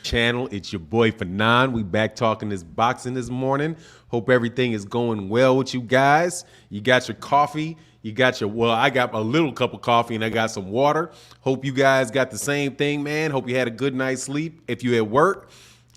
Channel. It's your boy Fanon. We back talking this boxing this morning. Hope everything is going well with you guys. You got your coffee. You got your, well, I got a little cup of coffee and I got some water. Hope you guys got the same thing, man. Hope you had a good night's sleep. If you at work,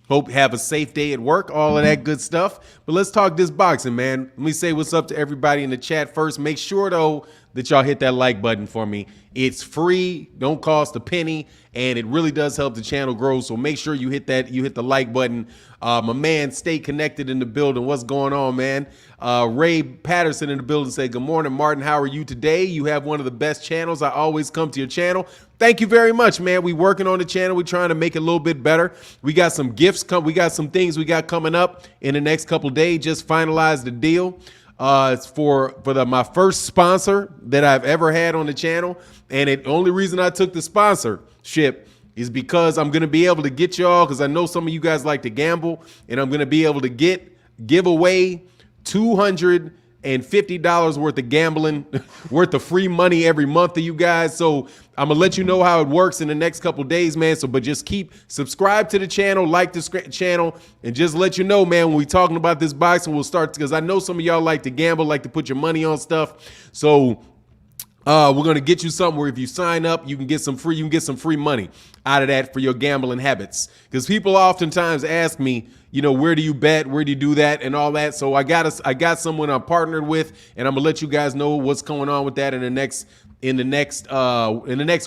hope you have a safe day at work, all of that good stuff. But let's talk this boxing, man. Let me say what's up to everybody in the chat first. Make sure, though, that y'all hit that like button for me. It's free, don't cost a penny, and it really does help the channel grow. So make sure you hit that, you hit the like button. My man, stay connected in the building. What's going on, man? Ray Patterson in the building said, good morning, Martin. How are you today? You have one of the best channels. I always come to your channel. Thank you very much, man. We working on the my We're trying to make it a little bit better. We got some gifts we got some things we got coming up in the next couple days. Just finalized the deal. It's for my first sponsor that I've ever had on the channel. And the only reason I took the sponsorship is because I'm going to be able to get y'all, because I know some of you guys like to gamble, and I'm going to be able to give away $250 worth of gambling, worth of free money every month to you guys. So I'm gonna let you know how it works in the next couple days, man. So, but just subscribe to the channel, like the channel, and just let you know, man, when we talking about this boxing, we'll start, because I know some of y'all like to gamble, like to put your money on stuff. So we're gonna get you something where if you sign up, you can get some free money out of that for your gambling habits. Because people oftentimes ask me, you know, where do you bet, where do you do that, and all that. So I got someone I'm partnered with, and I'm gonna let you guys know what's going on with that in the next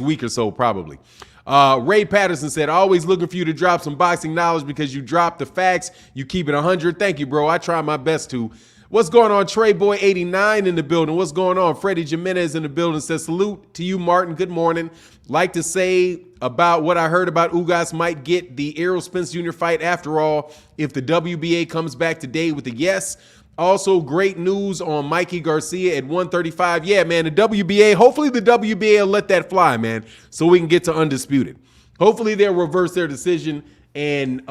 week or so, probably. Ray Patterson said, always looking for you to drop some boxing knowledge because you drop the facts, you keep it 100. Thank you, bro. I try my best to. What's going on? Trey Boy 89 in the building. What's going on? Freddie Jimenez in the building says, salute to you, Martin. Good morning. Like to say about what I heard about Ugas might get the Errol Spence Jr. fight after all if the WBA comes back today with a yes. Also, great news on Mikey Garcia at 135. Yeah, man, the WBA, hopefully the WBA will let that fly, man, so we can get to undisputed. Hopefully they'll reverse their decision, and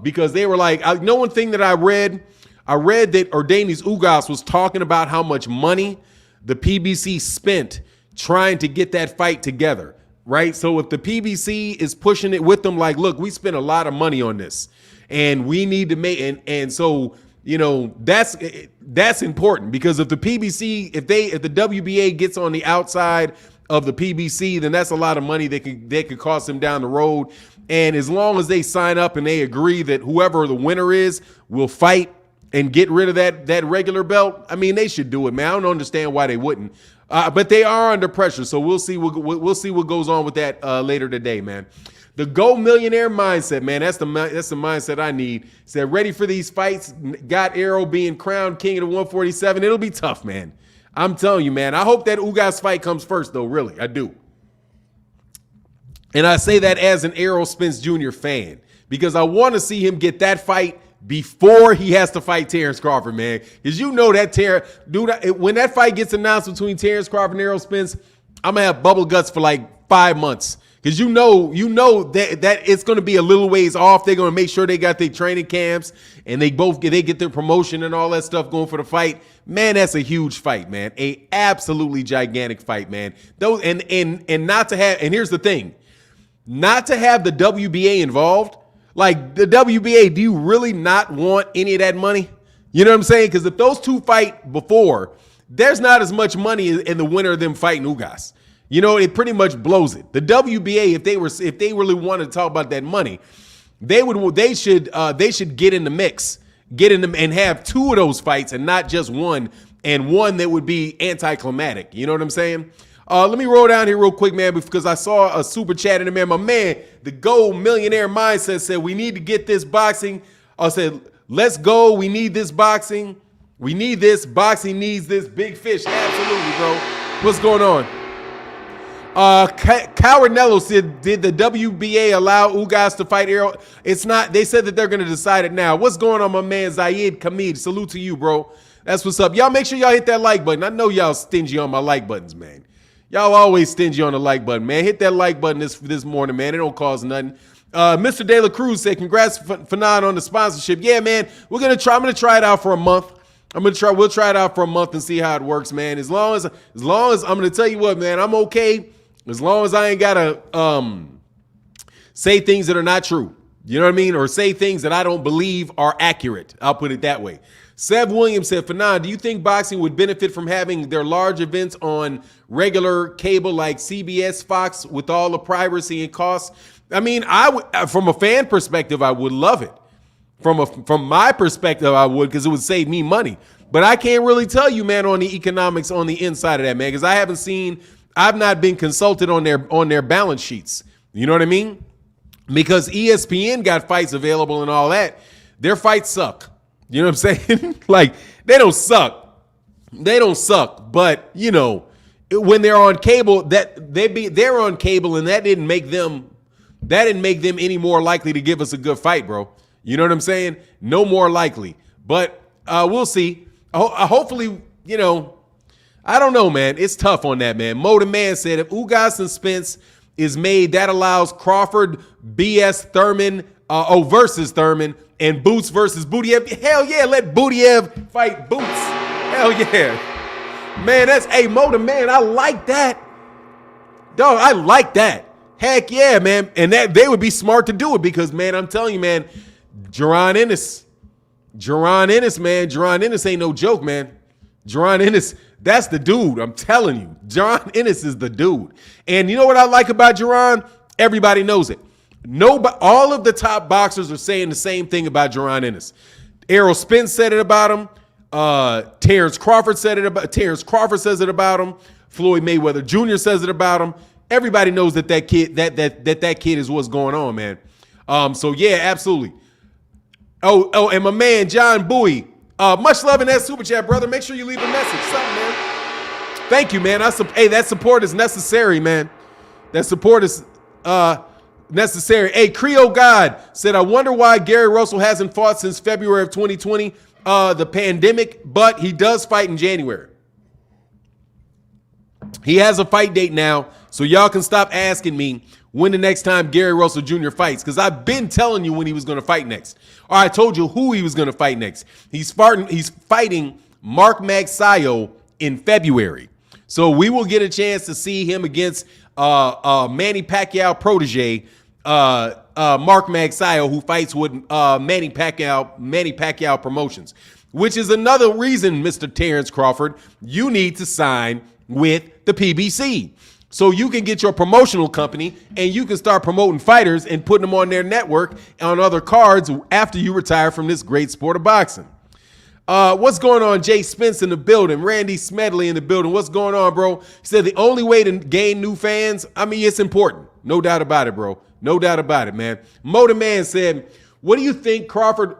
because they were like, one thing that I read that Yordenis Ugas was talking about how much money the PBC spent trying to get that fight together, right? So if the PBC is pushing it with them, like, look, we spent a lot of money on this, and we need to make, and so, you know, that's important, because if the PBC, if the WBA gets on the outside of the PBC, then that's a lot of money that could cost them down the road. And as long as they sign up and they agree that whoever the winner is will fight and get rid of that regular belt, I mean, they should do it, man. I don't understand why they wouldn't. But they are under pressure, so we'll see what goes on with that later today, man. The Go Millionaire mindset, man. That's the mindset I need. Said ready for these fights. Got Errol being crowned king of the 147. It'll be tough, man. I'm telling you, man. I hope that Ugas fight comes first, though. Really, I do. And I say that as an Errol Spence Jr. fan, because I want to see him get that fight before he has to fight Terence Crawford, man. Because you know that when that fight gets announced between Terence Crawford and Errol Spence, I'm gonna have bubble guts for like 5 months. Because you know that it's going to be a little ways off. They're going to make sure they got their training camps and they get their promotion and all that stuff going for the fight. Man, that's a huge fight, man. A absolutely gigantic fight, man. Those and not to have, and here's the thing, not to have the WBA involved. Like, the WBA, do you really not want any of that money? You know what I'm saying? Because if those two fight before, there's not as much money in the winner of them fighting Ugas. You know, it pretty much blows it. The WBA, if they really wanted to talk about that money, they should get in the mix, and have two of those fights and not just one, and one that would be anticlimactic. You know what I'm saying? Let me roll down here real quick, man, because I saw a super chat in there. My man, the Go Millionaire Mindset said, we need to get this boxing. I said, let's go. We need this boxing. We need this. Boxing needs this big fish. Absolutely, bro. What's going on? Cowardnello said, did the WBA allow Ugas to fight Errol? It's not. They said that they're going to decide it now. What's going on, my man, Zayed Kamid? Salute to you, bro. That's what's up. Y'all make sure y'all hit that like button. I know y'all stingy on my like buttons, man. Y'all always stingy on the like button, man. Hit that like button this morning, man. It don't cost nothing. Mr. De La Cruz said, congrats, Fanon, on the sponsorship. Yeah, man. I'm going to try it out for a month. We'll try it out for a month and see how it works, man. As long as I'm going to tell you what, man, I'm okay. As long as I ain't got to say things that are not true. You know what I mean? Or say things that I don't believe are accurate. I'll put it that way. Sev Williams said, Fanon, do you think boxing would benefit from having their large events on regular cable like CBS, Fox, with all the privacy and costs? I mean, from a fan perspective, I would love it. From my perspective, I would, because it would save me money. But I can't really tell you, man, on the economics on the inside of that, man, because I've not been consulted on their balance sheets. You know what I mean? Because ESPN got fights available and all that. Their fights suck. You know what I'm saying? Like, they don't suck. They don't suck. But, you know, when they're on cable, they're on cable, and that didn't make them any more likely to give us a good fight, bro. You know what I'm saying? No more likely. But we'll see. Hopefully, you know, I don't know, man. It's tough on that, man. Mo the Man said, if Ugas and Spence is made, that allows Crawford, BS, Thurman, versus Thurman, and Boots versus Budiev. Hell yeah, let Budiev fight Boots. Hell yeah. Man, Mo the Man, I like that. Dog, I like that. Heck yeah, man. And that they would be smart to do it because, man, I'm telling you, man, Jaron Ennis, man. Jaron Ennis ain't no joke, man. Jaron Ennis, that's the dude. I'm telling you. Jaron Ennis is the dude. And you know what I like about Jaron? Everybody knows it. All of the top boxers are saying the same thing about Jaron Ennis. Errol Spence said it about him. Terence Crawford said it about. Terence Crawford says it about him. Floyd Mayweather Jr. says it about him. Everybody knows that kid that kid is what's going on, man. So yeah, absolutely. Oh, and my man John Bowie. Much love in that super chat, brother. Make sure you leave a message, something, man. Thank you, man. Hey, that support is necessary, man. That support is necessary. Hey, Creole God said, I wonder why Gary Russell hasn't fought since February of 2020, the pandemic, but he does fight in January. He has a fight date now, so y'all can stop asking me when the next time Gary Russell Jr. fights, because I've been telling you when he was going to fight next. Or I told you who he was going to fight next. He's fighting Mark Magsayo in February. So we will get a chance to see him against Manny Pacquiao protege, Mark Magsayo, who fights with Manny Pacquiao Promotions, which is another reason, Mr. Terence Crawford, you need to sign with the PBC. So you can get your promotional company and you can start promoting fighters and putting them on their network on other cards after you retire from this great sport of boxing. What's going on? Jay Spence in the building. Randy Smedley in the building. What's going on, bro? He said the only way to gain new fans, I mean, it's important. No doubt about it, bro. No doubt about it, man. Mo the Man said, what do you think Crawford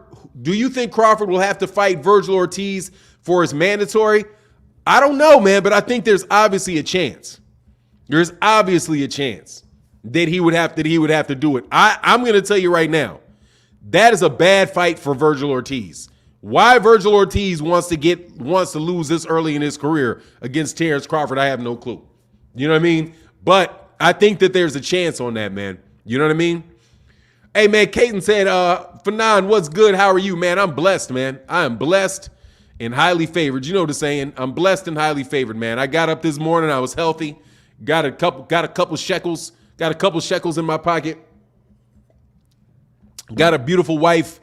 will have to fight Virgil Ortiz for his mandatory? I don't know, man, but I think there's obviously a chance. There's obviously a chance that he would have to do it. I'm going to tell you right now, that is a bad fight for Virgil Ortiz. Why Virgil Ortiz wants to lose this early in his career against Terence Crawford, I have no clue. You know what I mean? But I think that there's a chance on that, man. You know what I mean? Hey, man, Caden said, Fanon, what's good? How are you, man? I'm blessed, man. I am blessed and highly favored. You know the saying. I'm blessed and highly favored, man. I got up this morning. I was healthy. Got a couple shekels. Got a couple shekels in my pocket. Got a beautiful wife,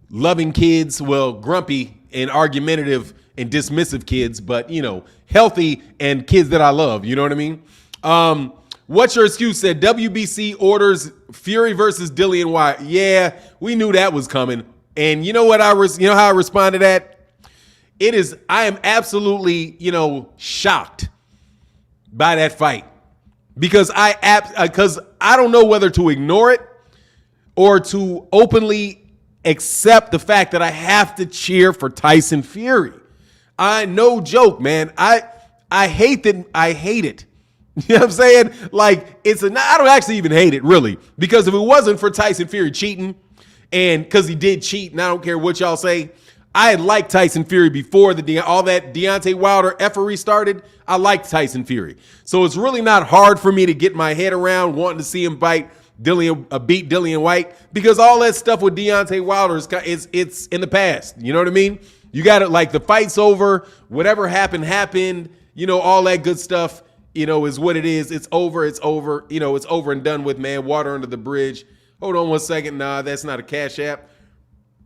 loving kids. Well, grumpy and argumentative and dismissive kids, but, you know, healthy and kids that I love. You know what I mean? What's your excuse? Said WBC orders Fury versus Dillian Whyte. Yeah, we knew that was coming. And you know what you know how I responded to that? I am absolutely, shocked by that fight because I don't know whether to ignore it or to openly accept the fact that I have to cheer for Tyson Fury. No joke, man. I hate that. I hate it. You know what I'm saying? Like, I don't actually even hate it, really, because if it wasn't for Tyson Fury cheating, and because he did cheat, and I don't care what y'all say, I had liked Tyson Fury before all that Deontay Wilder effery started. I liked Tyson Fury. So it's really not hard for me to get my head around wanting to see him beat Dillian Whyte, because all that stuff with Deontay Wilder it's in the past. You know what I mean? You got it, like, the fight's over. Whatever happened. All that good stuff, is what it is. It's over. It's over. It's over and done with, man. Water under the bridge. Hold on 1 second. Nah, that's not a Cash App.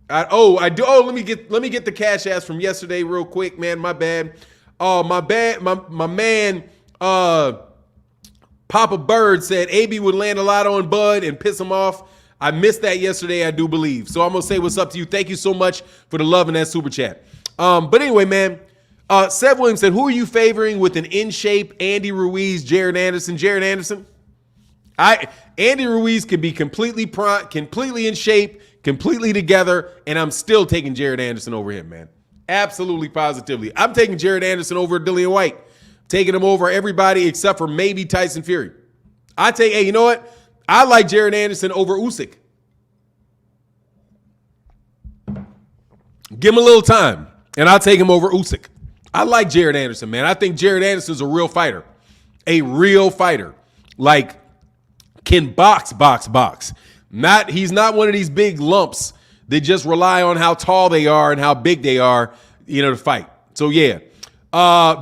I do. Oh, let me get the Cash Apps from yesterday real quick, man. My bad. My bad. My man, Papa Bird said AB would land a lot on Bud and piss him off. I missed that yesterday, I do believe. So I'm gonna say what's up to you. Thank you so much for the love in that super chat. But anyway, man. Seth Williams said, who are you favoring with an in shape Andy Ruiz, Jared Anderson? Jared Anderson. Andy Ruiz can be completely in shape, completely together, and I'm still taking Jared Anderson over him, man. Absolutely, positively. I'm taking Jared Anderson over Dillian White. Taking him over everybody except for maybe Tyson Fury. Hey, you know what? I like Jared Anderson over Usyk. Give him a little time, and I'll take him over Usyk. I like Jared Anderson, man. I think Jared Anderson's a real fighter. A real fighter. Like, can box. He's not one of these big lumps that just rely on how tall they are and how big they are, to fight. So yeah.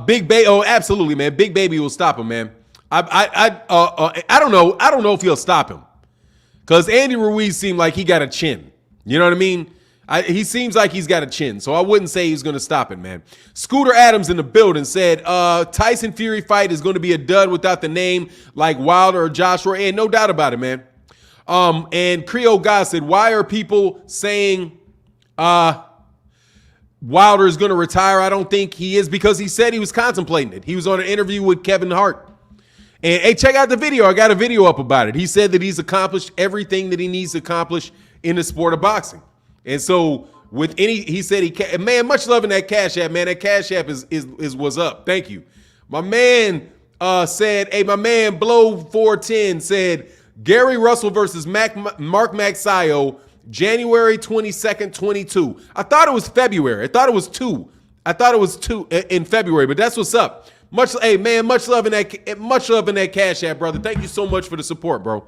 Big Baby, oh, absolutely, man. Big Baby will stop him, man. I don't know. I don't know if he'll stop him. Because Andy Ruiz seemed like he got a chin. You know what I mean? He seems like he's got a chin, so I wouldn't say he's going to stop it, man. Scooter Adams in the building said, Tyson Fury fight is going to be a dud without the name like Wilder or Joshua, and no doubt about it, man. And Creole Guy said, why are people saying Wilder is going to retire? I don't think he is, because he said he was contemplating it. He was on an interview with Kevin Hart. And hey, check out the video. I got a video up about it. He said that he's accomplished everything that he needs to accomplish in the sport of boxing. And so he said man, much love in that Cash App, man. That Cash App is what's up. Thank you. My man said, hey, my man Blow 410 said Gary Russell versus Mark Magsayo, January 22nd, 22. I thought it was February. I thought it was two in February, but that's what's up. Much love in that Cash App, brother. Thank you so much for the support, bro.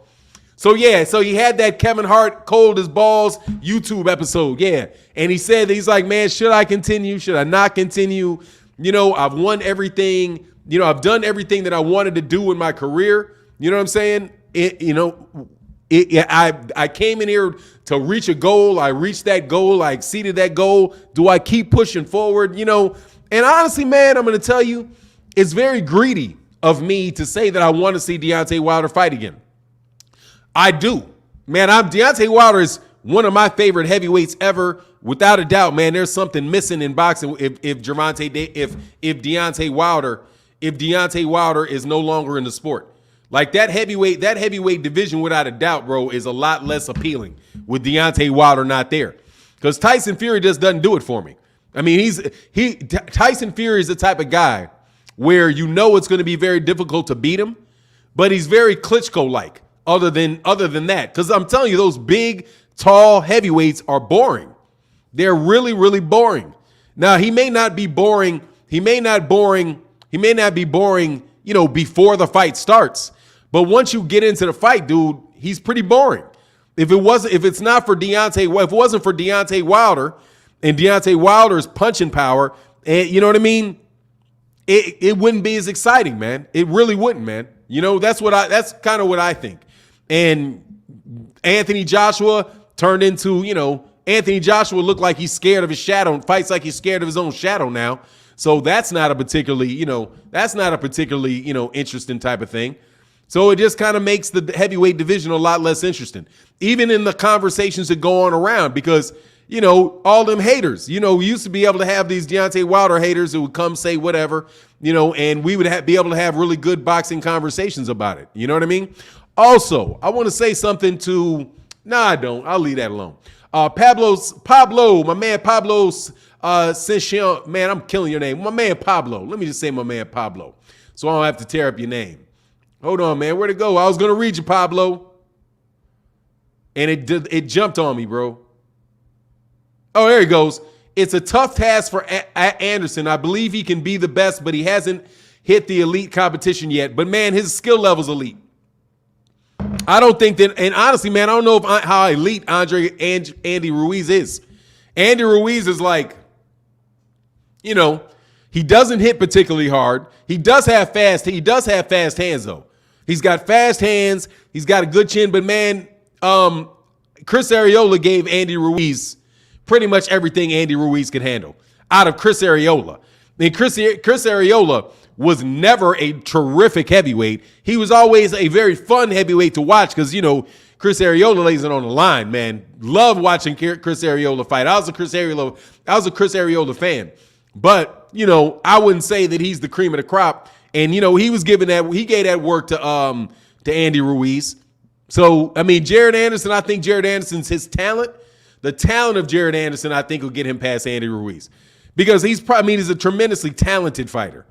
So yeah, so he had that Kevin Hart cold as balls YouTube episode, yeah. And he said, he's like, man, should I continue? Should I not continue? I've won everything. I've done everything that I wanted to do in my career. You know what I'm saying? I came in here to reach a goal. I reached that goal. I exceeded that goal. Do I keep pushing forward? And honestly, man, I'm going to tell you, it's very greedy of me to say that I want to see Deontay Wilder fight again. I do. Man, Deontay Wilder is one of my favorite heavyweights ever. Without a doubt, man, there's something missing in boxing if Deontay Wilder is no longer in the sport. Like that heavyweight division, without a doubt, bro, is a lot less appealing with Deontay Wilder not there. Because Tyson Fury just doesn't do it for me. I mean, Tyson Fury is the type of guy where it's going to be very difficult to beat him, but he's very Klitschko-like. Other than that, because I'm telling you, those big, tall heavyweights are boring. They're really, really boring. Now, he may not be boring. He may not be boring, before the fight starts. But once you get into the fight, dude, he's pretty boring. If it wasn't for Deontay Wilder and Deontay Wilder's punching power, and you know what I mean, it wouldn't be as exciting, man. It really wouldn't, man. That's kind of what I think. And Anthony Joshua turned into, Anthony Joshua looked like he's scared of his shadow, fights like he's scared of his own shadow now. So that's not a particularly, interesting type of thing. So it just kind of makes the heavyweight division a lot less interesting, even in the conversations that go on around, because, all them haters, we used to be able to have these Deontay Wilder haters who would come say whatever, and we would be able to have really good boxing conversations about it. You know what I mean? Also, I want to say something to, I don't. I'll leave that alone. Pablo, my man Pablo Sanctioning, man, I'm killing your name. My man Pablo. Let me just say my man Pablo, so I don't have to tear up your name. Hold on, man. Where'd it go? I was going to read you, Pablo. And it jumped on me, bro. Oh, there he goes. It's a tough task for Anderson. I believe he can be the best, but he hasn't hit the elite competition yet. But, man, his skill level's elite. I don't think that, and honestly, man, I don't know how elite Andy Ruiz is. Andy Ruiz is like, he doesn't hit particularly hard. He does have fast hands, though. He's got fast hands. He's got a good chin, but man, Chris Arreola gave Andy Ruiz pretty much everything Andy Ruiz could handle out of Chris Arreola. And Chris Arreola was never a terrific heavyweight. He was always a very fun heavyweight to watch because, you know, Chris Arreola lays it on the line, man. Love watching Chris Arreola fight. I was a Chris Arreola fan. But, you know, I wouldn't say that he's the cream of the crop. And, you know, he gave that work to Andy Ruiz. So, I mean, Jared Anderson, I think Jared Anderson's his talent. The talent of Jared Anderson, I think, will get him past Andy Ruiz. Because he's a tremendously talented fighter.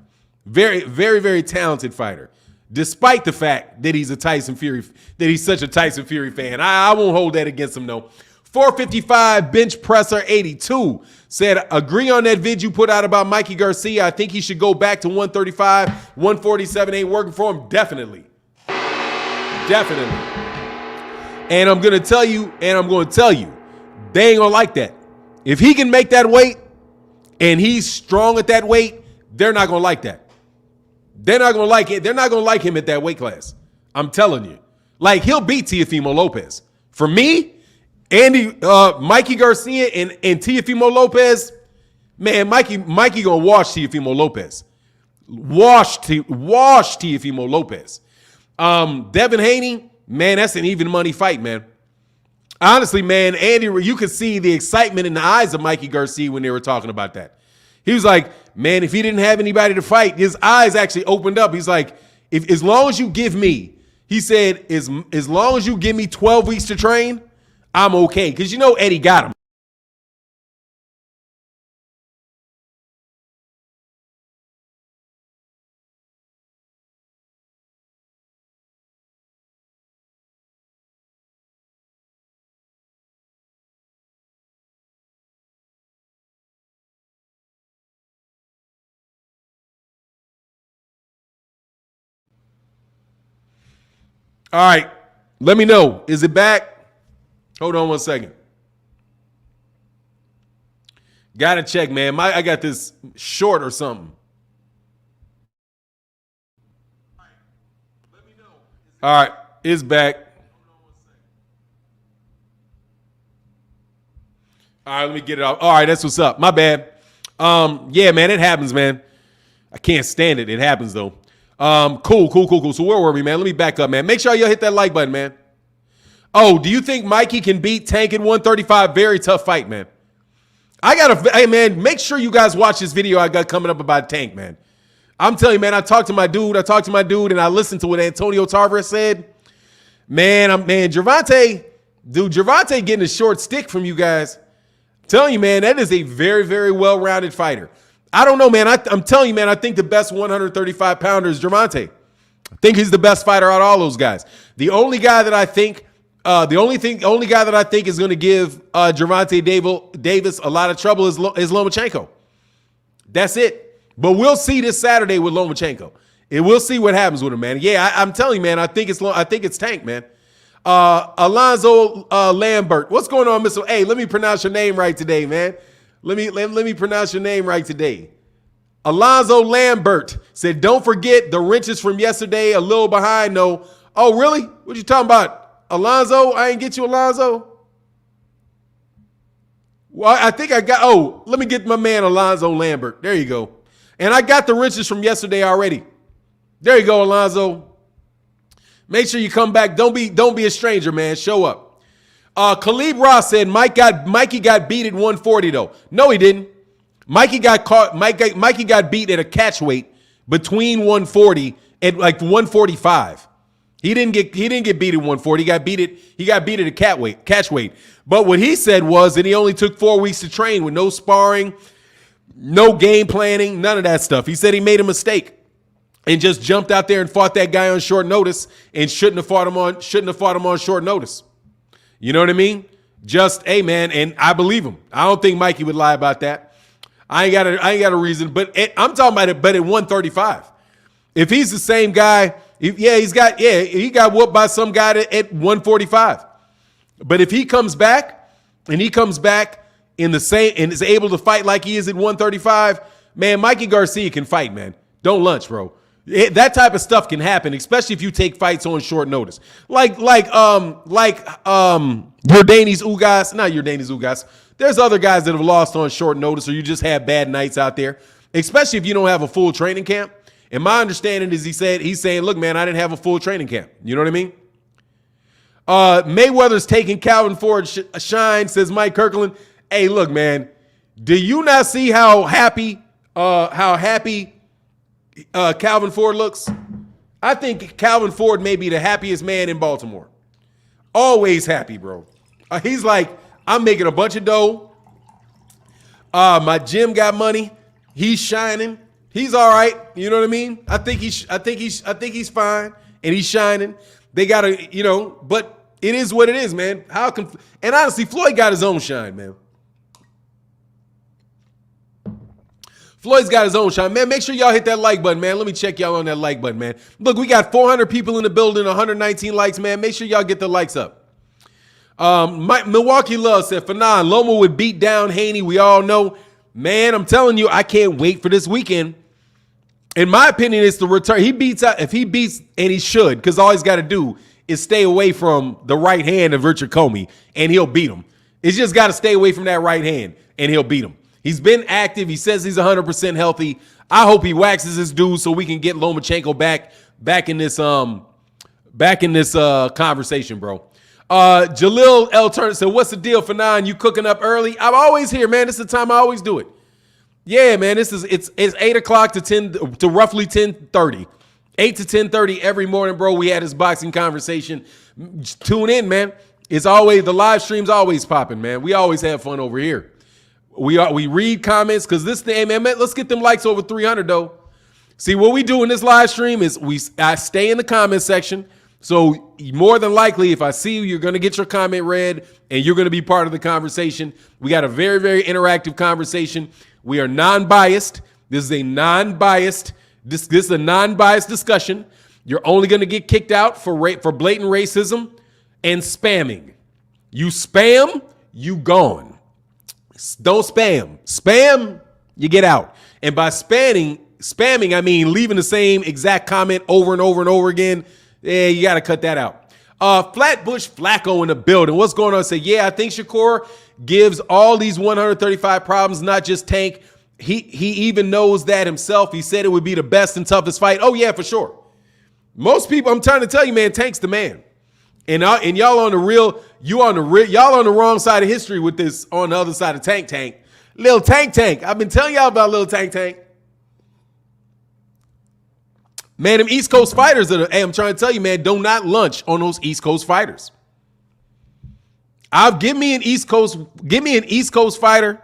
Very, very, very talented fighter. Despite the fact that he's such a Tyson Fury fan. I won't hold that against him, though. 455 bench presser 82 said, agree on that vid you put out about Mikey Garcia. I think he should go back to 135. 147 ain't working for him. Definitely. And I'm going to tell you, they ain't going to like that. If he can make that weight and he's strong at that weight, they're not going to like that. They're not going to like it. They're not going to like him at that weight class. I'm telling you. Like, he'll beat Teofimo Lopez. For me, Mikey Garcia and Teofimo Lopez, man, Mikey gonna wash Teofimo Lopez. Wash Teofimo Lopez. Devin Haney, man, that's an even money fight, man. Honestly, man, Andy, you could see the excitement in the eyes of Mikey Garcia when they were talking about that. He was like, man, if he didn't have anybody to fight, his eyes actually opened up. He's like, as long as you give me, he said, as long as you give me 12 weeks to train, I'm okay. Because you know Eddie got him. All right. Let me know. Is it back? Hold on one second. Gotta check, man. I got this short or something. All right. It's back. All right. Let me get it off. All right. That's what's up. My bad. Yeah, man. It happens, man. I can't stand it. It happens, though. Cool. So where were we, man? Let me back up, man. Make sure y'all hit that like button, man. Oh, do you think Mikey can beat Tank at 135? Very tough fight, man. Hey, man, make sure you guys watch this video I got coming up about Tank, man. I'm telling you, man, I talked to my dude, and I listened to what Antonio Tarver said. Gervonta getting a short stick from you guys. I'm telling you, man, that is a very, very well-rounded fighter. I don't know, man. I'm telling you, man, I think the best 135 pounder is Gervonta. I think he's the best fighter out of all those guys. The only guy that I think is going to give Gervonta Davis a lot of trouble is Lomachenko. That's it. But we'll see this Saturday with Lomachenko. And we'll see what happens with him, man. Yeah, I'm telling you, man. I think it's Tank, man. Alonzo Lambert. What's going on, Mr. Hey, let me pronounce your name right today, man. Let me pronounce your name right today. Alonzo Lambert said, don't forget the wrenches from yesterday, a little behind, no. Oh, really? What you talking about? Alonzo? I ain't get you, Alonzo? Well, I think let me get my man Alonzo Lambert. There you go. And I got the wrenches from yesterday already. There you go, Alonzo. Make sure you come back. Don't be a stranger, man. Show up. Khalib Ross said Mikey got beat at 140 though. No, he didn't. Mikey got beat at a catch weight between 140 and like 145. He didn't get beat at 140. He got beat at a catch weight. But what he said was that he only took 4 weeks to train with no sparring, no game planning, none of that stuff. He said he made a mistake and just jumped out there and fought that guy on short notice and shouldn't have fought him on short notice. You know what I mean? Just, hey, man, and I believe him. I don't think Mikey would lie about that. I ain't got a reason, but I'm talking about it. But at 135, if he's the same guy, he got whooped by some guy at 145. But if he comes back in the same and is able to fight like he is at 135, man, Mikey Garcia can fight, man. Don't lunch, bro. That type of stuff can happen, especially if you take fights on short notice. Like Yordenis Ugas, not Yordenis Ugas. There's other guys that have lost on short notice, or you just had bad nights out there, especially if you don't have a full training camp. And my understanding is he's saying, look, man, I didn't have a full training camp. You know what I mean? Mayweather's taking Calvin Ford shine, says Mike Kirkland. Hey, look, man, do you not see how happy Calvin Ford looks? I think Calvin Ford may be the happiest man in Baltimore. Always happy, bro. He's like, I'm making a bunch of dough. My gym got money. He's shining. He's all right. You know what I mean? I think he's fine, and he's shining. They gotta, but it is what it is, man. And honestly, Floyd got his own shine, man. Floyd's got his own shine, man. Make sure y'all hit that like button, man. Let me check y'all on that like button, man. Look, we got 400 people in the building, 119 likes, man. Make sure y'all get the likes up. Milwaukee Love said, Fanon, Loma would beat down Haney. We all know. Man, I'm telling you, I can't wait for this weekend. In my opinion, it's the return. If he beats, and he should, because all he's got to do is stay away from the right hand of Richard Comey, and he'll beat him. It's just got to stay away from that right hand, and he'll beat him. He's been active. He says he's 100% healthy. I hope he waxes his dude so we can get Lomachenko back in this conversation, bro. Jalil L. Turner said, what's the deal, Fanon? You cooking up early? I'm always here, man. This is the time I always do it. Yeah, man. It's 8 o'clock to roughly 10:30. 8 to 10:30 every morning, bro. We had this boxing conversation. Tune in, man. It's always the live stream's always popping, man. We always have fun over here. We read comments because this thing, man, let's get them likes over 300 though. See, what we do in this live stream is I stay in the comment section. So more than likely, if I see you, you're going to get your comment read and you're going to be part of the conversation. We got a very, very interactive conversation. We are non-biased. This is a non-biased discussion. You're only going to get kicked out for blatant racism and spamming. You spam, you gone. Don't spam. Spam, you get out. And by spamming, I mean leaving the same exact comment over and over and over again. Yeah, you got to cut that out. Flatbush Flacco in the building. What's going on? Say, yeah, I think Shakur gives all these 135 problems, not just Tank. He even knows that himself. He said it would be the best and toughest fight. Oh, yeah, for sure. Most people, I'm trying to tell you, man, Tank's the man. And y'all on the real, y'all on the wrong side of history with this on the other side of Tank. Little Tank. I've been telling y'all about Little Tank. Man, them East Coast fighters hey, I'm trying to tell you, man, do not lunch on those East Coast fighters. Give me an East Coast fighter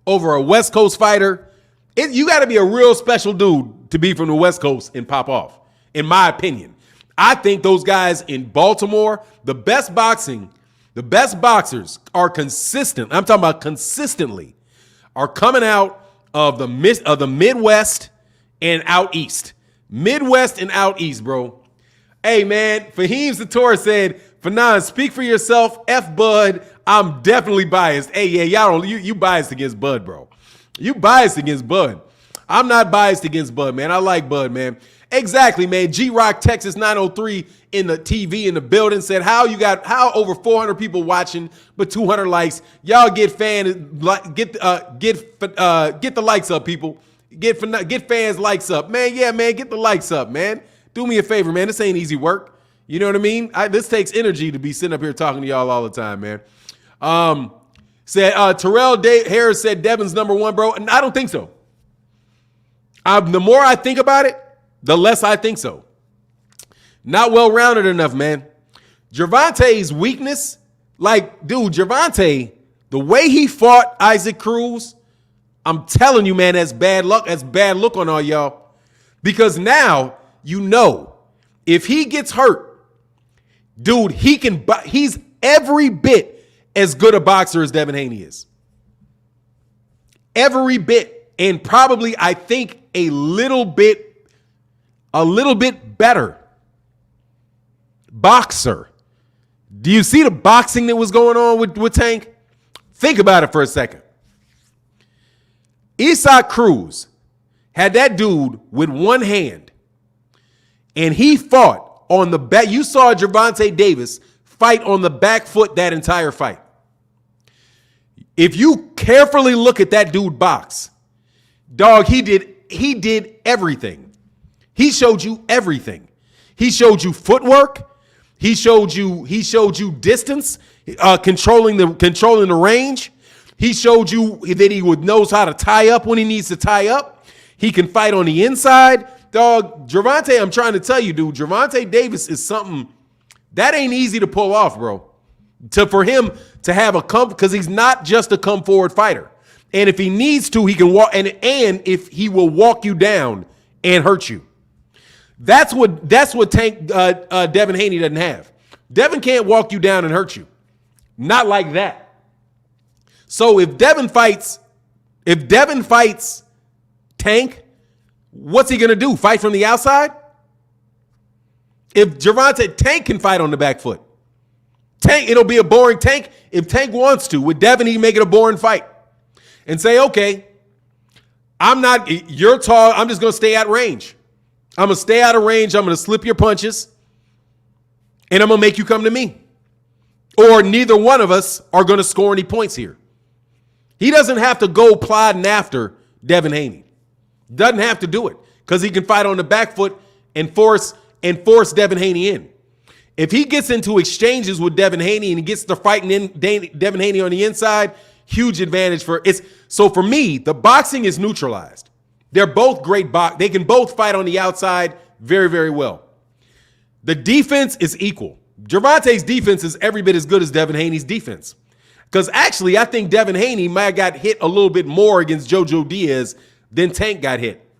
over a West Coast fighter. You got to be a real special dude to be from the West Coast and pop off, in my opinion. I think those guys in Baltimore, the best boxers are consistent. I'm talking about consistently are coming out of the Midwest and out East. Midwest and out East, bro. Hey, man, Fahim Sator said, Fanon, speak for yourself. F Bud. I'm definitely biased. Hey, yeah, you biased against Bud, bro. You biased against Bud. I'm not biased against Bud, man. I like Bud, man. Exactly, man. G-Rock Texas 903 in the TV in the building said, how over 400 people watching but 200 likes. Y'all get the likes up, people. Get fans likes up, man. Yeah, man, get the likes up, man. Do me a favor, man. This ain't easy work. You know what I mean? This takes energy to be sitting up here talking to y'all all the time, man. Terrell Harris said Devin's number one, bro. And I don't think so. The more I think about it, the less I think so. Not well-rounded enough, man. Gervonta's weakness, Gervonta, the way he fought Isaac Cruz, I'm telling you, man, that's bad luck. That's bad look on all y'all. Because now, if he gets hurt, dude, he's every bit as good a boxer as Devin Haney is. Every bit. And probably, I think, a little bit better boxer. Do you see the boxing that was going on with Tank? Think about it for a second. Isaac Cruz had that dude with one hand And he fought on the back. You saw Gervonta Davis fight on the back foot that entire fight. If you carefully look at that dude box, dog, he did everything. He showed you everything. He showed you footwork. He showed you distance, controlling the range. He showed you that he knows how to tie up when he needs to tie up. He can fight on the inside. Dog, Gervonta, I'm trying to tell you, dude, Gervonta Davis is something that ain't easy to pull off, bro. For him to have because he's not just a come forward fighter. And if he needs to, he can walk, and if he will walk you down and hurt you. That's what Tank Devin Haney doesn't have. Devin can't walk you down and hurt you. Not like that. So if Devin fights Tank, what's he gonna do? Fight from the outside? If Tank can fight on the back foot. Tank, it'll be a boring Tank. If Tank wants to, with Devin, he make it a boring fight. And say, okay, you're tall, I'm just gonna stay at range. I'm going to stay out of range. I'm going to slip your punches. And I'm going to make you come to me. Or neither one of us are going to score any points here. He doesn't have to go plodding after Devin Haney. Doesn't have to do it. Because he can fight on the back foot and force Devin Haney in. If he gets into exchanges with Devin Haney and he gets to fighting Devin Haney on the inside, huge advantage So for me, the boxing is neutralized. They're both great they can both fight on the outside very, very well. The defense is equal. Gervonta's defense is every bit as good as Devin Haney's defense. Because actually, I think Devin Haney might have got hit a little bit more against JoJo Diaz than Tank got hit.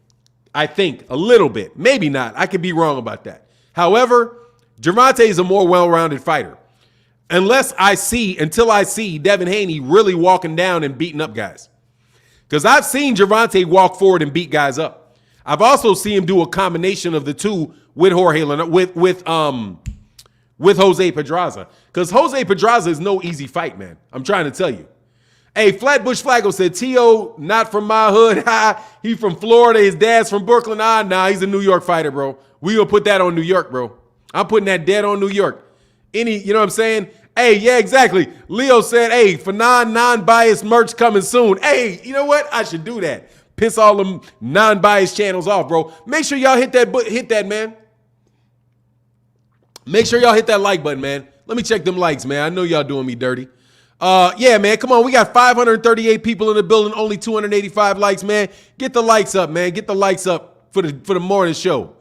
I think a little bit. Maybe not. I could be wrong about that. However, Gervonta is a more well-rounded fighter. Until I see Devin Haney really walking down and beating up guys. Because I've seen Gervonta walk forward and beat guys up. I've also seen him do a combination of the two with with Jose Pedraza. Because Jose Pedraza is no easy fight, man. I'm trying to tell you. Hey, Flatbush Flaggo said, T.O. not from my hood. He from Florida. His dad's from Brooklyn. Nah, he's a New York fighter, bro. We gonna put that on New York, bro. I'm putting that dead on New York. You know what I'm saying? Hey, yeah, exactly. Leo said, hey, for non-biased merch coming soon. Hey, you know what? I should do that. Piss all them non-biased channels off, bro. Make sure y'all hit that, man. Make sure y'all hit that like button, man. Let me check them likes, man. I know y'all doing me dirty. Yeah, man, come on. We got 538 people in the building, only 285 likes, man. Get the likes up, man. Get the likes up for the morning show.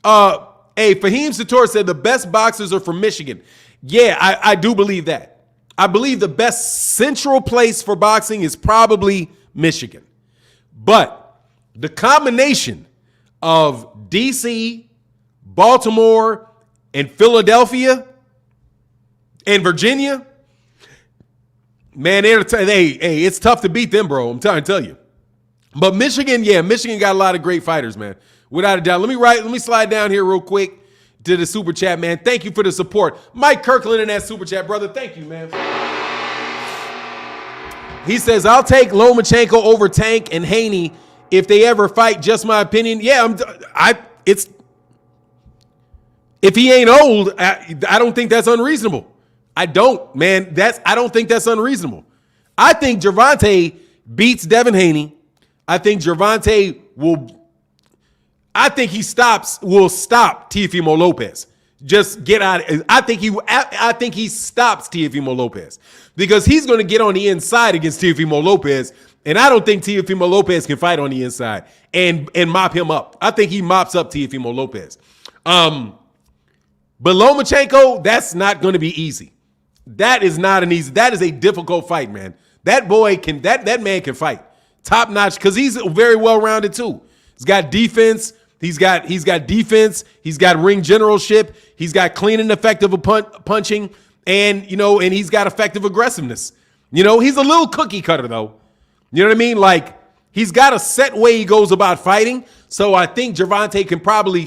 Hey, Fahim Sator said the best boxers are from Michigan. Yeah, I do believe that. I believe the best central place for boxing is probably Michigan. But the combination of DC, Baltimore, and Philadelphia, and Virginia, man, it's tough to beat them, bro. I'm trying to tell you. But Michigan got a lot of great fighters, man. Without a doubt. Let me slide down here real quick to the super chat, man. Thank you for the support. Mike Kirkland in that super chat, brother. Thank you, man. He says, I'll take Lomachenko over Tank and Haney if they ever fight. Just my opinion. Yeah, if he ain't old, I don't think that's unreasonable. I don't think that's unreasonable. I think Gervonta beats Devin Haney. I think Gervonta will stop Teofimo Lopez. Just get out. I think he stops Teofimo Lopez because he's going to get on the inside against Teofimo Lopez, and I don't think Teofimo Lopez can fight on the inside and mop him up. I think he mops up Teofimo Lopez. But Lomachenko, that's not going to be easy. That is not an easy. That is a difficult fight, man. That man can fight top notch because he's very well rounded too. He's got defense. He's got defense. He's got ring generalship. He's got clean and effective punching, and he's got effective aggressiveness. He's a little cookie cutter though. You know what I mean? Like he's got a set way he goes about fighting. So I think Gervonta can probably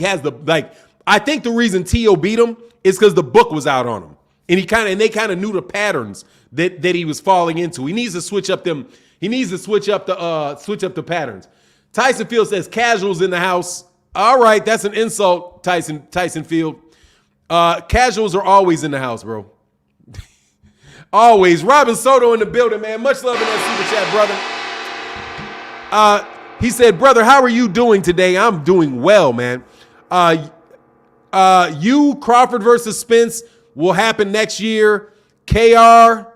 I think the reason T.O. beat him is because the book was out on him, and they kind of knew the patterns that he was falling into. He needs to switch up them. He needs to switch up the patterns. Tyson Field says casuals in the house. All right, that's an insult, Tyson Field. Casuals are always in the house, bro. Always. Robin Soto in the building, man. Much love in that super chat, brother. He said, brother, how are you doing today? I'm doing well, man. Crawford versus Spence will happen next year. KR,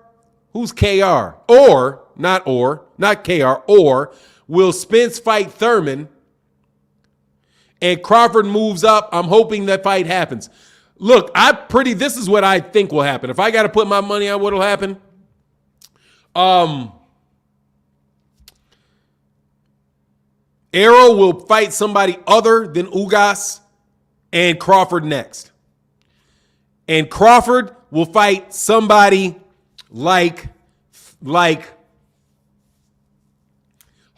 who's KR? Not KR, or will Spence fight Thurman and Crawford moves up? I'm hoping that fight happens. Look, this is what I think will happen. If I got to put my money on what'll happen, Errol will fight somebody other than Ugas and Crawford next. And Crawford will fight somebody like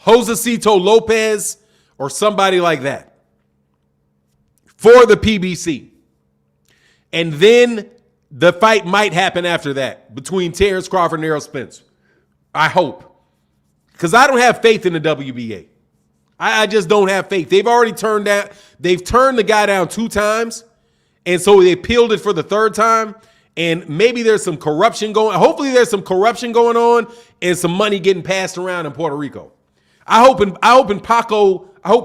Josecito Lopez or somebody like that for the PBC. And then the fight might happen after that between Terence Crawford and Errol Spence. I hope. Because I don't have faith in the WBA. I just don't have faith. They've already turned the guy down 2 times. And so they appealed it for the 3rd time. And maybe there's some corruption hopefully there's some corruption going on and some money getting passed around in Puerto Rico. I hope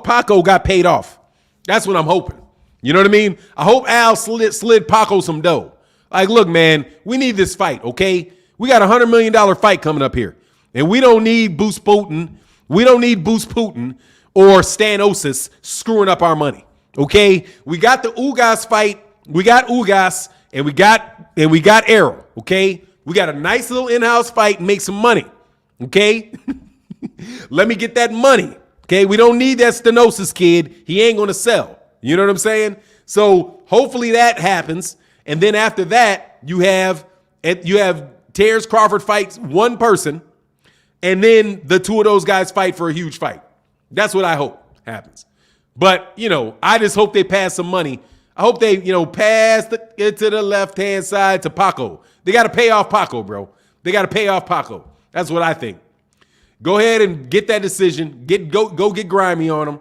Paco got paid off. That's what I'm hoping. You know what I mean? I hope Al slid Paco some dough. Like, look, man, we need this fight, okay? We got a $100 million fight coming up here. And we don't need Boost Putin. We don't need Boost Putin or Stanosis screwing up our money, okay? We got the Ugas fight. We got Ugas, and we got Errol, okay? We got a nice little in-house fight and make some money, okay? Let me get that money, okay? We don't need that Stenosis kid. He ain't going to sell. You know what I'm saying? So hopefully that happens. And then after that, you have Terence Crawford fights one person, and then the 2 of those guys fight for a huge fight. That's what I hope happens. But, I just hope they pass some money. I hope they, pass it to the left-hand side to Paco. They got to pay off Paco, bro. They got to pay off Paco. That's what I think. Go ahead and get that decision. Go get grimy on them.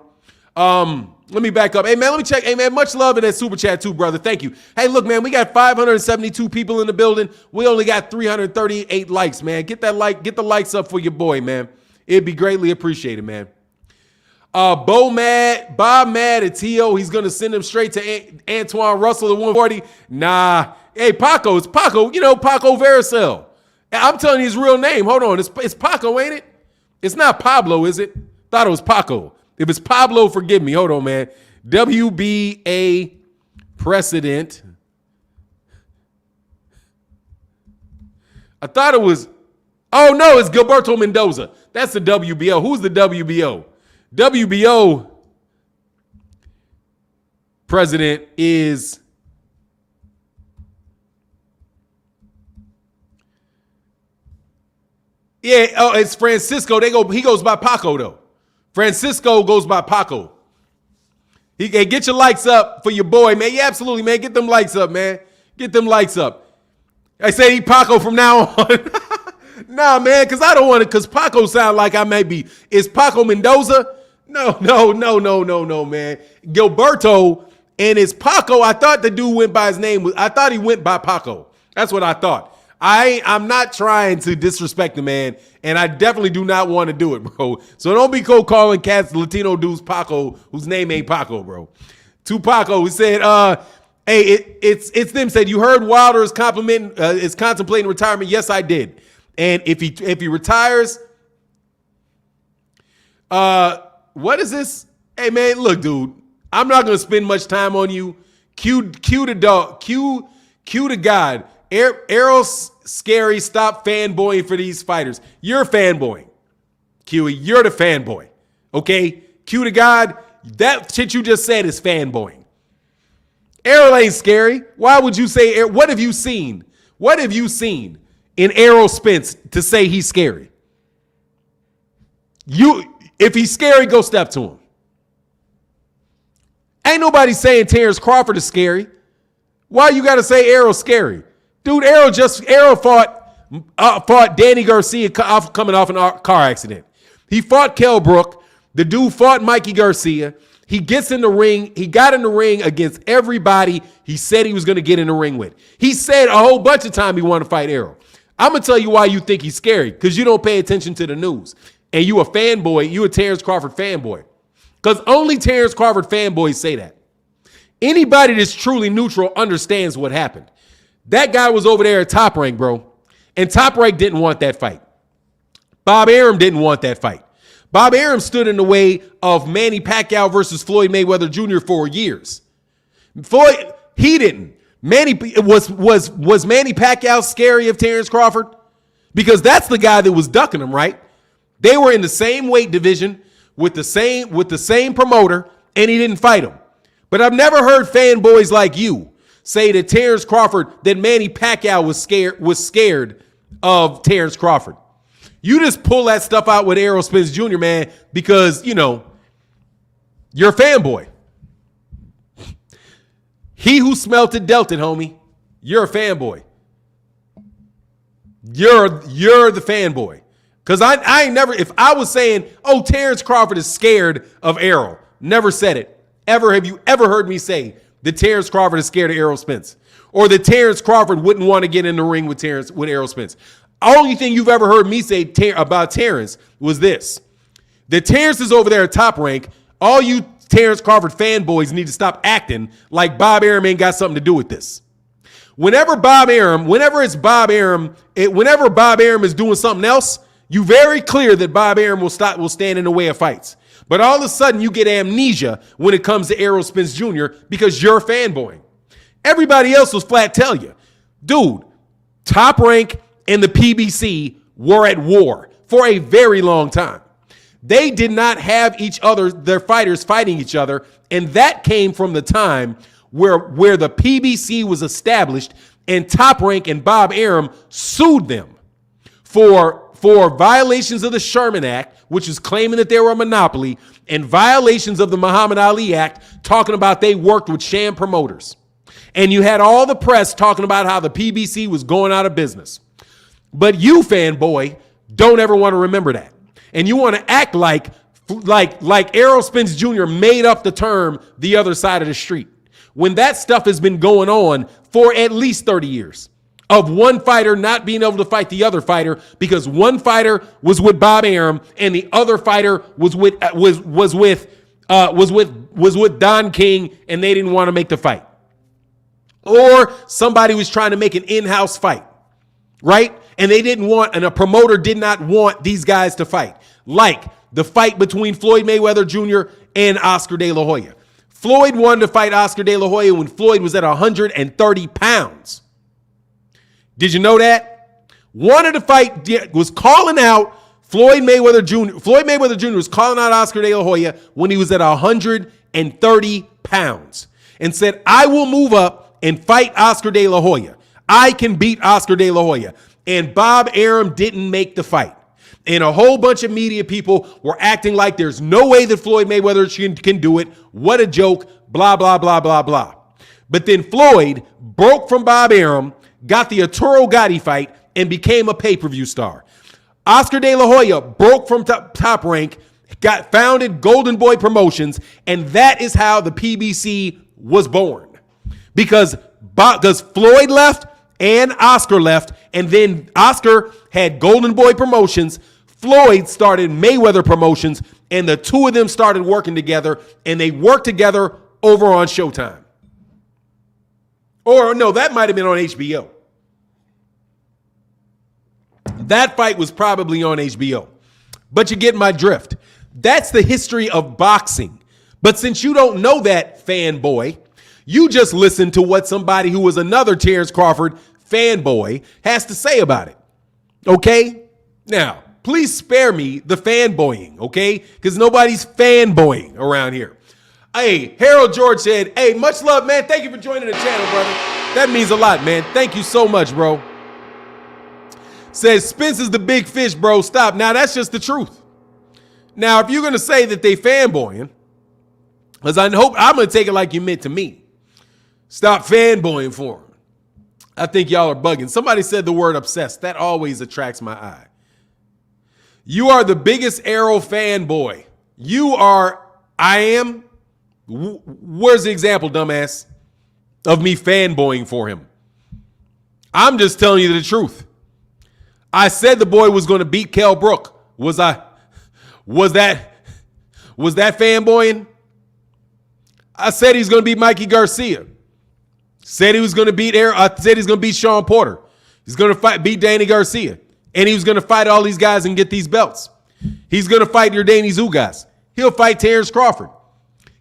Let me back up. Hey, man, let me check. Hey, man, much love in that super chat too, brother. Thank you. Hey, look, man, we got 572 people in the building. We only got 338 likes, man. Get the likes up for your boy, man. It'd be greatly appreciated, man. Bob mad at T.O. He's going to send him straight to Antoine Russell at 140. Nah. Hey, Paco. It's Paco. Paco Vericel. I'm telling you his real name. Hold on. It's Paco, ain't it? It's not Pablo, is it? Thought it was Paco. If it's Pablo, forgive me. Hold on, man. WBA precedent. I thought it was. Oh, no, it's Gilberto Mendoza. That's the WBO. Who's the WBO? WBO president is. Yeah, it's Francisco. He goes by Paco, though. Francisco goes by Paco. Hey, get your likes up for your boy, man. Yeah, absolutely, man. Get them likes up, man. Get them likes up. I say he Paco from now on. Nah, man, because I don't want it, because Paco sound like I may be. Is Paco Mendoza? No, man. Gilberto, and it's Paco. I thought the dude went by his name. I thought he went by Paco. That's what I thought. I'm not trying to disrespect the man, and I definitely do not want to do it, bro. So don't be calling cats Latino dudes Paco, whose name ain't Paco, bro. To Paco, he said, hey, it's them said, you heard Wilder is contemplating retirement. Yes, I did. And if he retires, what is this? Hey, man, look, dude, I'm not going to spend much time on you. Cue the dog. Cue the God. Errol's scary. Stop fanboying for these fighters. You're fanboying. Q, you're the fanboy. Okay? Cue the God. That shit you just said is fanboying. Errol ain't scary. Why would you say, what have you seen? What have you seen in Errol Spence to say he's scary? If he's scary, go step to him. Ain't nobody saying Terence Crawford is scary. Why you got to say Errol's scary? Dude, Errol fought Danny Garcia coming off a car accident. He fought Kell Brook. The dude fought Mikey Garcia. He gets in the ring. He got in the ring against everybody he said he was going to get in the ring with. He said a whole bunch of time he wanted to fight Errol. I'm going to tell you why you think he's scary, because you don't pay attention to the news. And you a fanboy. You a Terence Crawford fanboy. Because only Terence Crawford fanboys say that. Anybody that's truly neutral understands what happened. That guy was over there at Top Rank, bro. And Top Rank didn't want that fight. Bob Arum didn't want that fight. Bob Arum stood in the way of Manny Pacquiao versus Floyd Mayweather Jr. for years. Floyd, he didn't. Manny was Manny Pacquiao scary of Terence Crawford? Because that's the guy that was ducking him, right? They were in the same weight division with the same promoter, and he didn't fight him. But I've never heard fanboys like you say that Terence Crawford, that Manny Pacquiao was scared of Terence Crawford. You just pull that stuff out with Errol Spence Jr., man, because, you know, you're a fanboy. He who smelt it dealt it, homie. You're a fanboy. You're the fanboy. Because I ain't never, if I was saying, oh, Terence Crawford is scared of Errol, never said it. Ever have you ever heard me say that Terence Crawford is scared of Errol Spence? Or that Terence Crawford wouldn't want to get in the ring with Errol Spence? Only thing you've ever heard me say about Terence was this. That Terence is over there at Top Rank. All you Terence Crawford fanboys need to stop acting like Bob Arum ain't got something to do with this. Whenever Bob Arum is doing something else, you very clear that Bob Arum will stand in the way of fights. But all of a sudden you get amnesia when it comes to Errol Spence Jr. because you're fanboying. Everybody else was flat tell you, dude, Top Rank and the PBC were at war for a very long time. They did not have their fighters fighting each other, and that came from the time where the PBC was established and Top Rank and Bob Arum sued them for violations of the Sherman Act, which is claiming that they were a monopoly, and violations of the Muhammad Ali Act, talking about they worked with sham promoters. And you had all the press talking about how the PBC was going out of business. But you, fanboy, don't ever want to remember that. And you want to act like Errol Spence Jr. made up the term the other side of the street, when that stuff has been going on for at least 30 years of one fighter not being able to fight the other fighter because one fighter was with Bob Arum and the other fighter was with Don King and they didn't want to make the fight. Or somebody was trying to make an in-house fight, right? And a promoter did not want these guys to fight. Like the fight between Floyd Mayweather Jr. and Oscar De La Hoya. Floyd wanted to fight Oscar De La Hoya when Floyd was at 130 pounds. Did you know that? Wanted to fight, was calling out Floyd Mayweather Jr. Floyd Mayweather Jr. was calling out Oscar De La Hoya when he was at 130 pounds and said, I will move up and fight Oscar De La Hoya. I can beat Oscar De La Hoya. And Bob Arum didn't make the fight. And a whole bunch of media people were acting like there's no way that Floyd Mayweather can do it. What a joke, blah, blah, blah, blah, blah. But then Floyd broke from Bob Arum, got the Arturo Gatti fight, and became a pay-per-view star. Oscar De La Hoya broke from top Rank, founded Golden Boy Promotions, and that is how the PBC was born. Because Floyd left and Oscar left, and then Oscar had Golden Boy Promotions, Floyd started Mayweather Promotions, and the two of them started working together, and they worked together over on Showtime. Or no, that might have been on HBO. That fight was probably on HBO. But you get my drift. That's the history of boxing. But since you don't know that, fanboy, you just listen to what somebody who was another Terence Crawford fanboy has to say about it. Okay? Now, please spare me the fanboying, okay? Because nobody's fanboying around here. Hey, Harold George said, hey, much love, man. Thank you for joining the channel, brother. That means a lot, man. Thank you so much, bro. Says, Spence is the big fish, bro. Stop. Now, that's just the truth. Now, if you're going to say that they fanboying, because I'm going to take it like you meant to me. Stop fanboying for him. I think y'all are bugging. Somebody said the word obsessed. That always attracts my eye. You are the biggest Errol fanboy. You are, I am, Where's the example, dumbass, of me fanboying for him? I'm just telling you the truth. I said the boy was going to beat Kell Brook. Was that fanboying? I said he's going to beat Mikey Garcia. Said he was going to beat Errol. I said he's going to beat Sean Porter. He's going to beat Danny Garcia. And he was going to fight all these guys and get these belts. He's going to fight Yordenis Ugas. He'll fight Terence Crawford.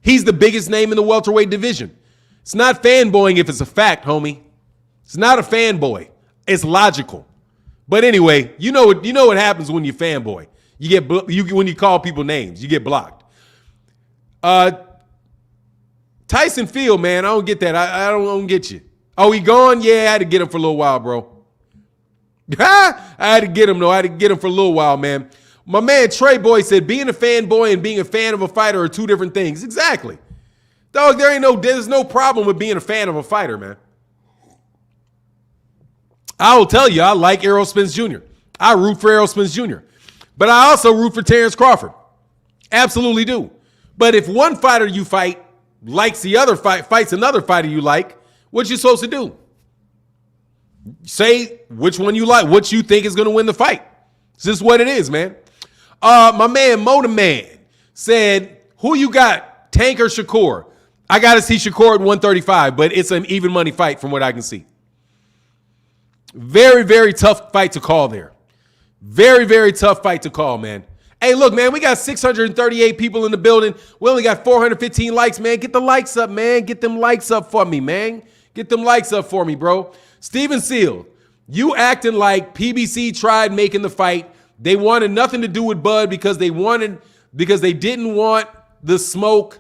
He's the biggest name in the welterweight division. It's not fanboying if it's a fact, homie. It's not a fanboy. It's logical. But anyway, you know what happens when you fanboy. When you call people names, you get blocked. Tyson Field, man, I don't get that. I don't get you. Oh, he gone? Yeah, I had to get him for a little while, bro. I had to get him, though. I had to get him for a little while, man. My man Trey Boy said being a fanboy and being a fan of a fighter are two different things. Exactly. Dog, there's no problem with being a fan of a fighter, man. I will tell you, I like Errol Spence Jr. I root for Errol Spence Jr. But I also root for Terence Crawford. Absolutely do. But if one fighter you fight likes the other fights another fighter you like, what you supposed to do? Say which one you like, what you think is going to win the fight. It's just what it is, man. My man Motor Man said, who you got, Tank or Shakur? I got to see Shakur at 135, but it's an even money fight from what I can see. Very, very tough fight to call there. Very, very tough fight to call, man. Hey, look, man, we got 638 people in the building. We only got 415 likes, man. Get the likes up, man. Get them likes up for me, man. Get them likes up for me, bro. Steven Seal, you acting like PBC tried making the fight. They wanted nothing to do with Bud because they didn't want the smoke.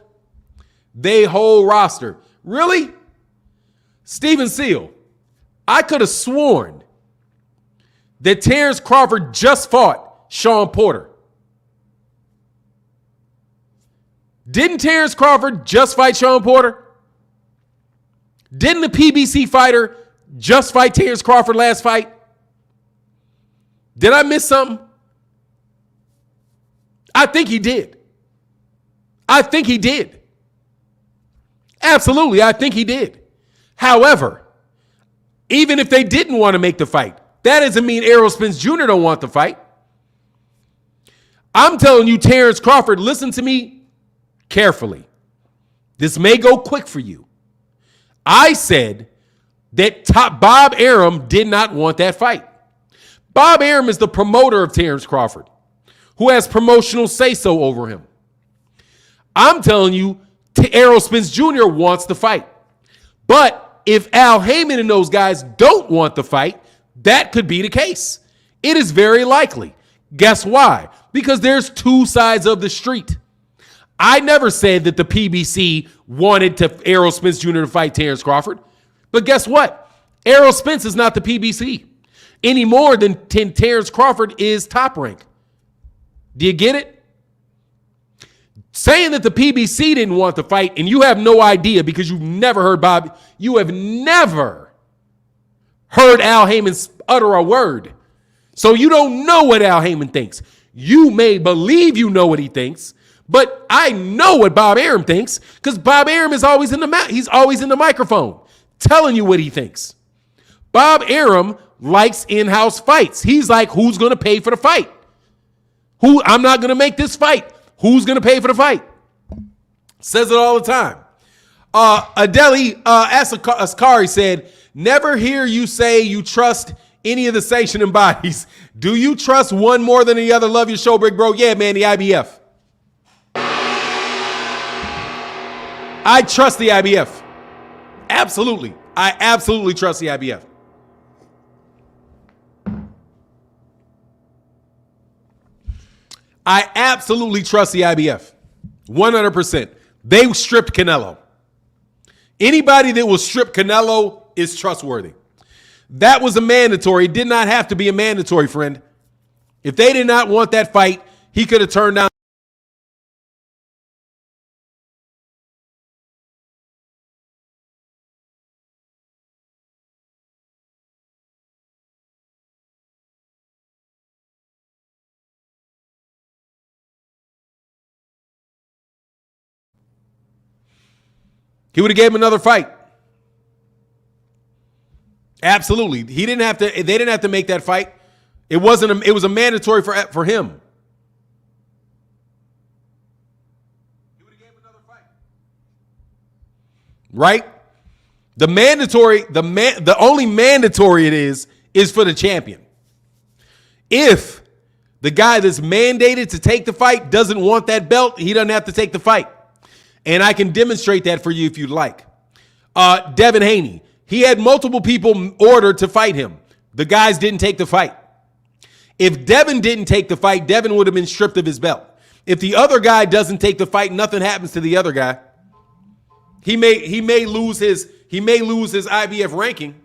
They whole roster. Really? Steven Seal, I could have sworn that Terence Crawford just fought Sean Porter. Didn't Terence Crawford just fight Sean Porter? Didn't the PBC fighter just fight Terence Crawford last fight? Did I miss something? I think he did. I think he did. Absolutely, I think he did. However, even if they didn't want to make the fight, that doesn't mean Errol Spence Jr. don't want the fight. I'm telling you, Terence Crawford, listen to me carefully. This may go quick for you. I said that Bob Arum did not want that fight. Bob Arum is the promoter of Terence Crawford, who has promotional say-so over him. I'm telling you, Errol Spence Jr. wants the fight. But if Al Heyman and those guys don't want the fight, that could be the case. It is very likely. Guess why? Because there's two sides of the street. I never said that the PBC wanted Errol Spence Jr. to fight Terence Crawford. But guess what? Errol Spence is not the PBC any more than Terence Crawford is Top Rank. Do you get it? Saying that the PBC didn't want the fight and you have no idea because you've never heard you have never heard Al Heyman utter a word. So you don't know what Al Heyman thinks. You may believe you know what he thinks, but I know what Bob Arum thinks because Bob Arum is always in the microphone telling you what he thinks. Bob Arum likes in-house fights. He's like, who's going to pay for the fight? I'm not going to make this fight. Who's going to pay for the fight? Says it all the time. Adeli Asakari said, never hear you say you trust any of the sanctioning bodies. Do you trust one more than the other? Love your show, big bro. Yeah, man, the IBF. I trust the IBF. Absolutely. I absolutely trust the IBF. I absolutely trust the IBF. 100%. They stripped Canelo. Anybody that will strip Canelo is trustworthy. That was a mandatory. It did not have to be a mandatory, friend. If they did not want that fight, he could have turned down. He would have gave him another fight. Absolutely. They didn't have to make that fight. It was a mandatory for him. He would have gave him another fight. Right? The only mandatory it is for the champion. If the guy that's mandated to take the fight doesn't want that belt, he doesn't have to take the fight. And I can demonstrate that for you if you'd like. Devin Haney. He had multiple people ordered to fight him. The guys didn't take the fight. If Devin didn't take the fight, Devin would have been stripped of his belt. If the other guy doesn't take the fight, nothing happens to the other guy. He may lose his IBF ranking,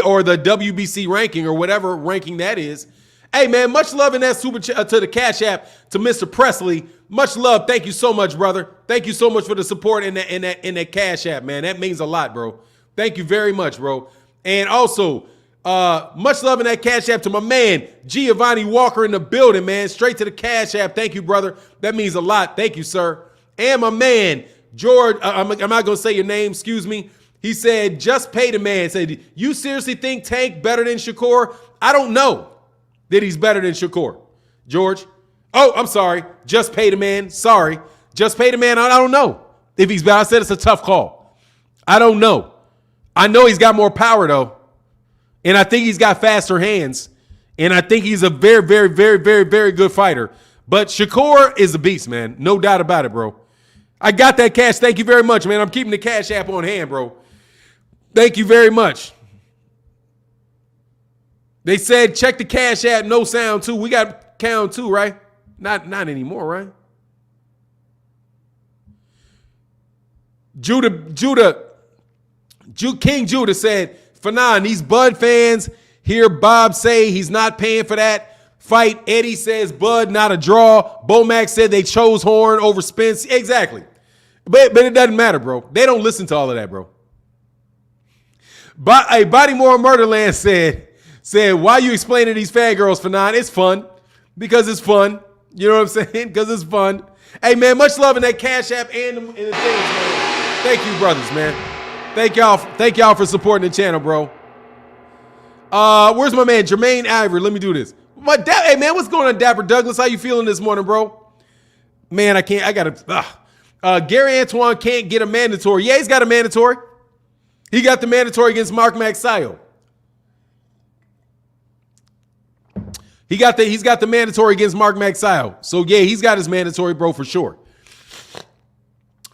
or the WBC ranking or whatever ranking that is. Hey man, much love in that super to the Cash App to Mr. Presley. Much love. Thank you so much, brother. Thank you so much for the support in that Cash App, man. That means a lot, bro. Thank you very much, bro. And also, much love in that Cash App to my man, Giovanni Walker in the building, man. Straight to the Cash App. Thank you, brother. That means a lot. Thank you, sir. And my man, George, I'm not going to say your name, excuse me. He said, just pay the man. Said, you seriously think Tank better than Shakur? I don't know that he's better than Shakur. George. Oh, I'm sorry. Just pay the man. Sorry. Just pay the man. I don't know if he's better. I said it's a tough call. I don't know. I know he's got more power, though. And I think he's got faster hands. And I think he's a very, very, very, very, very good fighter. But Shakur is a beast, man. No doubt about it, bro. I got that cash. Thank you very much, man. I'm keeping the Cash App on hand, bro. Thank you very much. They said check the Cash App, no sound, too. We got count, too, right? Not anymore, right? King Judah said, Fanon, these Bud fans hear Bob say he's not paying for that fight. Eddie says Bud not a draw. Bomac said they chose Horn over Spence. Exactly. But it doesn't matter, bro. They don't listen to all of that, bro. But hey, Bodymore Murderland said, why you explaining these fangirls, Fanon? It's fun. Because it's fun. You know what I'm saying? Because it's fun. Hey, man, much love in that Cash App and the things, man. Thank you, brothers, man. Thank y'all for supporting the channel, bro. Where's my man, Jermaine Ivory? Let me do this. Hey, man, what's going on, Dapper Douglas? How you feeling this morning, bro? Man, Gary Antoine can't get a mandatory. Yeah, he's got a mandatory. He got the mandatory against Mark Magsayo. He's got the mandatory against Mark Magsayo. So yeah, he's got his mandatory, bro, for sure.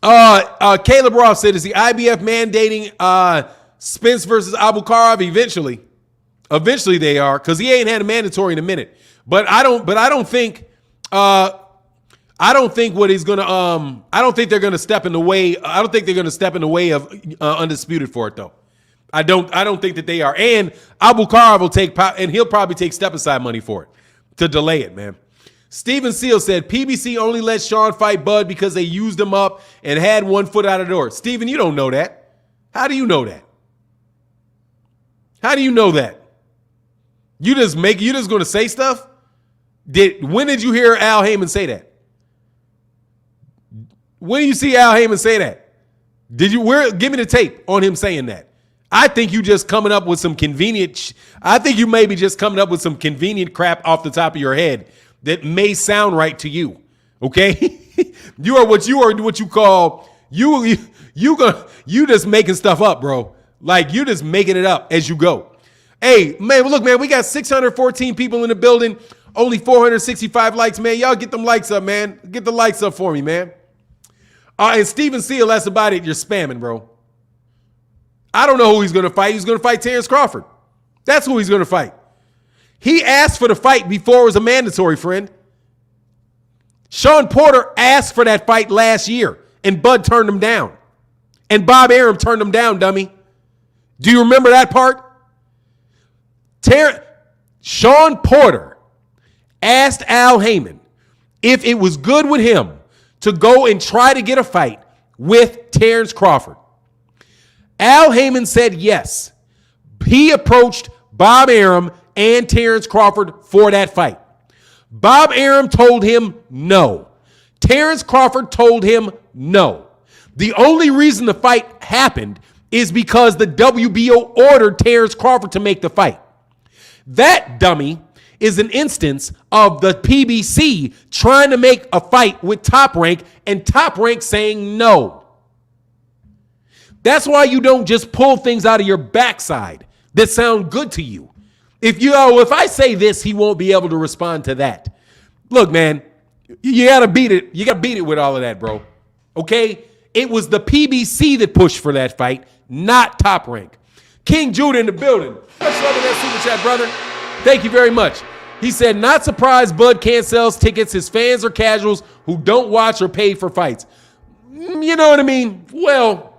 Caleb Roth said, is the IBF mandating Spence versus Abukarov eventually? Eventually they are, because he ain't had a mandatory in a minute. But I don't think what he's gonna I don't think they're gonna step in the way. I don't think they're gonna step in the way of Undisputed for it though. I don't think that they are. And Abukarov will take, and he'll probably take step aside money for it to delay it, man. Steven Seal said PBC only let Sean fight Bud because they used him up and had one foot out of the door. Steven, you don't know that. How do you know that? How do you know that? You just going to say stuff? When did you hear Al Heyman say that? When do you see Al Heyman say that? Give me the tape on him saying that. I think you just coming up with some convenient. I think you may be just coming up with some convenient crap off the top of your head that may sound right to you. Okay, you call you just making stuff up, bro. Like you just making it up as you go. Hey, man, look, man, we got 614 people in the building, only 465 likes, man. Y'all get them likes up, man. Get the likes up for me, man. And Steven Seal, that's about it. You're spamming, bro. I don't know who he's going to fight. He's going to fight Terence Crawford. That's who he's going to fight. He asked for the fight before it was a mandatory, friend. Sean Porter asked for that fight last year, and Bud turned him down. And Bob Arum turned him down, dummy. Do you remember that part? Sean Porter asked Al Heyman if it was good with him to go and try to get a fight with Terence Crawford. Al Heyman said yes. He approached Bob Arum and Terence Crawford for that fight. Bob Arum told him no. Terence Crawford told him no. The only reason the fight happened is because the WBO ordered Terence Crawford to make the fight. That dummy is an instance of the PBC trying to make a fight with Top Rank and Top Rank saying no. That's why you don't just pull things out of your backside that sound good to you. If I say this, he won't be able to respond to that. Look, man, you gotta beat it. You gotta beat it with all of that, bro. Okay? It was the PBC that pushed for that fight, not Top Rank. King Judah in the building. Let's love that super chat, brother. Thank you very much. He said, not surprised Bud can't sell tickets. His fans are casuals who don't watch or pay for fights. You know what I mean? Well,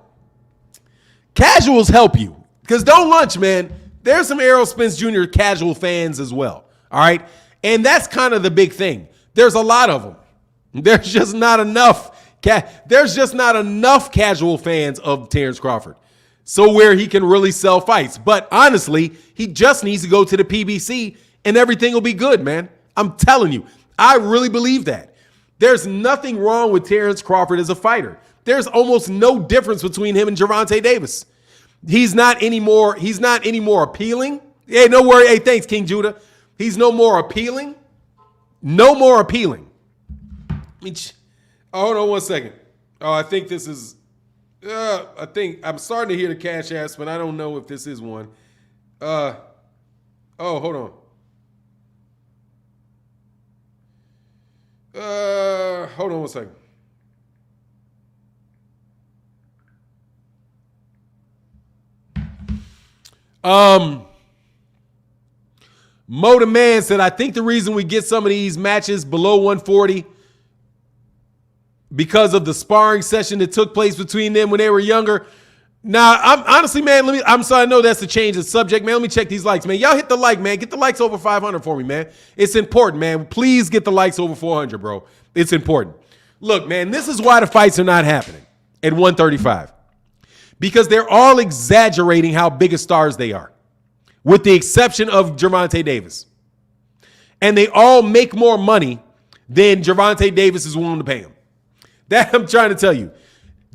casuals help you. Because don't lunch, man. There's some Errol Spence Jr. casual fans as well. All right? And that's kind of the big thing. There's a lot of them. There's just not enough. There's just not enough casual fans of Terence Crawford. So where he can really sell fights. But honestly, he just needs to go to the PBC and everything will be good, man. I'm telling you. I really believe that. There's nothing wrong with Terence Crawford as a fighter. There's almost no difference between him and Gervonta Davis. He's not any more appealing. Hey, no worry. Hey, thanks, King Judah. He's no more appealing. No more appealing. Hold on one second. Oh, I think this is, I think I'm starting to hear the cash apps, but I don't know if this is one. Oh, hold on. Hold on one second. Mo the Man said, I think the reason we get some of these matches below 140 because of the sparring session that took place between them when they were younger. Now, I'm honestly, man, I'm sorry, I know that's the change of subject, man. Let me check these likes, man. Y'all hit the like, man. Get the likes over 500 for me, man. It's important, man. Please get the likes over 400, bro. It's important. Look, man, this is why the fights are not happening at 135. Because they're all exaggerating how big of stars they are, with the exception of Gervonta Davis. And they all make more money than Gervonta Davis is willing to pay him. That I'm trying to tell you.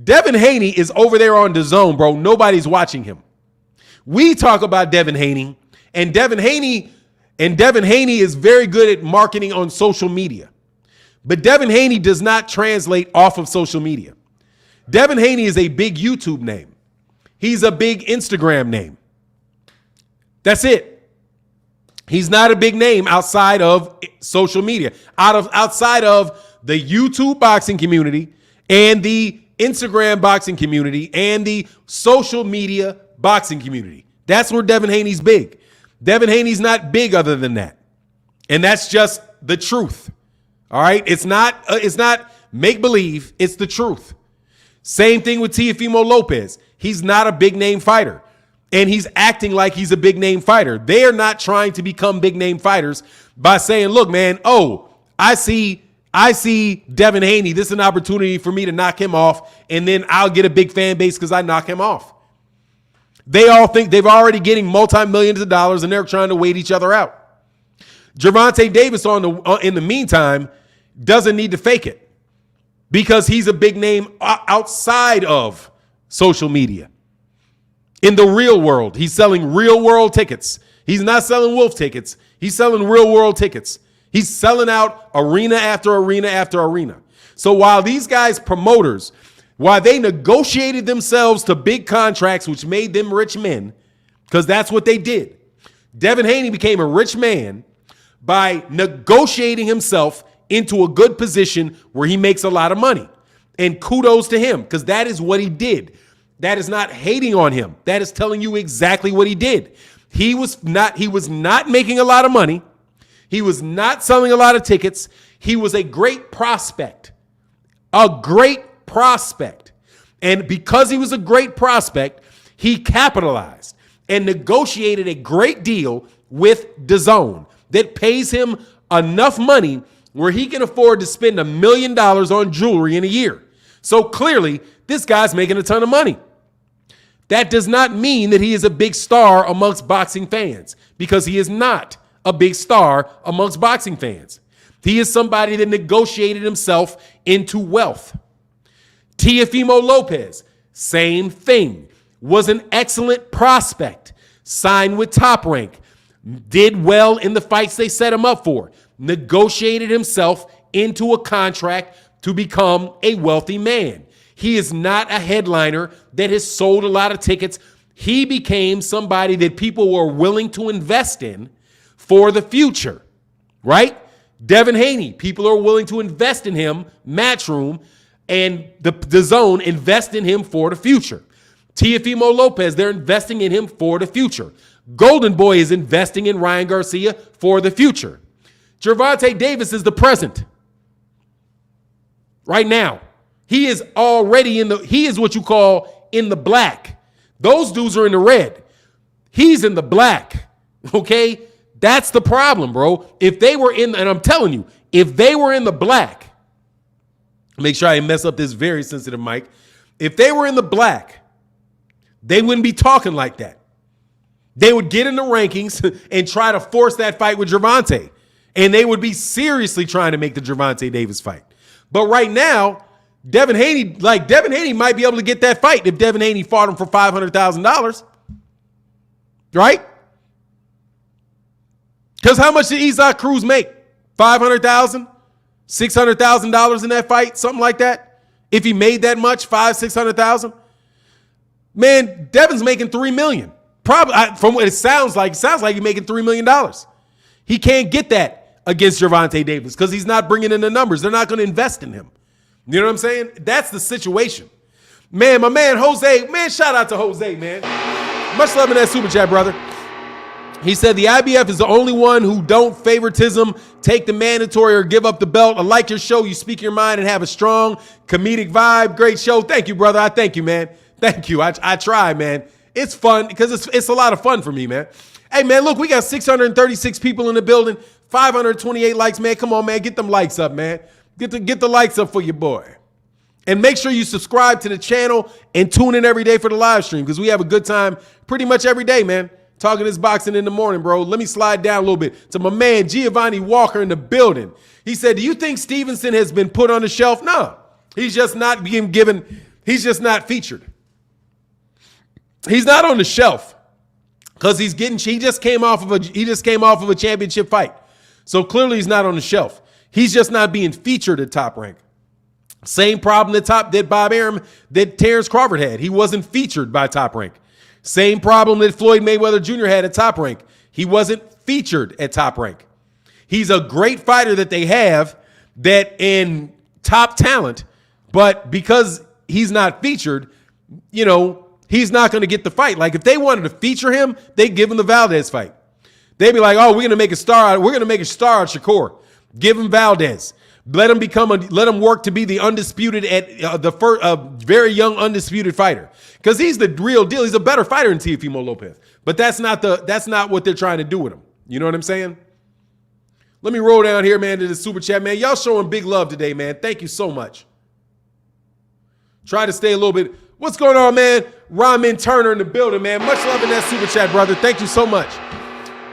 Devin Haney is over there on DAZN, bro. Nobody's watching him. We talk about Devin Haney, and Devin Haney is very good at marketing on social media. But Devin Haney does not translate off of social media. Devin Haney is a big YouTube name. He's a big Instagram name. That's it. He's not a big name outside of social media, outside of the YouTube boxing community and the Instagram boxing community and the social media boxing community. That's where Devin Haney's big. Devin Haney's not big other than that. And that's just the truth. All right? It's not make-believe. It's the truth. Same thing with Teofimo Lopez. He's not a big-name fighter. And he's acting like he's a big-name fighter. They are not trying to become big-name fighters by saying, look, man, I see Devin Haney. This is an opportunity for me to knock him off, and then I'll get a big fan base because I knock him off. They all think they've already getting multi-millions of dollars, and they're trying to wait each other out. Gervonta Davis, in the meantime, doesn't need to fake it because he's a big name outside of social media. In the real world, he's selling real world tickets. He's not selling wolf tickets. He's selling real world tickets. He's selling out arena after arena after arena. So while these guys, promoters, while they negotiated themselves to big contracts, which made them rich men, because that's what they did. Devin Haney became a rich man by negotiating himself into a good position where he makes a lot of money. And kudos to him, because that is what he did. That is not hating on him. That is telling you exactly what he did. He was not making a lot of money. He was not selling a lot of tickets. He was a great prospect. A great prospect. And because he was a great prospect, he capitalized and negotiated a great deal with DAZN that pays him enough money where he can afford to spend $1 million on jewelry in a year. So clearly, this guy's making a ton of money. That does not mean that he is a big star amongst boxing fans, because he is not a big star amongst boxing fans. He is somebody that negotiated himself into wealth. Teofimo Lopez, same thing. Was an excellent prospect. Signed with Top Rank. Did well in the fights they set him up for. Negotiated himself into a contract to become a wealthy man. He is not a headliner that has sold a lot of tickets. He became somebody that people were willing to invest in for the future, right? Devin Haney, people are willing to invest in him, Matchroom, and the Zone invest in him for the future. Teofimo Lopez, they're investing in him for the future. Golden Boy is investing in Ryan Garcia for the future. Gervonta Davis is the present. Right now. He is already he is what you call in the black. Those dudes are in the red. He's in the black. Okay? That's the problem, bro. If they were and I'm telling you, if they were in the black, make sure I mess up this very sensitive mic. If they were in the black, they wouldn't be talking like that. They would get in the rankings and try to force that fight with Gervonta. And they would be seriously trying to make the Gervonta Davis fight. But right now, Devin Haney might be able to get that fight if Devin Haney fought him for $500,000. Right? Because how much did Isaac Cruz make? $500,000? $600,000 in that fight? Something like that? If he made that much, $600,000? Man, Devin's making $3 million. Probably, from what it sounds like he's making $3 million. He can't get that against Gervonta Davis because he's not bringing in the numbers. They're not going to invest in him. You know what I'm saying? That's the situation. Man, my man Jose, man, shout out to Jose, man. Much love in that super chat, brother. He said the IBF is the only one who don't favoritism, take the mandatory or give up the belt. I like your show. You speak your mind and have a strong comedic vibe. Great show. Thank you, brother. I thank you, man. Thank you. I try, man. It's fun because it's a lot of fun for me, man. Hey, man, look, we got 636 people in the building, 528 likes, man. Come on, man. Get them likes up, man. Get the likes up for your boy. And make sure you subscribe to the channel and tune in every day for the live stream because we have a good time pretty much every day, man. Talking this boxing in the morning, bro. Let me slide down a little bit to my man Giovanni Walker in the building. He said, do you think Stevenson has been put on the shelf? No. He's just not being given. He's just not featured. He's not on the shelf because he just came off of a championship fight. So clearly he's not on the shelf. He's just not being featured at Top Rank. Same problem that Terence Crawford had. He wasn't featured by Top Rank. Same problem that Floyd Mayweather Jr. had at Top Rank. He wasn't featured at Top Rank. He's a great fighter that they have that in top talent, but because he's not featured, you know, he's not going to get the fight. Like if they wanted to feature him, they'd give him the Valdez fight. They'd be like, "Oh, we're going to make a star out of Shakur. Give him Valdez. Let him work to be the undisputed very young undisputed fighter because he's the real deal. He's a better fighter than Teofimo Lopez, but that's not what they're trying to do with him. You know what I'm saying? Let me roll down here, man, to the super chat, man. Y'all showing big love today, man. Thank you so much. Try to stay a little bit. What's going on, man? Ramen Turner in the building, man. Much love in that super chat, brother. Thank you so much.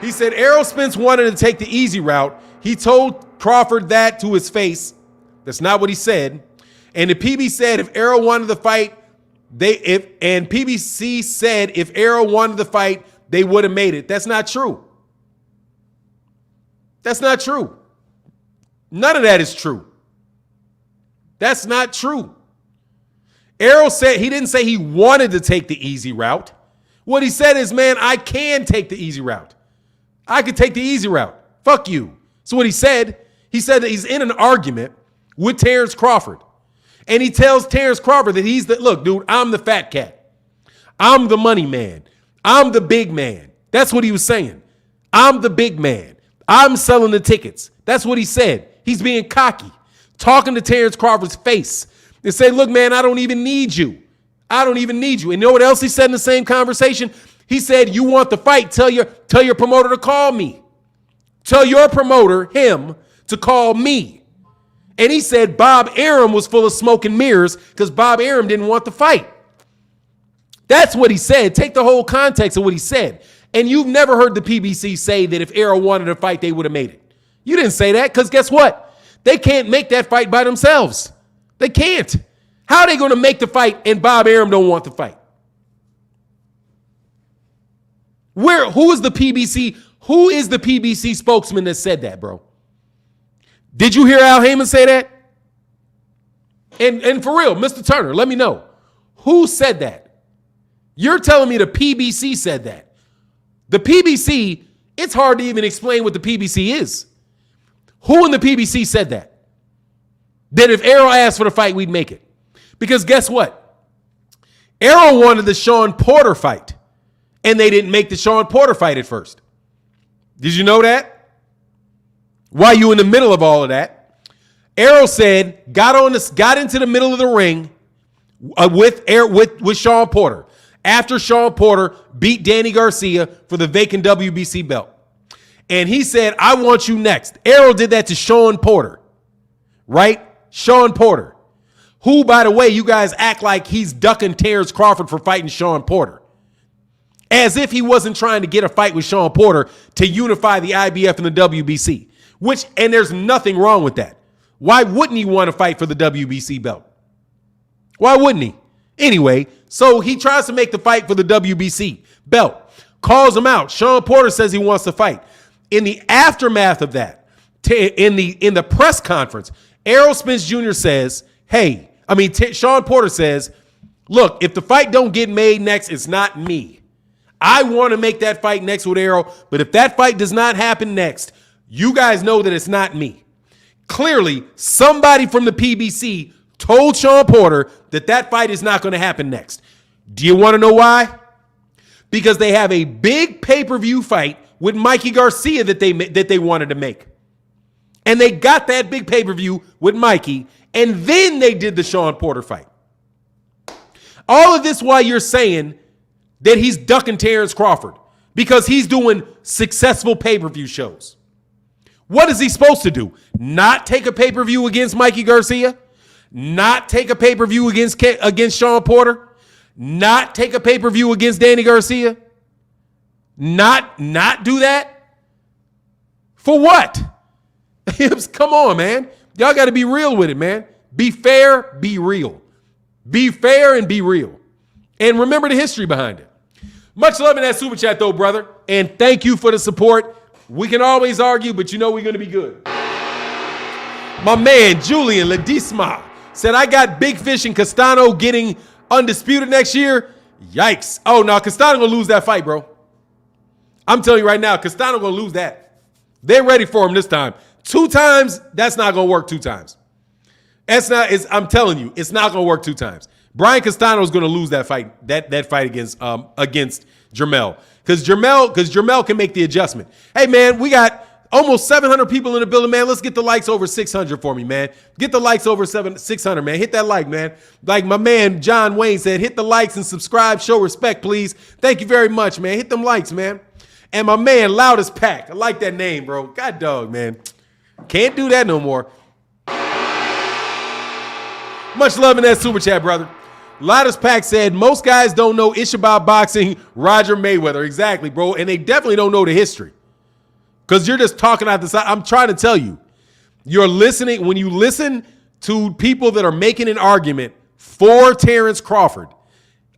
He said Errol Spence wanted to take the easy route. He told Crawford that to his face. That's not what he said. And the PB said if Errol wanted the fight, PBC said if Errol wanted the fight, they would have made it. That's not true. That's not true. None of that is true. That's not true. Errol said he didn't say he wanted to take the easy route. What he said is, man, I can take the easy route. I could take the easy route. Fuck you. So what he said. He said that he's in an argument with Terence Crawford. And he tells Terence Crawford that look, dude, I'm the fat cat. I'm the money man. I'm the big man. That's what he was saying. I'm the big man. I'm selling the tickets. That's what he said. He's being cocky, talking to Terence Crawford's face. They say, look, man, I don't even need you. I don't even need you. And you know what else he said in the same conversation? He said, you want the fight, tell your promoter to call me. Tell your promoter, him, to call me. And he said Bob Arum was full of smoke and mirrors because Bob Arum didn't want the fight. That's what he said. Take the whole context of what he said. And you've never heard the PBC say that if Errol wanted a fight, they would have made it. You didn't say that because guess what? They can't make that fight by themselves. They can't. How are they going to make the fight and Bob Arum don't want the fight? Who is the PBC? Who is the PBC spokesman that said that, bro? Did you hear Al Heyman say that? And for real, Mr. Turner, let me know. Who said that? You're telling me the PBC said that. The PBC, it's hard to even explain what the PBC is. Who in the PBC said that? That if Errol asked for the fight, we'd make it. Because guess what? Errol wanted the Sean Porter fight, and they didn't make the Sean Porter fight at first. Did you know that? While you in the middle of all of that, Errol said, got into the middle of the ring with Sean Porter after Sean Porter beat Danny Garcia for the vacant WBC belt. And he said, I want you next. Errol did that to Sean Porter, right? Sean Porter, who, by the way, you guys act like he's ducking Terence Crawford for fighting Sean Porter. As if he wasn't trying to get a fight with Sean Porter to unify the IBF and the WBC, and there's nothing wrong with that. Why wouldn't he want to fight for the WBC belt? Why wouldn't he? Anyway, so he tries to make the fight for the WBC belt, calls him out. Sean Porter says he wants to fight. In the aftermath of that, in the press conference, Errol Spence Jr. says, Sean Porter says, look, if the fight don't get made next, it's not me. I want to make that fight next with Errol, but if that fight does not happen next, you guys know that it's not me. Clearly, somebody from the PBC told Sean Porter that fight is not going to happen next. Do you want to know why? Because they have a big pay-per-view fight with Mikey Garcia that they wanted to make. And they got that big pay-per-view with Mikey, and then they did the Sean Porter fight. All of this while you're saying that he's ducking Terence Crawford because he's doing successful pay-per-view shows. What is he supposed to do? Not take a pay-per-view against Mikey Garcia? Not take a pay-per-view against Sean Porter? Not take a pay-per-view against Danny Garcia? Not do that? For what? Come on, man. Y'all got to be real with it, man. Be fair, be real. Be fair and be real. And remember the history behind it. Much love in that super chat, though, brother. And thank you for the support. We can always argue, but you know we're going to be good. My man, Julian Ledesma, said, I got Big Fish and Castano getting undisputed next year. Yikes. Oh, no, Castano going to lose that fight, bro. I'm telling you right now, Castano going to lose that. They're ready for him this time. 2 times, that's not going to work 2 times. I'm telling you, it's not going to work 2 times. Brian Castano is going to lose that fight, that fight against Jermell. Because Jermell can make the adjustment. Hey, man, we got almost 700 people in the building, man. Let's get the likes over 600 for me, man. Get the likes over 600, man. Hit that like, man. Like my man John Wayne said, hit the likes and subscribe. Show respect, please. Thank you very much, man. Hit them likes, man. And my man, Loudest Pack. I like that name, bro. God dog, man. Can't do that no more. Much love in that super chat, brother. Loudest Pack said, most guys don't know ish about boxing, Roger Mayweather. Exactly, bro. And they definitely don't know the history. Because you're just talking out the side. I'm trying to tell you. You're listening. When you listen to people that are making an argument for Terence Crawford,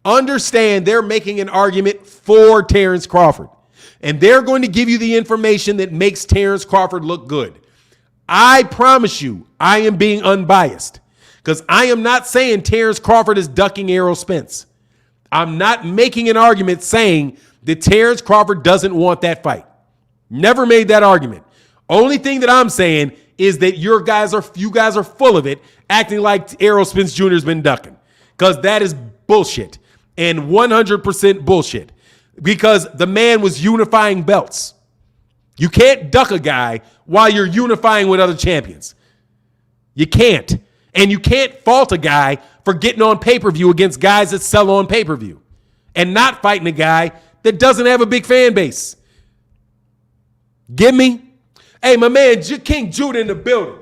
understand they're making an argument for Terence Crawford. And they're going to give you the information that makes Terence Crawford look good. I promise you, I am being unbiased. Because I am not saying Terence Crawford is ducking Errol Spence. I'm not making an argument saying that Terence Crawford doesn't want that fight. Never made that argument. Only thing that I'm saying is that you guys are full of it, acting like Errol Spence Jr. has been ducking. Because that is bullshit. And 100% bullshit. Because the man was unifying belts. You can't duck a guy while you're unifying with other champions. You can't. And you can't fault a guy for getting on pay-per-view against guys that sell on pay-per-view and not fighting a guy that doesn't have a big fan base. Get me? Hey, my man, King Judah in the building.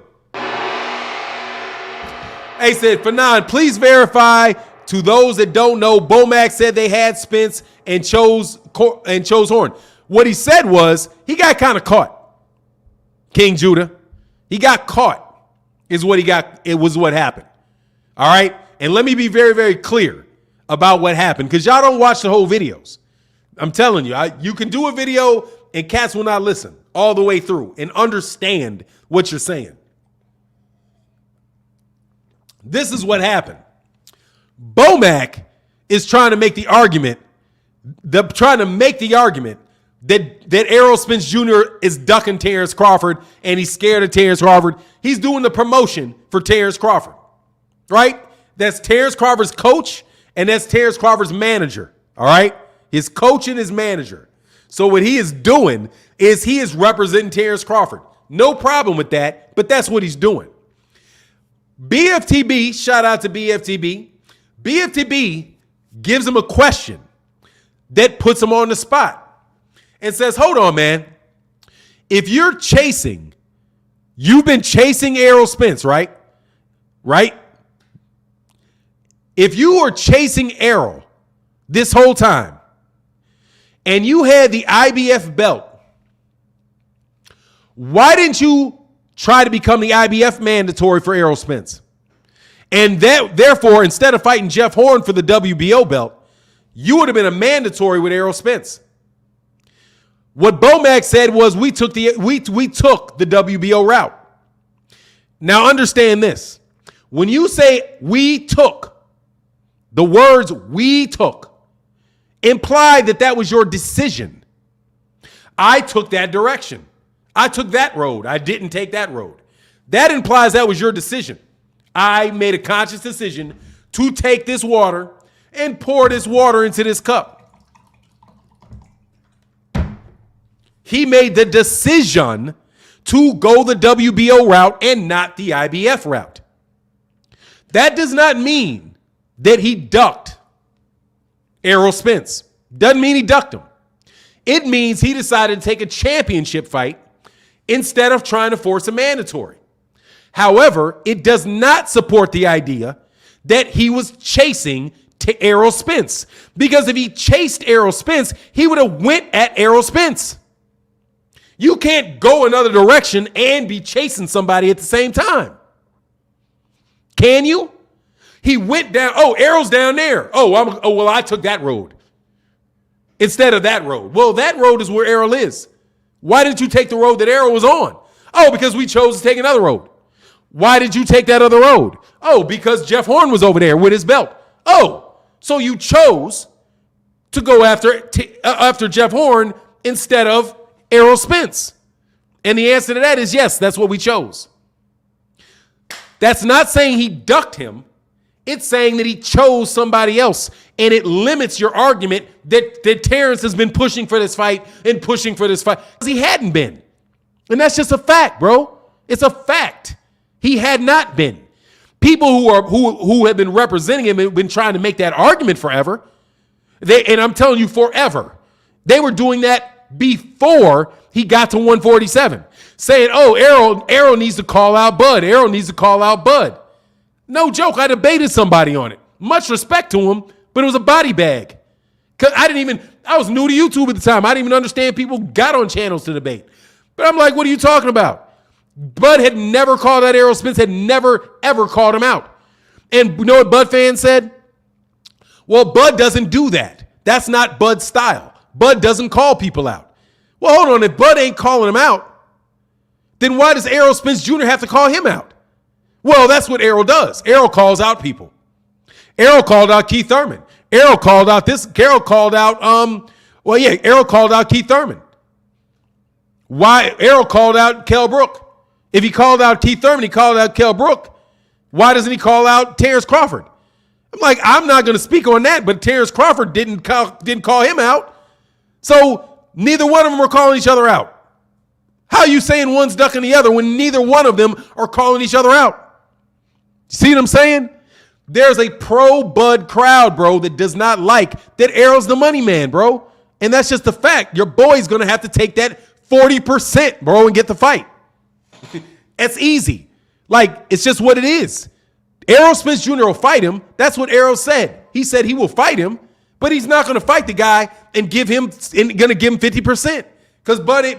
Hey, said, Fanon, please verify to those that don't know, Bomac said they had Spence and chose Horn. What he said was he got kind of caught. King Judah. He got caught. Is what he got. It was what happened. All right. And let me be very, very clear about what happened, because y'all don't watch the whole videos. I'm telling you, you can do a video and cats will not listen all the way through and understand what you're saying. This is what happened. Bomac is trying to make the argument, that Errol Spence Jr. is ducking Terence Crawford and he's scared of Terence Crawford. He's doing the promotion for Terence Crawford, right? That's Terence Crawford's coach and that's Terence Crawford's manager, all right? His coach and his manager. So what he is doing is he is representing Terence Crawford. No problem with that, but that's what he's doing. BFTB, shout out to BFTB. BFTB gives him a question that puts him on the spot and says, hold on, man. If you've been chasing Errol Spence, right? Right? If you were chasing Errol this whole time and you had the IBF belt, why didn't you try to become the IBF mandatory for Errol Spence? And therefore, instead of fighting Jeff Horn for the WBO belt, you would have been a mandatory with Errol Spence. What Bomac said was we took the WBO route. Now understand this. When you say we took, the words we took imply that was your decision. I took that direction. I took that road. I didn't take that road. That implies that was your decision. I made a conscious decision to take this water and pour this water into this cup. He made the decision to go the WBO route and not the IBF route. That does not mean that he ducked Errol Spence. Doesn't mean he ducked him. It means he decided to take a championship fight instead of trying to force a mandatory. However, it does not support the idea that he was chasing Errol Spence. Because if he chased Errol Spence, he would have went at Errol Spence. You can't go another direction and be chasing somebody at the same time. Can you? He went down. Oh, Errol's down there. Well, I took that road instead of that road. Well, that road is where Errol is. Why didn't you take the road that Errol was on? Oh, because we chose to take another road. Why did you take that other road? Oh, because Jeff Horn was over there with his belt. Oh, so you chose to go after Jeff Horn instead of Errol Spence. And the answer to that is yes, that's what we chose. That's not saying he ducked him. It's saying that he chose somebody else. And it limits your argument that Terence has been pushing for this fight and pushing for this fight. Because he hadn't been. And that's just a fact, bro. It's a fact. He had not been. People who have been representing him have been trying to make that argument forever. And I'm telling you, forever. They were doing that before he got to 147. Saying, oh, Errol needs to call out Bud. Errol needs to call out Bud. No joke, I debated somebody on it. Much respect to him, but it was a body bag. Because I was new to YouTube at the time. I didn't even understand people got on channels to debate. But I'm like, what are you talking about? Bud had never called out Errol Spence, had never, ever called him out. And you know what Bud fans said? Well, Bud doesn't do that. That's not Bud's style. Bud doesn't call people out. Well, hold on. If Bud ain't calling him out, then why does Errol Spence Jr. have to call him out? Well, that's what Errol does. Errol calls out people. Errol called out Keith Thurman. Errol called out Errol called out Keith Thurman. Why? Errol called out Kell Brook. If he called out Keith Thurman, he called out Kell Brook. Why doesn't he call out Terence Crawford? I'm like, I'm not going to speak on that, but Terence Crawford didn't call him out. So neither one of them were calling each other out. How are you saying one's ducking the other when neither one of them are calling each other out? See what I'm saying? There's a pro-Bud crowd, bro, that does not like that Errol's the money man, bro. And that's just the fact. Your boy's going to have to take that 40%, bro, and get the fight. It's easy. Like, it's just what it is. Errol Spence Jr. will fight him. That's what Errol said. He said he will fight him, but he's not going to fight the guy and going to give him 50%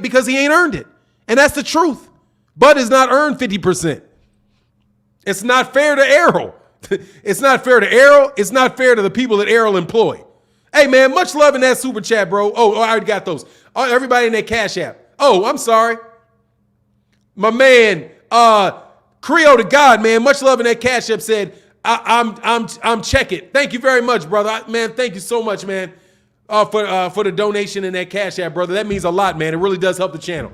because he ain't earned it. And that's the truth. Bud has not earned 50%. It's not fair to Errol. It's not fair to Errol. It's not fair to the people that Errol employ. Hey, man, much love in that super chat, bro. Oh, I already got those. Oh, everybody in that Cash App. Oh, I'm sorry. My man, Creo to God, man, much love in that Cash App said, I'm check it. Thank you very much, brother. Man, thank you so much, man, for the donation in that Cash App, brother. That means a lot, man. It really does help the channel.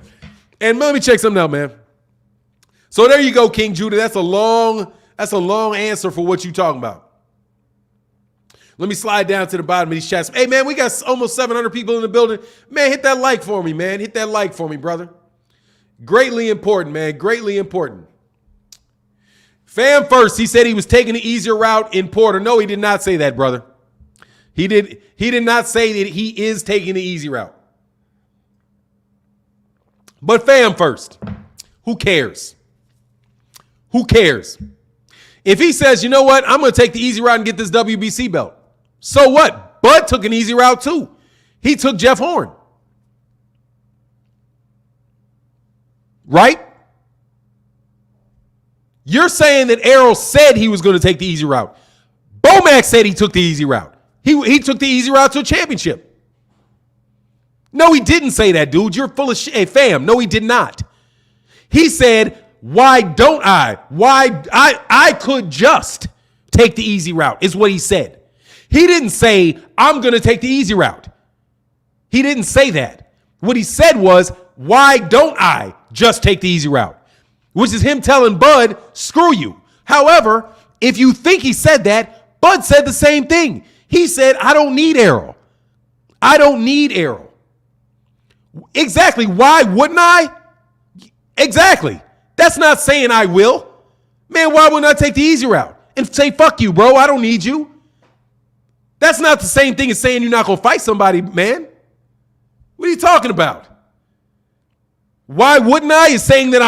And let me check something out, man. So there you go, King Judah. That's a long answer for what you talking about. Let me slide down to the bottom of these chats. Hey, man, we got almost 700 people in the building. Man, hit that like for me, man. Hit that like for me, brother. Greatly important, man. Greatly important. Fam first, he said he was taking the easier route in Porter. No, he did not say that, brother. He did not say that he is taking the easy route. But fam first, who cares? Who cares? If he says, you know what, I'm going to take the easy route and get this WBC belt. So what? Bud took an easy route too. He took Jeff Horn. Right? You're saying that Errol said he was going to take the easy route. Bomac said he took the easy route. He took the easy route to a championship. No, he didn't say that, dude. You're full of shit. Hey, fam, no, he did not. He said, why don't I? Why I could just take the easy route is what he said. He didn't say, I'm going to take the easy route. He didn't say that. What he said was, why don't I just take the easy route? Which is him telling Bud, screw you. However, if you think he said that, Bud said the same thing. He said, I don't need Errol. I don't need Errol. Exactly. Why wouldn't I? Exactly. That's not saying I will. Man, why wouldn't I take the easy route and say, fuck you, bro, I don't need you? That's not the same thing as saying you're not going to fight somebody, man. What are you talking about? Why wouldn't I? Is saying that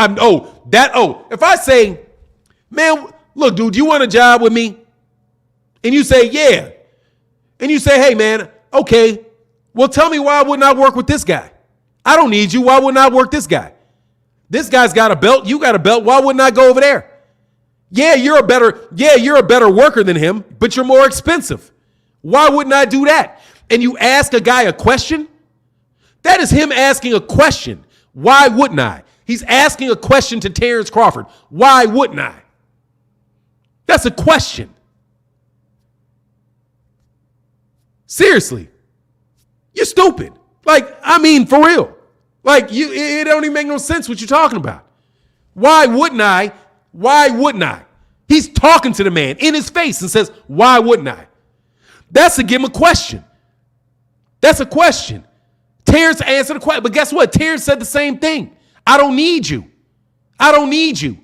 if I say, man, look, dude, you want a job with me? And you say, yeah. And you say, hey, man, okay, well, tell me why wouldn't I work with this guy? I don't need you. Why wouldn't I work this guy? This guy's got a belt. You got a belt. Why wouldn't I go over there? Yeah, you're a better worker than him, but you're more expensive. Why wouldn't I do that? And you ask a guy a question? That is him asking a question. Why wouldn't I? He's asking a question to Terence Crawford. Why wouldn't I? That's a question. Seriously. You're stupid. Like, I mean, for real. Like, it don't even make no sense what you're talking about. Why wouldn't I? Why wouldn't I? He's talking to the man in his face and says, why wouldn't I? That's to give him a question. That's a question. Terence answered the question. But guess what? Terence said the same thing. I don't need you. I don't need you.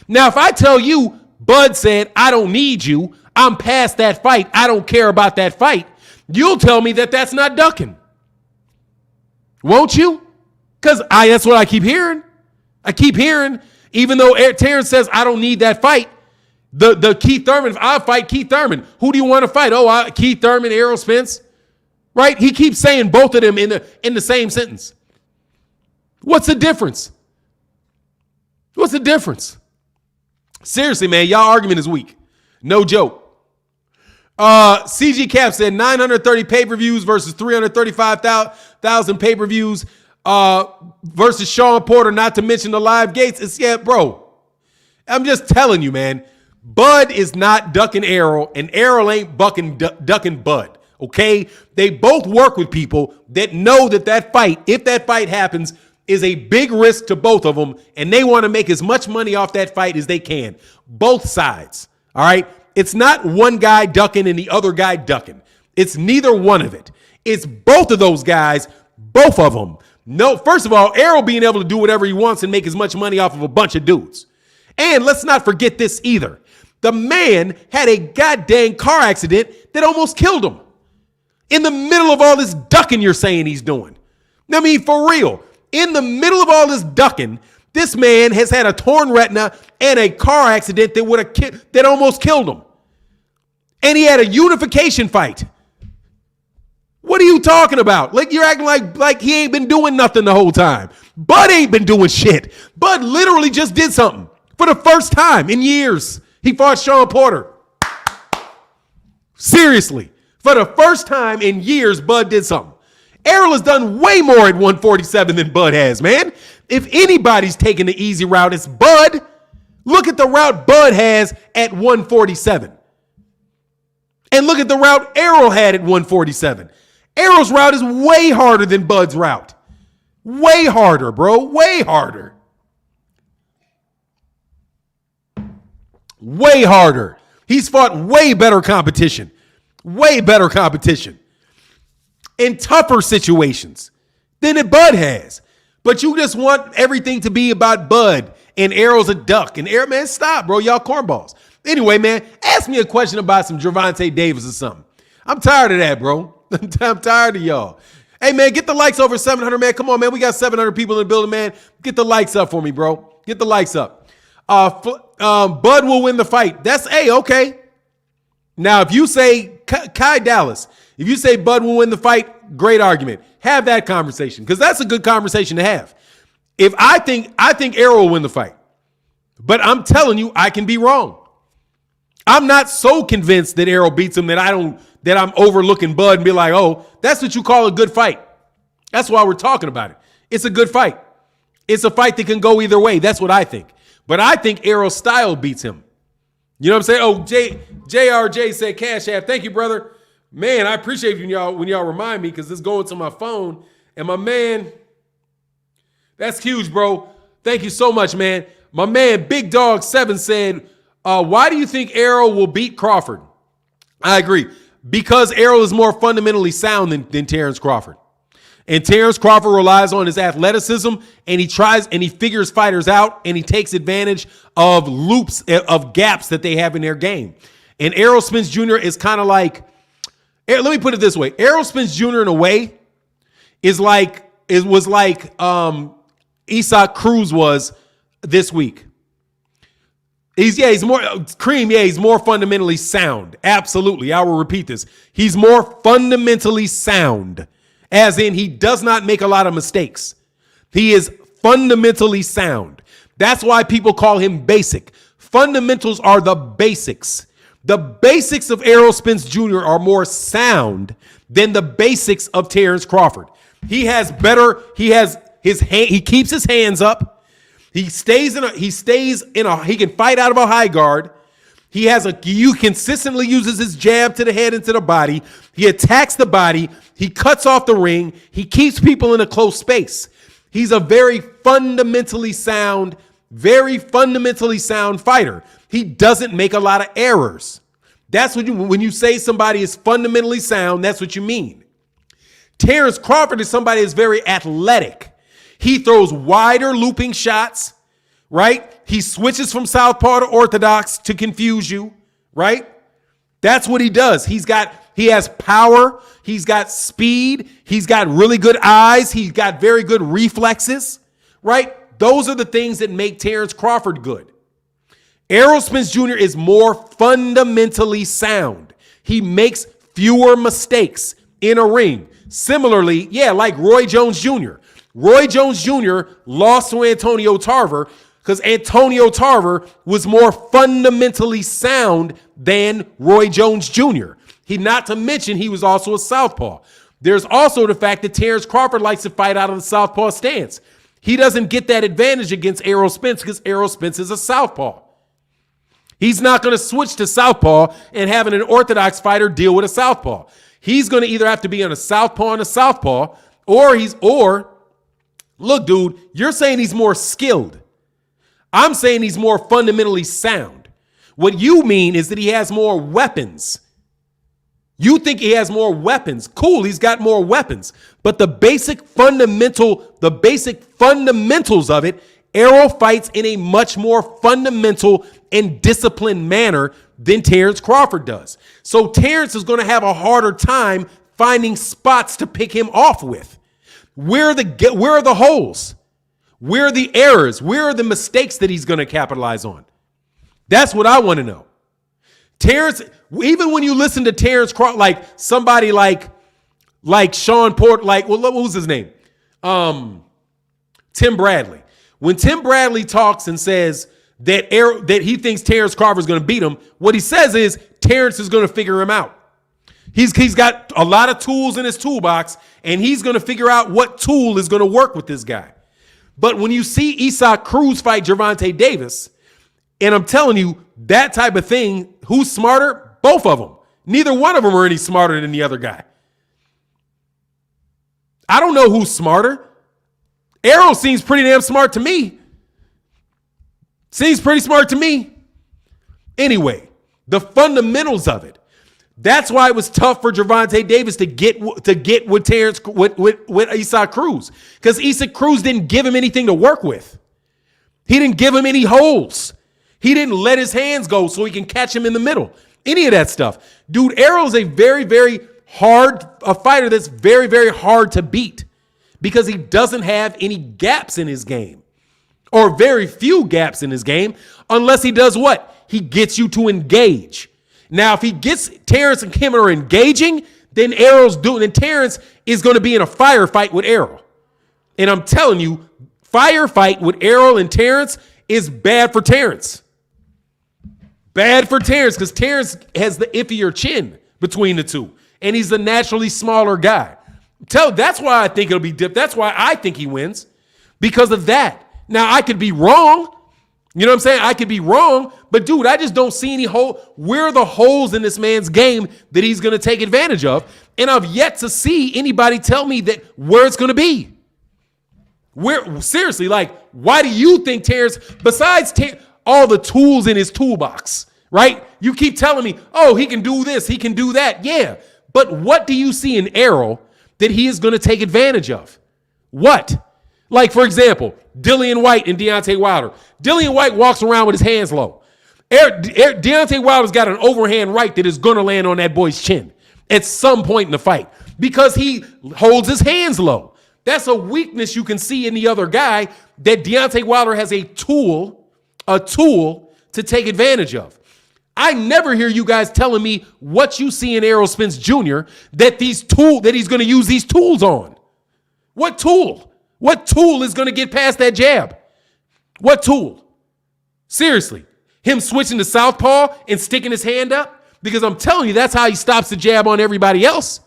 Now, if I tell you, Bud said, I don't need you, I'm past that fight, I don't care about that fight, you'll tell me that that's not ducking. Won't you? Because that's what I keep hearing. I keep hearing, even though Terence says, I don't need that fight, the Keith Thurman, if I fight Keith Thurman, who do you want to fight? Oh, Keith Thurman, Errol Spence. Right? He keeps saying both of them in the same sentence. What's the difference? What's the difference? Seriously, man, y'all argument is weak. No joke. CG Cap said 930 pay-per-views versus 335,000 pay-per-views versus Sean Porter, not to mention the live gates. Bro, I'm just telling you, man. Bud is not ducking Errol, and Errol ain't ducking Bud. Okay? They both work with people that know that fight, if that fight happens, is a big risk to both of them, and they want to make as much money off that fight as they can. Both sides. All right? It's not one guy ducking and the other guy ducking. It's neither one of it. It's both of those guys, both of them. No, first of all, Errol being able to do whatever he wants and make as much money off of a bunch of dudes. And let's not forget this either. The man had a goddamn car accident that almost killed him. In the middle of all this ducking you're saying he's doing. I mean, for real. In the middle of all this ducking, this man has had a torn retina and a car accident that almost killed him. And he had a unification fight. What are you talking about? Like, you're acting like he ain't been doing nothing the whole time. Bud ain't been doing shit. Bud literally just did something for the first time in years. He fought Sean Porter. Seriously. For the first time in years, Bud did something. Errol has done way more at 147 than Bud has, man. If anybody's taking the easy route, it's Bud. Look at the route Bud has at 147. And look at the route Errol had at 147. Errol's route is way harder than Bud's route. Way harder, bro. Way harder. Way harder. He's fought way better competition. Way better competition. In tougher situations than Bud has. But you just want everything to be about Bud and Errol's a duck. And Errol, man, stop, bro. Y'all cornballs. Anyway, man, ask me a question about some Gervonta Davis or something. I'm tired of that, bro. I'm tired of y'all. Hey, man, get the likes over 700, man. Come on, man. We got 700 people in the building, man. Get the likes up for me, bro. Get the likes up. Bud will win the fight. That's okay. Now, if you say Kai Dallas, if you say Bud will win the fight, great argument. Have that conversation because that's a good conversation to have. If I think Errol will win the fight, but I'm telling you, I can be wrong. I'm not so convinced that Errol beats him that I'm overlooking Bud and be like, oh, that's what you call a good fight. That's why we're talking about it. It's a good fight. It's a fight that can go either way. That's what I think. But I think Errol's style beats him. You know what I'm saying? Oh, JRJ said Cash App. Thank you, brother. Man, I appreciate when y'all remind me because it's going to my phone. And my man, that's huge, bro. Thank you so much, man. My man, Big Dog 7 said, why do you think Errol will beat Crawford? I agree. Because Errol is more fundamentally sound than Terence Crawford. And Terence Crawford relies on his athleticism, and he figures fighters out, and he takes advantage of loops, of gaps that they have in their game. And Errol Spence Jr. is kind of like, let me put it this way. Errol Spence Jr. in a way was like Isaac Cruz was this week. He's more Cream. Yeah, he's more fundamentally sound. Absolutely. I will repeat this. He's more fundamentally sound, as in he does not make a lot of mistakes. He is fundamentally sound. That's why people call him basic. Fundamentals are the basics. The basics of Errol Spence Jr. are more sound than the basics of Terence Crawford. He keeps his hands up. He can fight out of a high guard. He consistently uses his jab to the head and to the body. He attacks the body. He cuts off the ring. He keeps people in a close space. He's a very fundamentally sound fighter. He doesn't make a lot of errors. That's what when you say somebody is fundamentally sound, that's what you mean. Terence Crawford is somebody that's very athletic. He throws wider looping shots, right? He switches from southpaw to orthodox to confuse you, right? That's what he does. He has power. He's got speed. He's got really good eyes. He's got very good reflexes, right? Those are the things that make Terence Crawford good. Errol Spence Jr. is more fundamentally sound. He makes fewer mistakes in a ring. Similarly, like Roy Jones Jr. Roy Jones Jr. lost to Antonio Tarver because Antonio Tarver was more fundamentally sound than Roy Jones Jr. Not to mention he was also a southpaw. There's also the fact that Terence Crawford likes to fight out of the southpaw stance. He doesn't get that advantage against Errol Spence because Errol Spence is a southpaw. He's not going to switch to southpaw and having an orthodox fighter deal with a southpaw. He's going to either have to be on a southpaw and a southpaw, or look, dude, you're saying he's more skilled. I'm saying he's more fundamentally sound. What you mean is that he has more weapons. You think he has more weapons. Cool, he's got more weapons. But the basic fundamentals of it, Errol fights in a much more fundamental and disciplined manner than Terence Crawford does. So Terence is going to have a harder time finding spots to pick him off with. Where are the holes? Where are the errors? Where are the mistakes that he's going to capitalize on? That's what I want to know. Terence, even when you listen to Terence Crawford, like somebody like Sean Porter, what was his name? Tim Bradley. When Tim Bradley talks and says that he thinks Terence Crawford is going to beat him, what he says is Terence is going to figure him out. He's got a lot of tools in his toolbox, and he's going to figure out what tool is going to work with this guy. But when you see Isaac Cruz fight Gervonta Davis, and I'm telling you, that type of thing, who's smarter? Both of them. Neither one of them are any smarter than the other guy. I don't know who's smarter. Errol seems pretty damn smart to me. Seems pretty smart to me. Anyway, the fundamentals of it. That's why it was tough for Gervonta Davis to get with Terence with Isaac Cruz, because Isaac Cruz didn't give him anything to work with. He didn't give him any holes. He didn't let his hands go so he can catch him in the middle. Any of that stuff. Dude, Errol's a very, very a fighter that's very, very hard to beat because he doesn't have any gaps in his game, or very few gaps in his game, unless he does what? He gets you to engage. Now, if he gets Terence and Kim are engaging, then Terence is going to be in a firefight with Errol. And I'm telling you, firefight with Errol and Terence is bad for Terence. Bad for Terence, because Terence has the iffier chin between the two. And he's the naturally smaller guy. That's why I think it'll be dipped. That's why I think he wins, because of that. Now, I could be wrong. You know what I'm saying? I could be wrong, but dude, I just don't see any hole. Where are the holes in this man's game that he's going to take advantage of? And I've yet to see anybody tell me that where it's going to be. Seriously, like, why do you think Terence, besides all the tools in his toolbox, right? You keep telling me, oh, he can do this, he can do that. Yeah, but what do you see in Errol that he is going to take advantage of? What? Like, for example, Dillian White and Deontay Wilder. Dillian White walks around with his hands low. Deontay Wilder's got an overhand right that is going to land on that boy's chin at some point in the fight because he holds his hands low. That's a weakness you can see in the other guy, that Deontay Wilder has a tool to take advantage of. I never hear you guys telling me what you see in Errol Spence Jr. that he's going to use these tools on. What tool? What tool is going to get past that jab? What tool? Seriously. Him switching to southpaw and sticking his hand up? Because I'm telling you, that's how he stops the jab on everybody else.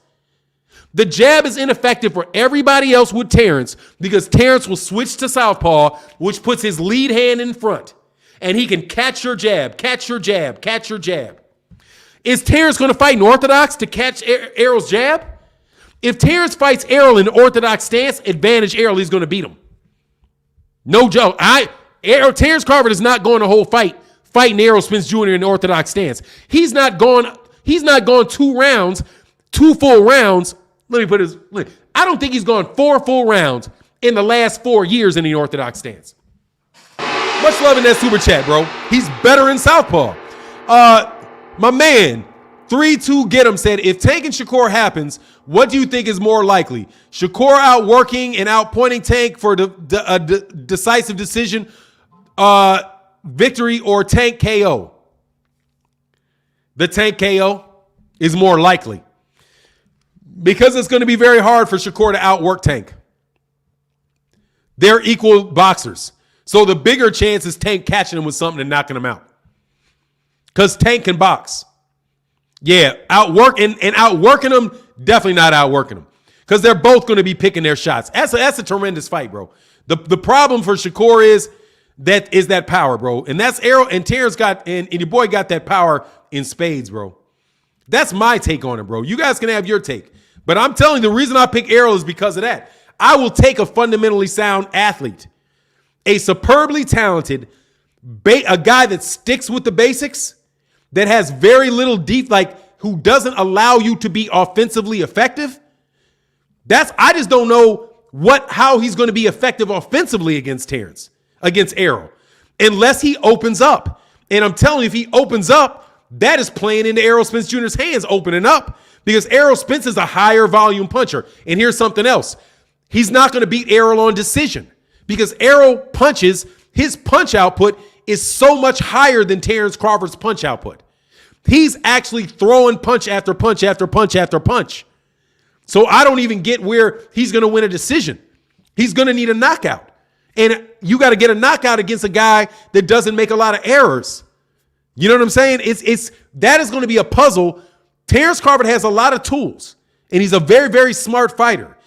The jab is ineffective for everybody else with Terence because Terence will switch to southpaw, which puts his lead hand in front. And he can catch your jab, catch your jab, catch your jab. Is Terence going to fight in orthodox to catch Errol's jab? If Terence fights Errol in the orthodox stance, advantage Errol, he's going to beat him. No joke. Terence Crawford is not going the whole fighting Errol Spence Jr. in the orthodox stance. He's not gone 2 rounds, 2 full rounds. I don't think he's gone 4 full rounds in the last 4 years in the orthodox stance. Much love in that super chat, bro. He's better in southpaw. My man, 3-2 get him said, if Tank and Shakur happens, what do you think is more likely? Shakur outworking and outpointing Tank for a decisive decision victory, or Tank KO? The Tank KO is more likely because it's going to be very hard for Shakur to outwork Tank. They're equal boxers. So the bigger chance is Tank catching him with something and knocking him out. Because Tank can box. Yeah, outworking him, definitely not outworking him. Because they're both going to be picking their shots. That's a tremendous fight, bro. The problem for Shakur is that power, bro. And that's Errol and Terence and your boy got that power in spades, bro. That's my take on it, bro. You guys can have your take. But I'm telling you, the reason I pick Errol is because of that. I will take a fundamentally sound athlete, a superbly talented, a guy that sticks with the basics, that has very little deep, who doesn't allow you to be offensively effective. I just don't know how he's going to be effective offensively against Errol, unless he opens up. And I'm telling you, if he opens up, that is playing into Errol Spence Jr.'s hands, opening up, because Errol Spence is a higher volume puncher. And here's something else. He's not going to beat Errol on decision because Errol punches, his punch output is so much higher than Terence Crawford's punch output. He's actually throwing punch after punch after punch after punch. So I don't even get where he's going to win a decision. He's going to need a knockout. And you got to get a knockout against a guy that doesn't make a lot of errors. You know what I'm saying? That is going to be a puzzle Terence Crawford has a lot of tools, and he's a very, very smart fighter.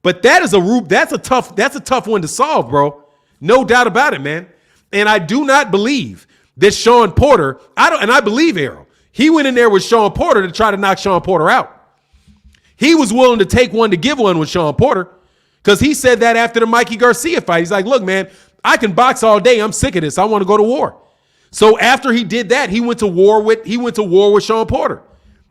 But that's a tough one to solve, bro. No doubt about it, man. And I do not believe that Sean Porter, I believe Errol. He went in there with Sean Porter to try to knock Sean Porter out. He was willing to take one to give one with Sean Porter because he said that after the Mikey Garcia fight. He's like, look, man, I can box all day. I'm sick of this. I want to go to war. So after he did that, he went to war with Sean Porter.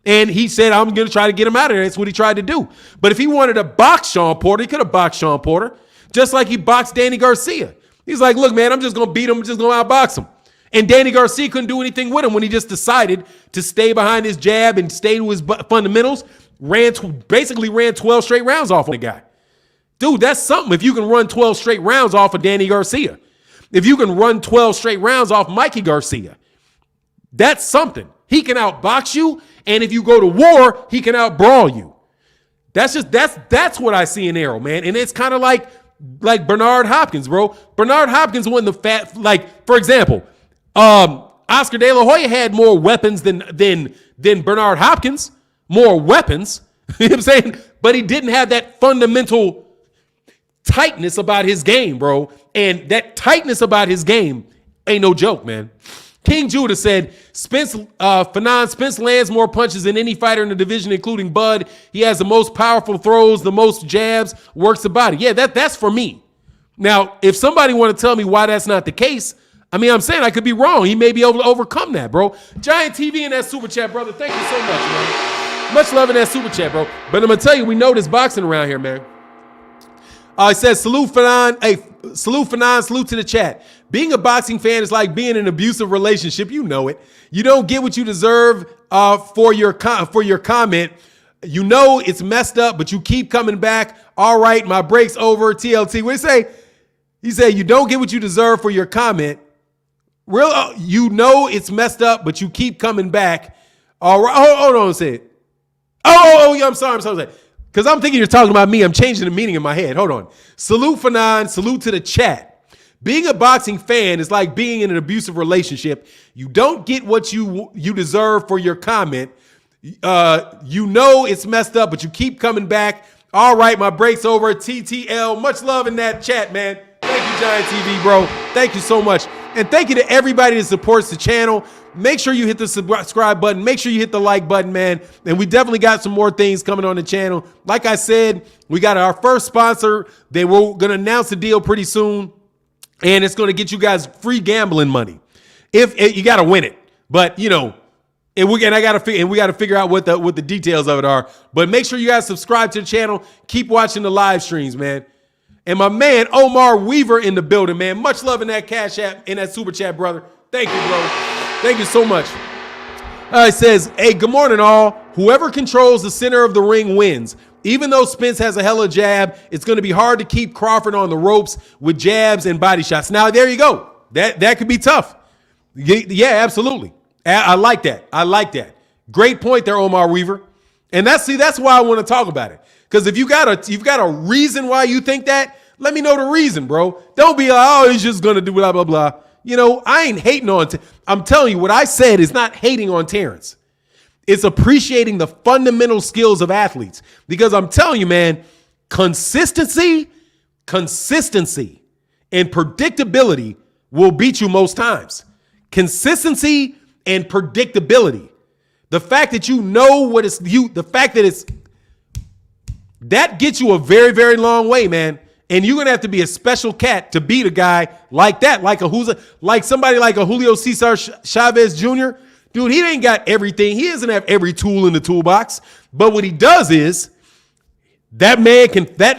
And he said, I'm going to try to get him out of there. That's what he tried to do. But if he wanted to box Sean Porter, he could have boxed Sean Porter, just like he boxed Danny Garcia. He's like, look, man, I'm just going to beat him. I'm just going to outbox him. And Danny Garcia couldn't do anything with him when he just decided to stay behind his jab and stay to his fundamentals, basically ran 12 straight rounds off on the guy. Dude, that's something if you can run 12 straight rounds off of Danny Garcia. If you can run 12 straight rounds off Mikey Garcia, that's something. He can outbox you, and if you go to war, he can outbrawl you. That's what I see in Errol, man. And it's kind of like Bernard Hopkins, bro. Bernard Hopkins won the for example, Oscar De La Hoya had more weapons than Bernard Hopkins, more weapons. You know what I'm saying? But he didn't have that fundamental tightness about his game, bro. And that tightness about his game ain't no joke, man. King Judah said, Spence lands more punches than any fighter in the division, including Bud. He has the most powerful throws, the most jabs, works the body. Yeah, that's for me. Now, if somebody want to tell me why that's not the case, I mean, I'm saying I could be wrong. He may be able to overcome that, bro. Giant TV in that super chat, brother. Thank you so much, man. Much love in that super chat, bro. But I'm going to tell you, we know this boxing around here, man. It says, salute Fanon. Hey, salute Fanon. Salute to the chat. Being a boxing fan is like being in an abusive relationship. You know it. You don't get what you deserve for your comment. You know it's messed up, but you keep coming back. All right, my break's over. TLT. What do you say? He said, you don't get what you deserve for your comment. You know it's messed up, but you keep coming back. All right. Hold on a second. Yeah, I'm sorry. Because I'm thinking you're talking about me. I'm changing the meaning in my head. Hold on. Salute Fanon. Salute to the chat. Being a boxing fan is like being in an abusive relationship. You don't get what you deserve for your comment. You know it's messed up, but you keep coming back. All right, my break's over. TTL. Much love in that chat, man. Thank you, Giant TV, bro. Thank you so much. And thank you to everybody that supports the channel. Make sure you hit the subscribe button. Make sure you hit the like button, man. And we definitely got some more things coming on the channel. Like I said, we got our first sponsor. We're going to announce the deal pretty soon. And it's going to get you guys free gambling money. If you got to win it. But, you know, we got to figure out what the details of it are. But make sure you guys subscribe to the channel. Keep watching the live streams, man. And my man, Omar Weaver in the building, man. Much love in that Cash App, in that Super Chat, brother. Thank you, bro. Thank you so much. It says, hey, good morning, all. Whoever controls the center of the ring wins. Even though Spence has a hella jab, it's going to be hard to keep Crawford on the ropes with jabs and body shots. Now, there you go. That could be tough. Yeah, absolutely. I like that. I like that. Great point there, Omar Weaver. And that's why I want to talk about it. Because if you've got a reason why you think that, let me know the reason, bro. Don't be like, oh, he's just going to do blah, blah, blah. You know, I ain't hating on I'm telling you, what I said is not hating on Terence. It's appreciating the fundamental skills of athletes. Because I'm telling you, man, consistency, and predictability will beat you most times. Consistency and predictability. The fact that you know what it's the fact that that gets you a very, very long way, man. And you're gonna have to be a special cat to beat a guy like that, like somebody like a Julio Cesar Chavez Jr. Dude, he ain't got everything. He doesn't have every tool in the toolbox. But what he does is that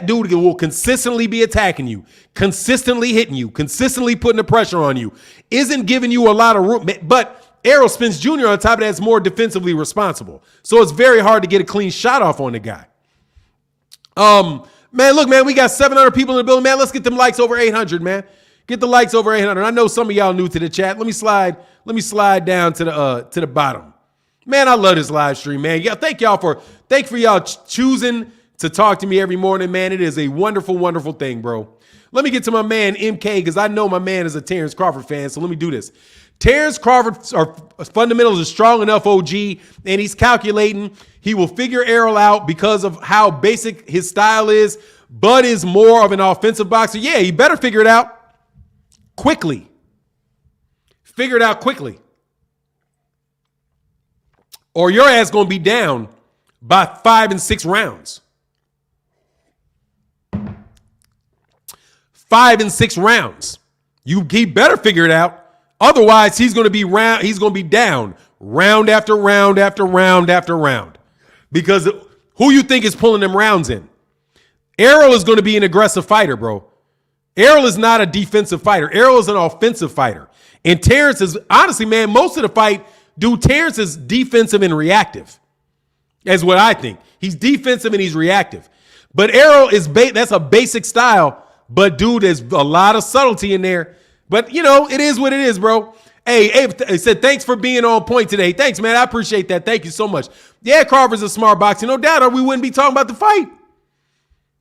dude will consistently be attacking you, consistently hitting you, consistently putting the pressure on you, isn't giving you a lot of room. But Errol Spence Jr. on top of that is more defensively responsible. So it's very hard to get a clean shot off on the guy. Man, look, man, we got 700 people in the building, man. Let's get them likes over 800, man. Get the likes over 800. I know some of y'all new to the chat. Let me slide down to the bottom. Man, I love this live stream, man. Yeah, thank for y'all choosing to talk to me every morning, man. It is a wonderful, wonderful thing, bro. Let me get to my man MK because I know my man is a Terence Crawford fan. So let me do this. Terence Crawford fundamentals are strong enough, OG, and he's calculating. He will figure Errol out because of how basic his style is. Bud is more of an offensive boxer. Yeah, he better figure it out quickly. Figure it out quickly. Or your ass going to be down by 5 and 6 rounds. 5 and 6 rounds. He better figure it out. Otherwise, he's going to be down round after round after round after round. Because who you think is pulling them rounds in? Errol is going to be an aggressive fighter, bro. Errol is not a defensive fighter. Errol is an offensive fighter. And Terence is, honestly, man, most of the fight, dude, Terence is defensive and reactive. That's what I think. He's defensive and he's reactive. But Errol is, that's a basic style. But, dude, there's a lot of subtlety in there. But, you know, it is what it is, bro. Hey, I said, thanks for being on point today. Thanks, man. I appreciate that. Thank you so much. Yeah, Crawford's a smart boxer. No doubt, or we wouldn't be talking about the fight.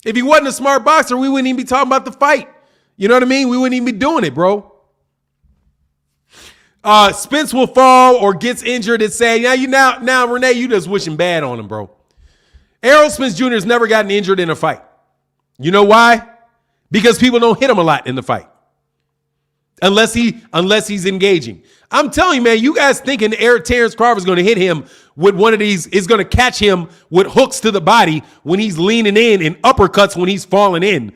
If he wasn't a smart boxer, we wouldn't even be talking about the fight. You know what I mean? We wouldn't even be doing it, bro. Spence will fall or gets injured. It's sad. Now, Renee, you just wishing bad on him, bro. Errol Spence Jr. has never gotten injured in a fight. You know why? Because people don't hit him a lot in the fight. Unless he's engaging. I'm telling you, man, you guys thinking Terence Crawford is going to hit him with one of these, is going to catch him with hooks to the body when he's leaning in and uppercuts when he's falling in.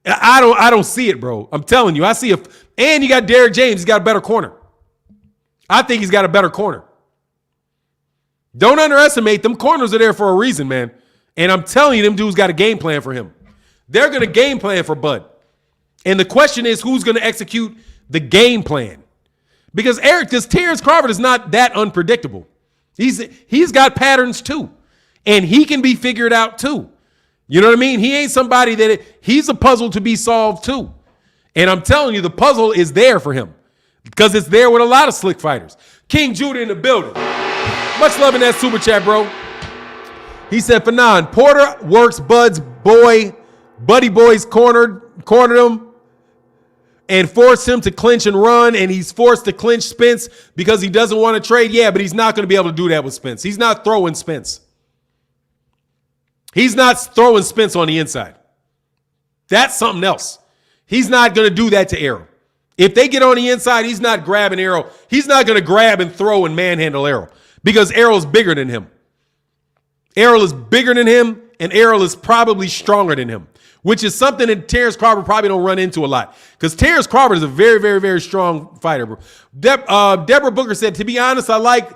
I don't see it, bro. I'm telling you, I see it. And you got Derrick James. He's got a better corner. I think he's got a better corner. Don't underestimate them. Corners are there for a reason, man. And I'm telling you, them dudes got a game plan for him. They're going to game plan for Bud. And the question is, who's going to execute the game plan? Because Terence Crawford is not that unpredictable. He's got patterns too. And he can be figured out too. You know what I mean? He ain't somebody he's a puzzle to be solved too. And I'm telling you, the puzzle is there for him. Because it's there with a lot of slick fighters. King Judah in the building. Much love in that super chat, bro. He said, Fanon, Porter works Bud's buddy boys cornered him and forced him to clinch and run, and he's forced to clinch Spence because he doesn't want to trade. Yeah, but he's not going to be able to do that with Spence. He's not throwing Spence. He's not throwing Spence on the inside. That's something else. He's not going to do that to Errol. If they get on the inside, he's not grabbing Errol. He's not going to grab and throw and manhandle Errol because Errol's bigger than him. Errol is bigger than him, and Errol is probably stronger than him, which is something that Terence Crawford probably don't run into a lot because Terence Crawford is a very, very, very strong fighter, bro. Deborah Booker said, to be honest, I like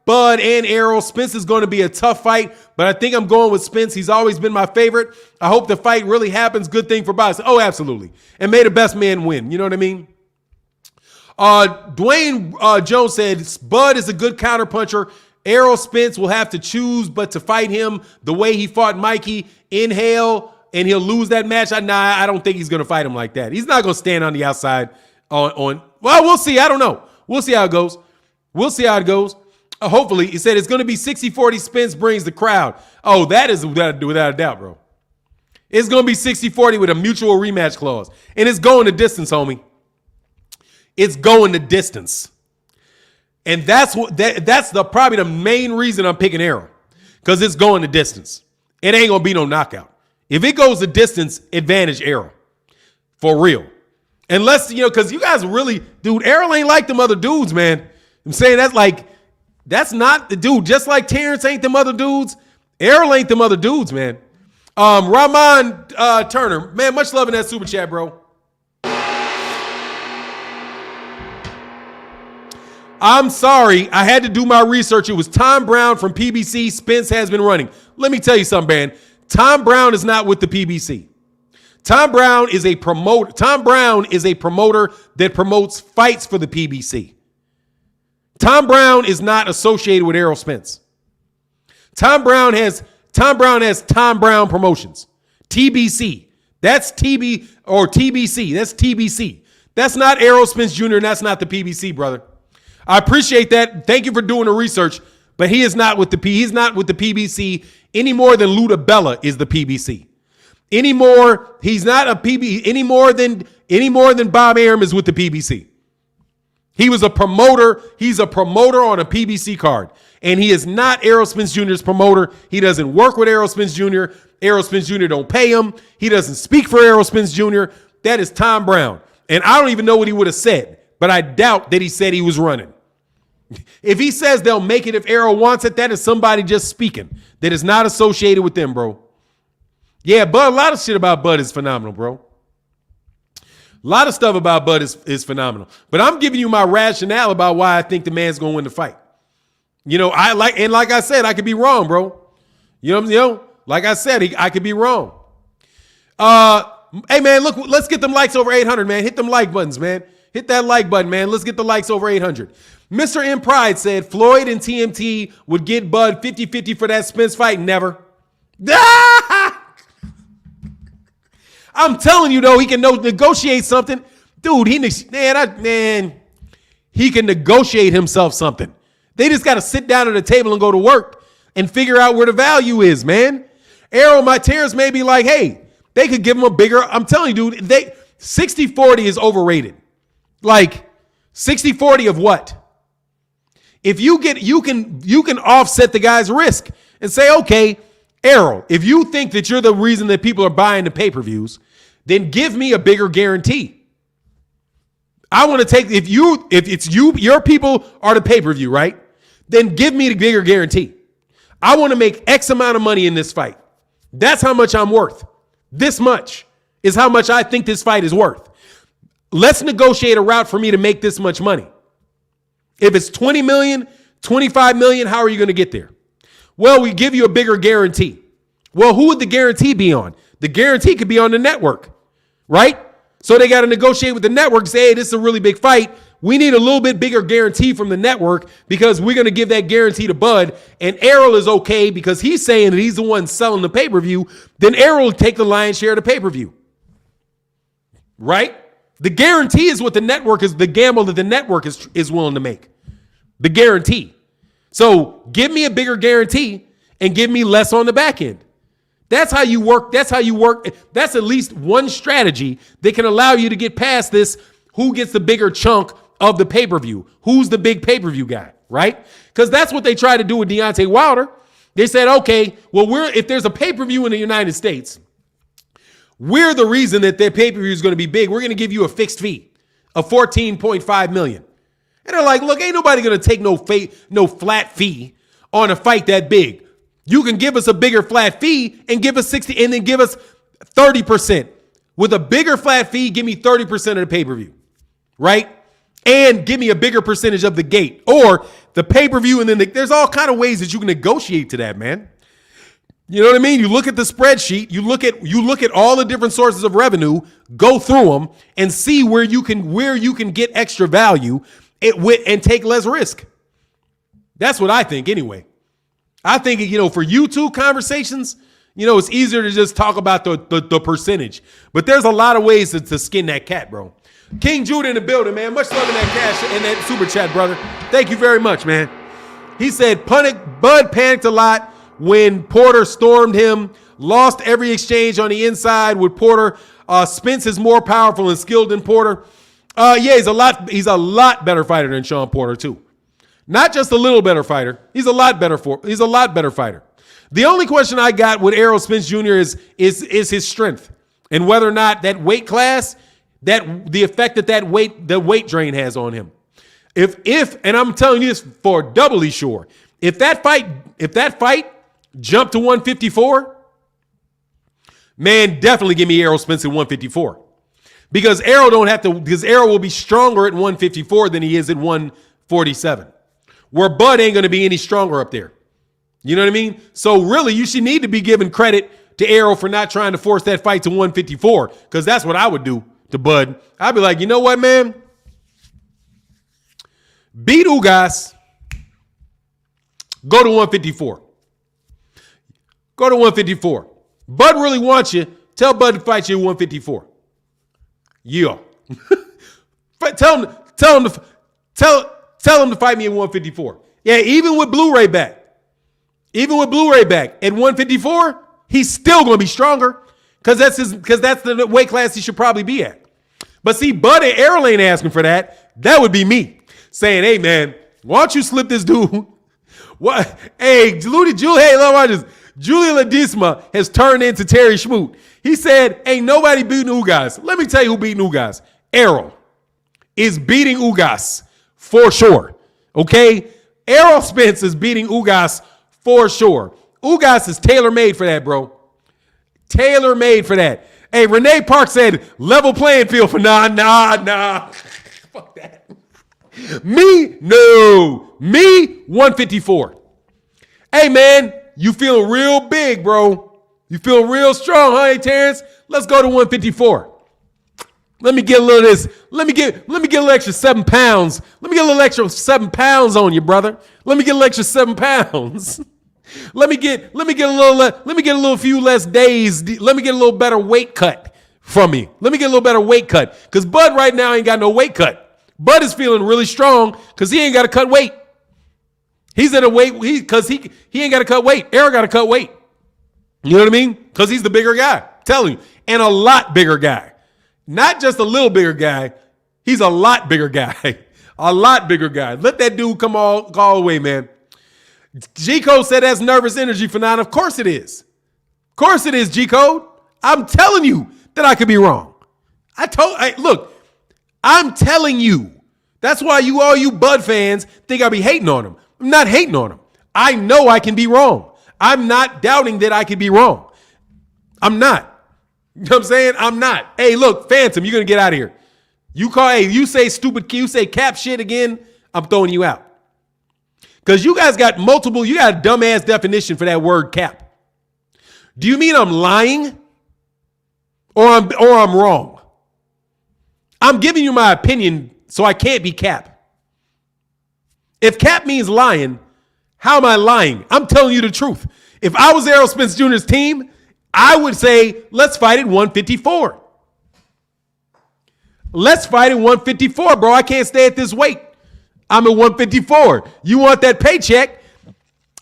Bud and Errol. Spence is going to be a tough fight, but I think I'm going with Spence. He's always been my favorite. I hope the fight really happens. Good thing for boxing. Oh, absolutely. And may the best man win. You know what I mean? Dwayne Jones said, Bud is a good counterpuncher. Errol Spence will have to choose, but to fight him the way he fought Mikey, inhale, and he'll lose that match. I don't think he's going to fight him like that. He's not going to stand on the outside well, we'll see. I don't know. We'll see how it goes. We'll see how it goes. Hopefully, he said it's going to be 60-40 Spence brings the crowd. Oh, that is without a doubt, bro. It's going to be 60-40 with a mutual rematch clause. And it's going the distance, homie. It's going the distance. And that's probably the main reason I'm picking Errol. Because it's going the distance. It ain't going to be no knockout. If it goes the distance, advantage Errol. For real. Unless, because you guys really, dude, Errol ain't like them other dudes, man. I'm saying that's not the dude. Just like Terence ain't them other dudes, Errol ain't them other dudes, man. Rahman Turner, man, much love in that super chat, bro. I'm sorry, I had to do my research. It was Tom Brown from PBC. Spence has been running. Let me tell you something, man. Tom Brown is not with the PBC. Tom Brown is a promoter. Tom Brown is a promoter that promotes fights for the PBC. Tom Brown is not associated with Errol Spence. Tom Brown has Tom Brown Promotions. TBC. That's TB or TBC. That's TBC. That's not Errol Spence Jr. and that's not the PBC, brother. I appreciate that. Thank you for doing the research, but he's not with the PBC any more than Luda Bella is the PBC. He's not a PB any more than Bob Arum is with the PBC. He was a promoter. He's a promoter on a PBC card. And he is not Errol Spence Jr.'s promoter. He doesn't work with Errol Spence Jr. Errol Spence Jr. don't pay him. He doesn't speak for Errol Spence Jr. That is Tom Brown. And I don't even know what he would have said, but I doubt that he said he was running. If he says they'll make it if Errol wants it, that is somebody just speaking that is not associated with them, bro. Yeah, Bud, a lot of shit about Bud is phenomenal, bro. A lot of stuff about Bud is phenomenal. But I'm giving you my rationale about why I think the man's going to win the fight. You know, like I said, I could be wrong, bro. You know, like I said, I could be wrong. Hey, man, look, let's get them likes over 800, man. Hit them like buttons, man. Hit that like button, man. Let's get the likes over 800. Mr. M. Pride said Floyd and TMT would get Bud 50-50 for that Spence fight. Never. I'm telling you, though, he can negotiate something. Dude, he can negotiate himself something. They just got to sit down at a table and go to work and figure out where the value is, man. Errol, Terence may be like, hey, they could give him a bigger. I'm telling you, dude, 60-40 is overrated. Like 60-40 of what? If you can offset the guy's risk and say, okay, Errol, if you think that you're the reason that people are buying the pay-per-views, then give me a bigger guarantee. I want to take, if it's you, your people are the pay-per-view, right? Then give me the bigger guarantee. I want to make X amount of money in this fight. That's how much I'm worth. This much is how much I think this fight is worth. Let's negotiate a route for me to make this much money. If it's 20 million, 25 million, how are you going to get there? Well, we give you a bigger guarantee. Well, who would the guarantee be on? The guarantee could be on the network, right? So they got to negotiate with the network, say, hey, this is a really big fight. We need a little bit bigger guarantee from the network because we're going to give that guarantee to Bud. And Errol is okay because he's saying that he's the one selling the pay-per-view. Then Errol will take the lion's share of the pay-per-view, right? The guarantee is what the network is, the gamble that the network is willing to make. The guarantee. So give me a bigger guarantee and give me less on the back end. That's how you work. That's how you work. That's at least one strategy that can allow you to get past this. Who gets the bigger chunk of the pay-per-view? Who's the big pay-per-view guy, right? Because that's what they tried to do with Deontay Wilder. They said, okay, well, if there's a pay-per-view in the United States, we're the reason that their pay-per-view is going to be big. We're going to give you a fixed fee of $14.5 million. And they're like, look, ain't nobody going to take no flat fee on a fight that big. You can give us a bigger flat fee and give us 60 and then give us 30%. With a bigger flat fee, give me 30% of the pay-per-view, right? And give me a bigger percentage of the gate or the pay-per-view. And then there's all kind of ways that you can negotiate to that, man. You know what I mean? You look at the spreadsheet, you look at all the different sources of revenue, go through them and see where you can get extra value and take less risk. That's what I think anyway. I think, for YouTube conversations, it's easier to just talk about the percentage. But there's a lot of ways to skin that cat, bro. King Judah in the building, man. Much love in that cash and that super chat, brother. Thank you very much, man. He said Bud panicked a lot when Porter stormed him, lost every exchange on the inside with Porter. Spence is more powerful and skilled than Porter. Yeah, he's a lot better fighter than Sean Porter, too. Not just a little better fighter. He's a lot better fighter. The only question I got with Errol Spence Jr. is his strength and whether or not that weight class, the effect the weight drain has on him. If and I'm telling you this for doubly sure, if that fight jumped to 154, man, definitely give me Errol Spence at 154. Because Errol will be stronger at 154 than he is at 147. Where Bud ain't going to be any stronger up there. You know what I mean? So really, you should need to be giving credit to Errol for not trying to force that fight to 154. Because that's what I would do to Bud. I'd be like, you know what, man? Beat Ugas. Go to 154. Go to 154. Bud really wants you. Tell Bud to fight you at 154. Yeah. Tell him to fight me at 154. Yeah, even with Blu-ray back. At 154, he's still going to be stronger because that's the weight class he should probably be at. But see, Bud and Errol ain't asking for that. That would be me. saying, hey, man, why don't you slip this dude? What? Hey, Julia Ledesma has turned into Terry Schmoot. He said, ain't nobody beating Ugas. Let me tell you who beating Ugas. Errol is beating Ugas for sure. Okay? Errol Spence is beating Ugas for sure. Ugas is tailor-made for that, bro. Tailor-made for that. Hey, Renee Park said, level playing field for nah. Fuck that. Me? No. Me? 154. Hey, man, you feel real big, bro. You feel real strong, huh, hey, Terence? Let's go to 154. Let me get a little of this. Let me get a little extra 7 pounds. Let me get a little extra 7 pounds on you, brother. Let me get a little extra 7 pounds. Let me get a little few less days. Let me get a little better weight cut from me. Let me get a little better weight cut. Because Bud right now ain't got no weight cut. Bud is feeling really strong because he ain't got to cut weight. He's at a weight because he ain't got to cut weight. Errol got to cut weight. You know what I mean? Because he's the bigger guy. I'm telling you. And a lot bigger guy. Not just a little bigger guy. He's a lot bigger guy. A lot bigger guy. Let that dude come all the way, man. G-Code said that's nervous energy for 9. Of course it is. Of course it is, G-Code. I'm telling you that I could be wrong. Look, I'm telling you. That's why all you Bud fans think I be hating on him. I'm not hating on him. I know I can be wrong. I'm not doubting that I can be wrong. I'm not. You know what I'm saying? I'm not. Hey, look, Phantom, you're going to get out of here. You say stupid, you say cap shit again, I'm throwing you out. Because you guys got you got a dumbass definition for that word cap. Do you mean I'm lying? Or I'm wrong? I'm giving you my opinion, so I can't be cap. If cap means lying, how am I lying? I'm telling you the truth. If I was Errol Spence Jr.'s team, I would say, let's fight at 154. Let's fight at 154, bro. I can't stay at this weight. I'm at 154. You want that paycheck?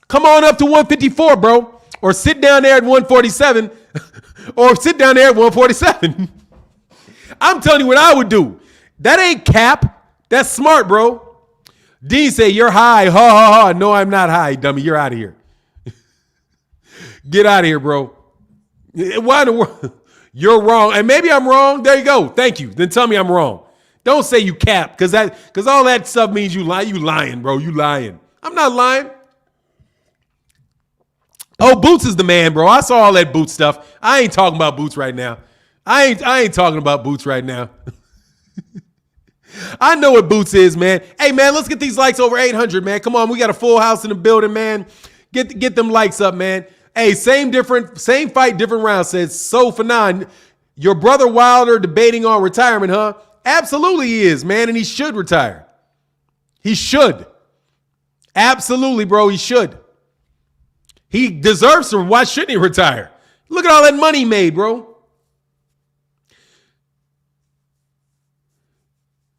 Come on up to 154, bro. Or sit down there at 147. Or sit down there at 147. I'm telling you what I would do. That ain't cap. That's smart, bro. D say, you're high. Ha, ha, ha. No, I'm not high, dummy. You're out of here. Get out of here, bro. Why in the world? You're wrong. And maybe I'm wrong. There you go. Thank you. Then tell me I'm wrong. Don't say you cap, because all that stuff means you lie. You lying, bro. You lying. I'm not lying. Oh, Boots is the man, bro. I saw all that Boots stuff. I ain't talking about Boots right now. I ain't talking about Boots right now. I know what Boots is, man. Hey, man, let's get these likes over 800, man. Come on, we got a full house in the building, man. Get them likes up, man. Hey, same fight, different round. Says so for 9. Your brother Wilder debating on retirement, huh? Absolutely he is, man, and he should retire. He should. Absolutely, bro, he should. He deserves to. Why shouldn't he retire? Look at all that money he made, bro.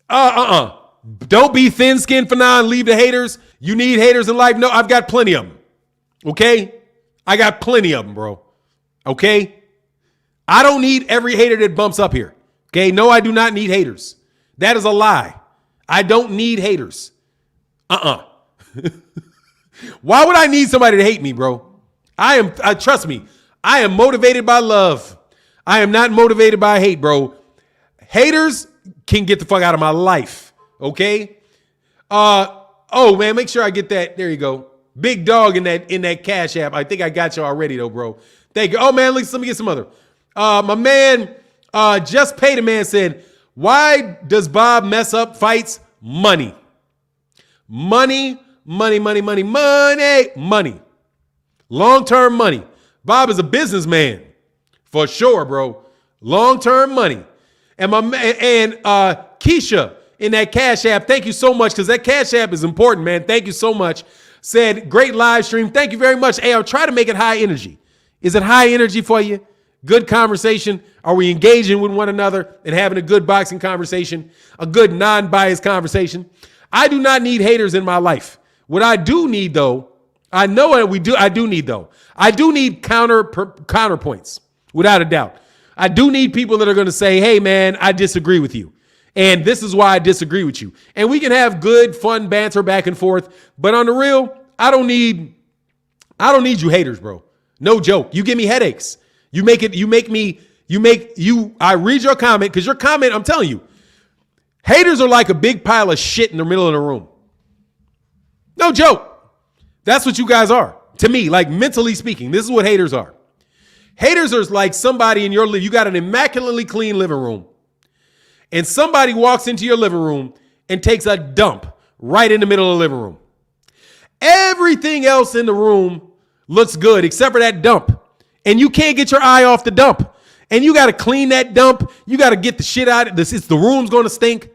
Don't be thin-skinned for 9. Leave the haters. You need haters in life? No, I've got plenty of them. Okay? I got plenty of them, bro. Okay? I don't need every hater that bumps up here. Okay? No, I do not need haters. That is a lie. I don't need haters. Why would I need somebody to hate me, bro? Trust me, I am motivated by love. I am not motivated by hate, bro. Haters can get the fuck out of my life. Okay? Oh man, make sure I get that. There you go. Big dog in that Cash App. I think I got you already though, bro. Thank you. Oh man, let me get some other. My man, Just Paid a Man said, why does Bob mess up fights? Money. Money. Long-term money. Bob is a businessman. For sure, bro. Long-term money. And Keisha in that Cash App, thank you so much, because that Cash App is important, man. Thank you so much. Said, great live stream. Thank you very much. Hey, I'll try to make it high energy. Is it high energy for you? Good conversation? Are we engaging with one another and having a good boxing conversation? A good non-biased conversation? I do not need haters in my life. What I do need, though, I do need counterpoints, without a doubt. I do need people that are going to say, hey, man, I disagree with you. And this is why I disagree with you. And we can have good, fun banter back and forth. But on the real, I don't need you haters, bro. No joke. You give me headaches. I read your comment because your comment, I'm telling you, haters are like a big pile of shit in the middle of the room. No joke. That's what you guys are. To me, like mentally speaking, this is what haters are. Haters are like somebody in you got an immaculately clean living room, and somebody walks into your living room and takes a dump right in the middle of the living room. Everything else in the room looks good except for that dump. And you can't get your eye off the dump. And you got to clean that dump. You got to get the shit out of this. The room's going to stink.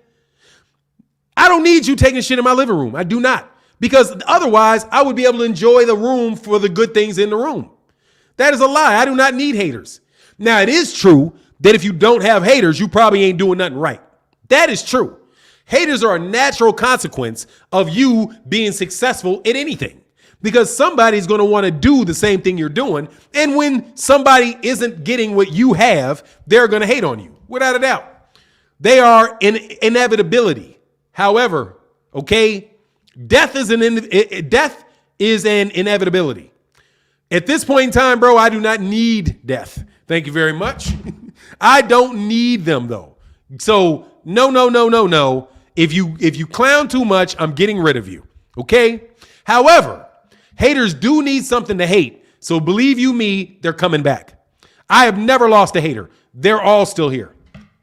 I don't need you taking shit in my living room. I do not. Because otherwise, I would be able to enjoy the room for the good things in the room. That is a lie. I do not need haters. Now, it is true that if you don't have haters, you probably ain't doing nothing right. That is true. Haters are a natural consequence of you being successful at anything. Because somebody's going to want to do the same thing you're doing. And when somebody isn't getting what you have, they're going to hate on you, without a doubt. They are an inevitability. However, okay, death is an inevitability. At this point in time, bro, I do not need death. Thank you very much. I don't need them, though. So no. If you clown too much, I'm getting rid of you. Okay? However, haters do need something to hate. So believe you me, they're coming back. I have never lost a hater. They're all still here.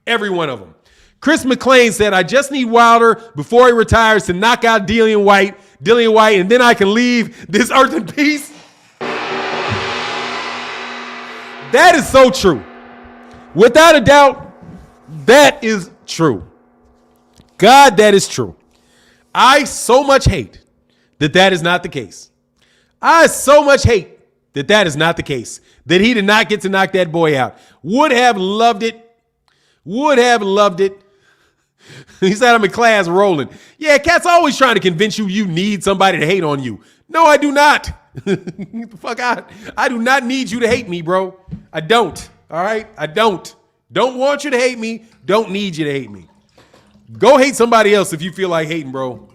Every one of them. Chris McClain said, I just need Wilder before he retires to knock out Dillian White, and then I can leave this earth in peace. That is so true. Without a doubt, that is true. God, that is true. I so much hate that is not the case. I so much hate that is not the case. That he did not get to knock that boy out. Would have loved it. He said, I'm in class rolling. Yeah, cat's always trying to convince you need somebody to hate on you. No, I do not. Get the fuck out. I do not need you to hate me, bro. I don't. All right? I don't. Don't want you to hate me. Don't need you to hate me. Go hate somebody else if you feel like hating, bro.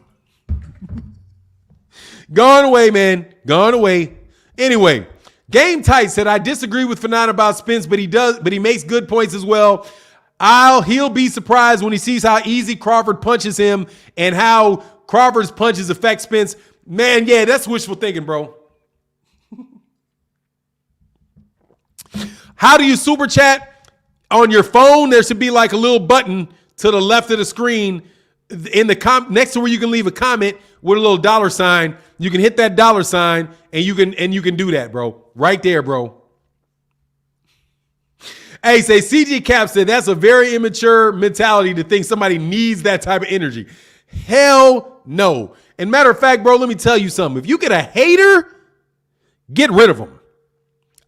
Gone away, man. Gone away. Anyway, Game Tight said, I disagree with Fanon about Spence, but he makes good points as well. He'll be surprised when he sees how easy Crawford punches him and how Crawford's punches affect Spence. Man, yeah, that's wishful thinking, bro. How do you super chat? On your phone, there should be like a little button to the left of the screen in the next to where you can leave a comment with a little $sign. You can hit that $sign and you can do that, bro. Right there, bro. Hey, say CG Cap said that's a very immature mentality to think somebody needs that type of energy. Hell no. And matter of fact, bro, let me tell you something. If you get a hater, get rid of them.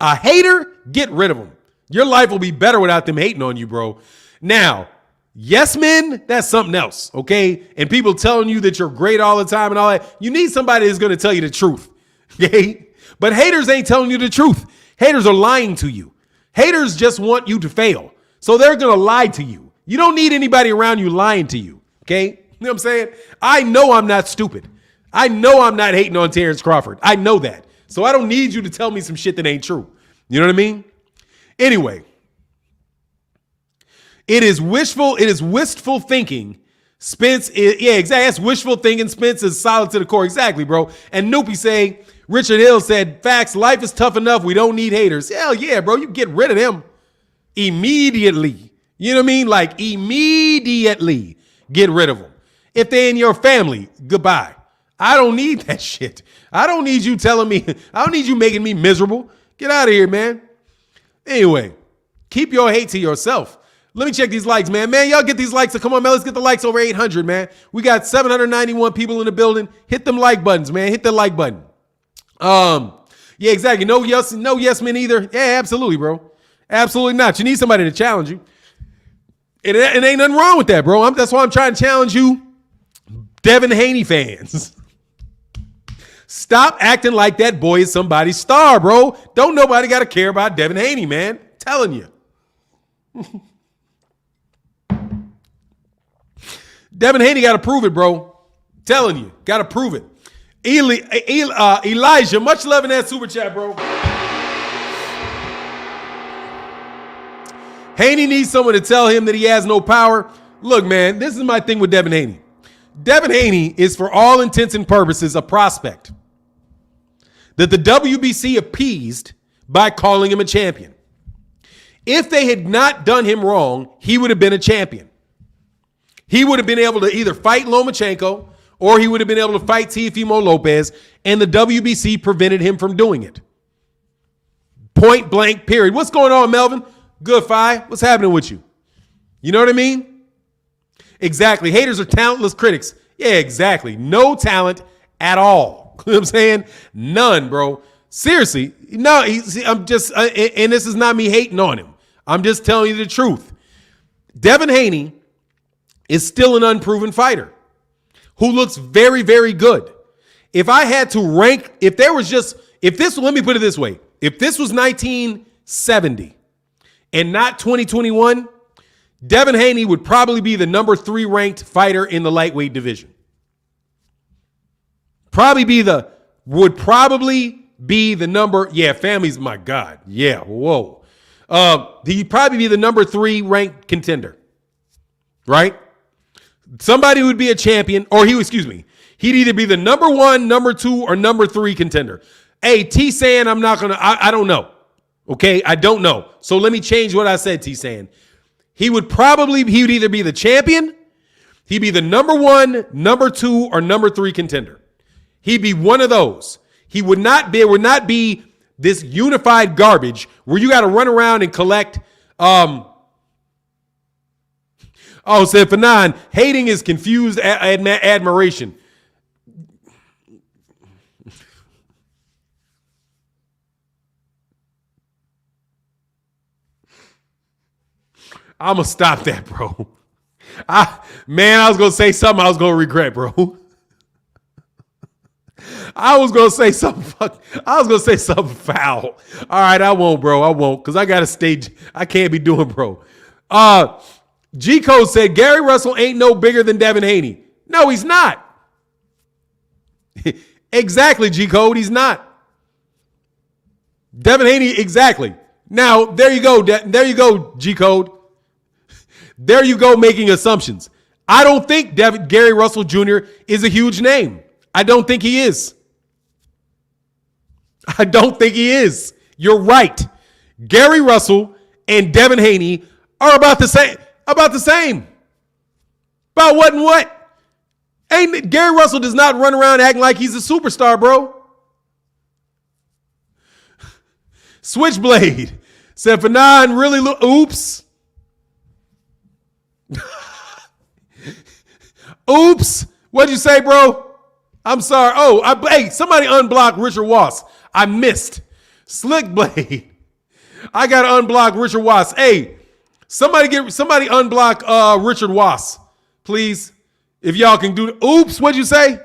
A hater, get rid of them. Your life will be better without them hating on you, bro. Now, yes men, that's something else, okay? And people telling you that you're great all the time and all that. You need somebody that's going to tell you the truth, okay? But haters ain't telling you the truth. Haters are lying to you. Haters just want you to fail. So they're going to lie to you. You don't need anybody around you lying to you, okay? You know what I'm saying? I know I'm not stupid. I know I'm not hating on Terence Crawford. I know that. So I don't need you to tell me some shit that ain't true. You know what I mean? Anyway, it is wistful thinking. Spence is, yeah, exactly. That's wishful thinking. Spence is solid to the core. Exactly, bro. And Noopy say, Richard Hill said, facts, life is tough enough. We don't need haters. Hell yeah, bro. You get rid of them immediately. You know what I mean? Like immediately get rid of them. If they're in your family, goodbye. I don't need that shit. I don't need you telling me, I don't need you making me miserable. Get out of here, man. Anyway, keep your hate to yourself. Let me check these likes, man. Man, y'all get these likes. So come on, man. Let's get the likes over 800, man. We got 791 people in the building. Hit them like buttons, man. Hit the like button. Yeah, exactly. No yes men either. Yeah, absolutely, bro. Absolutely not. You need somebody to challenge you. It ain't nothing wrong with that, bro. That's why I'm trying to challenge you, Devin Haney fans. Stop acting like that boy is somebody's star, bro. Don't nobody got to care about Devin Haney, man. I'm telling you. Devin Haney got to prove it, bro. Telling you, got to prove it. Elijah, much love in that super chat, bro. Haney needs someone to tell him that he has no power. Look, man, this is my thing with Devin Haney. Devin Haney is, for all intents and purposes, a prospect that the WBC appeased by calling him a champion. If they had not done him wrong, he would have been a champion. He would have been able to either fight Lomachenko or he would have been able to fight Teofimo Lopez, and the WBC prevented him from doing it. Point blank, period. What's going on, Melvin? Good, Fi. What's happening with you? You know what I mean? Exactly. Haters are talentless critics. Yeah, exactly. No talent at all. You know what I'm saying? None, bro. Seriously. No, I'm just, and this is not me hating on him. I'm just telling you the truth. Devin Haney is still an unproven fighter who looks very, very good. If I had to rank, let me put it this way. If this was 1970 and not 2021, Devin Haney would probably be the number 3 ranked fighter in the lightweight division. Would probably be the number, family's my God. Yeah, whoa. He'd probably be the number 3 ranked contender, right? Somebody would be a champion, or he'd either be the number 1, number 2, or number 3 contender. Hey, T-San, I don't know. Okay, I don't know. So let me change what I said, T-San. He would either be the champion, he'd be the number 1, number 2, or number 3 contender. He'd be one of those. He would not be this unified garbage where you got to run around and collect. Said Fanon, hating is confused admiration. I'm going to stop that, bro. I was going to say something I was going to regret, bro. I was going to say something foul. All right, I won't, bro. I won't, because I got to stage. I can't be doing, bro. G-Code said, Gary Russell ain't no bigger than Devin Haney. No, he's not. Exactly, G-Code. He's not. Devin Haney, exactly. Now, there you go. There you go, G-Code. There you go, making assumptions. I don't think Gary Russell Jr. is a huge name. I don't think he is. I don't think he is. You're right. Gary Russell and Devin Haney are about the same. About what and what? Gary Russell does not run around acting like he's a superstar, bro. Switchblade said Fanon really oops. Oops. What'd you say, bro? I'm sorry. Hey, somebody unblock Richard Wass. I missed. Slickblade. I got to unblock Richard Wass. Hey, somebody unblock Richard Wass, please. If y'all can do it. Oops, what'd you say?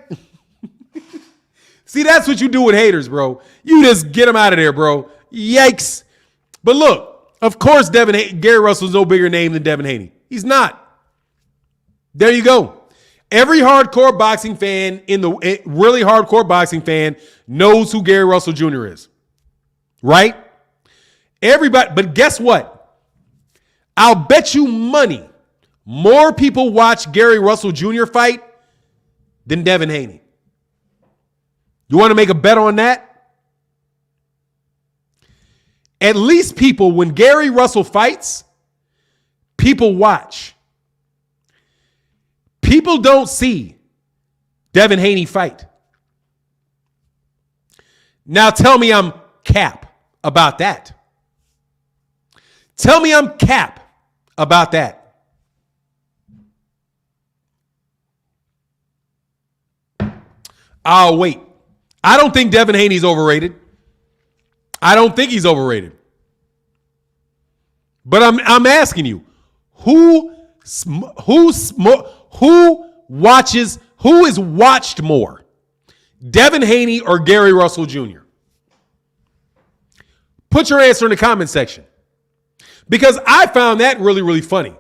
See, that's what you do with haters, bro. You just get them out of there, bro. Yikes. But look, of course, Gary Russell's no bigger name than Devin Haney. He's not. There you go. Every hardcore boxing fan really hardcore boxing fan knows who Gary Russell Jr. is. Right? Everybody, but guess what? I'll bet you money more people watch Gary Russell Jr. fight than Devin Haney. You want to make a bet on that? At least people, when Gary Russell fights, people watch. People don't see Devin Haney fight. Now tell me I'm cap about that. Tell me I'm cap about that. I'll wait. I don't think Devin Haney's overrated. I don't think he's overrated. But I'm asking you, who is watched more? Devin Haney or Gary Russell Jr.? Put your answer in the comment section. Because I found that really, really funny.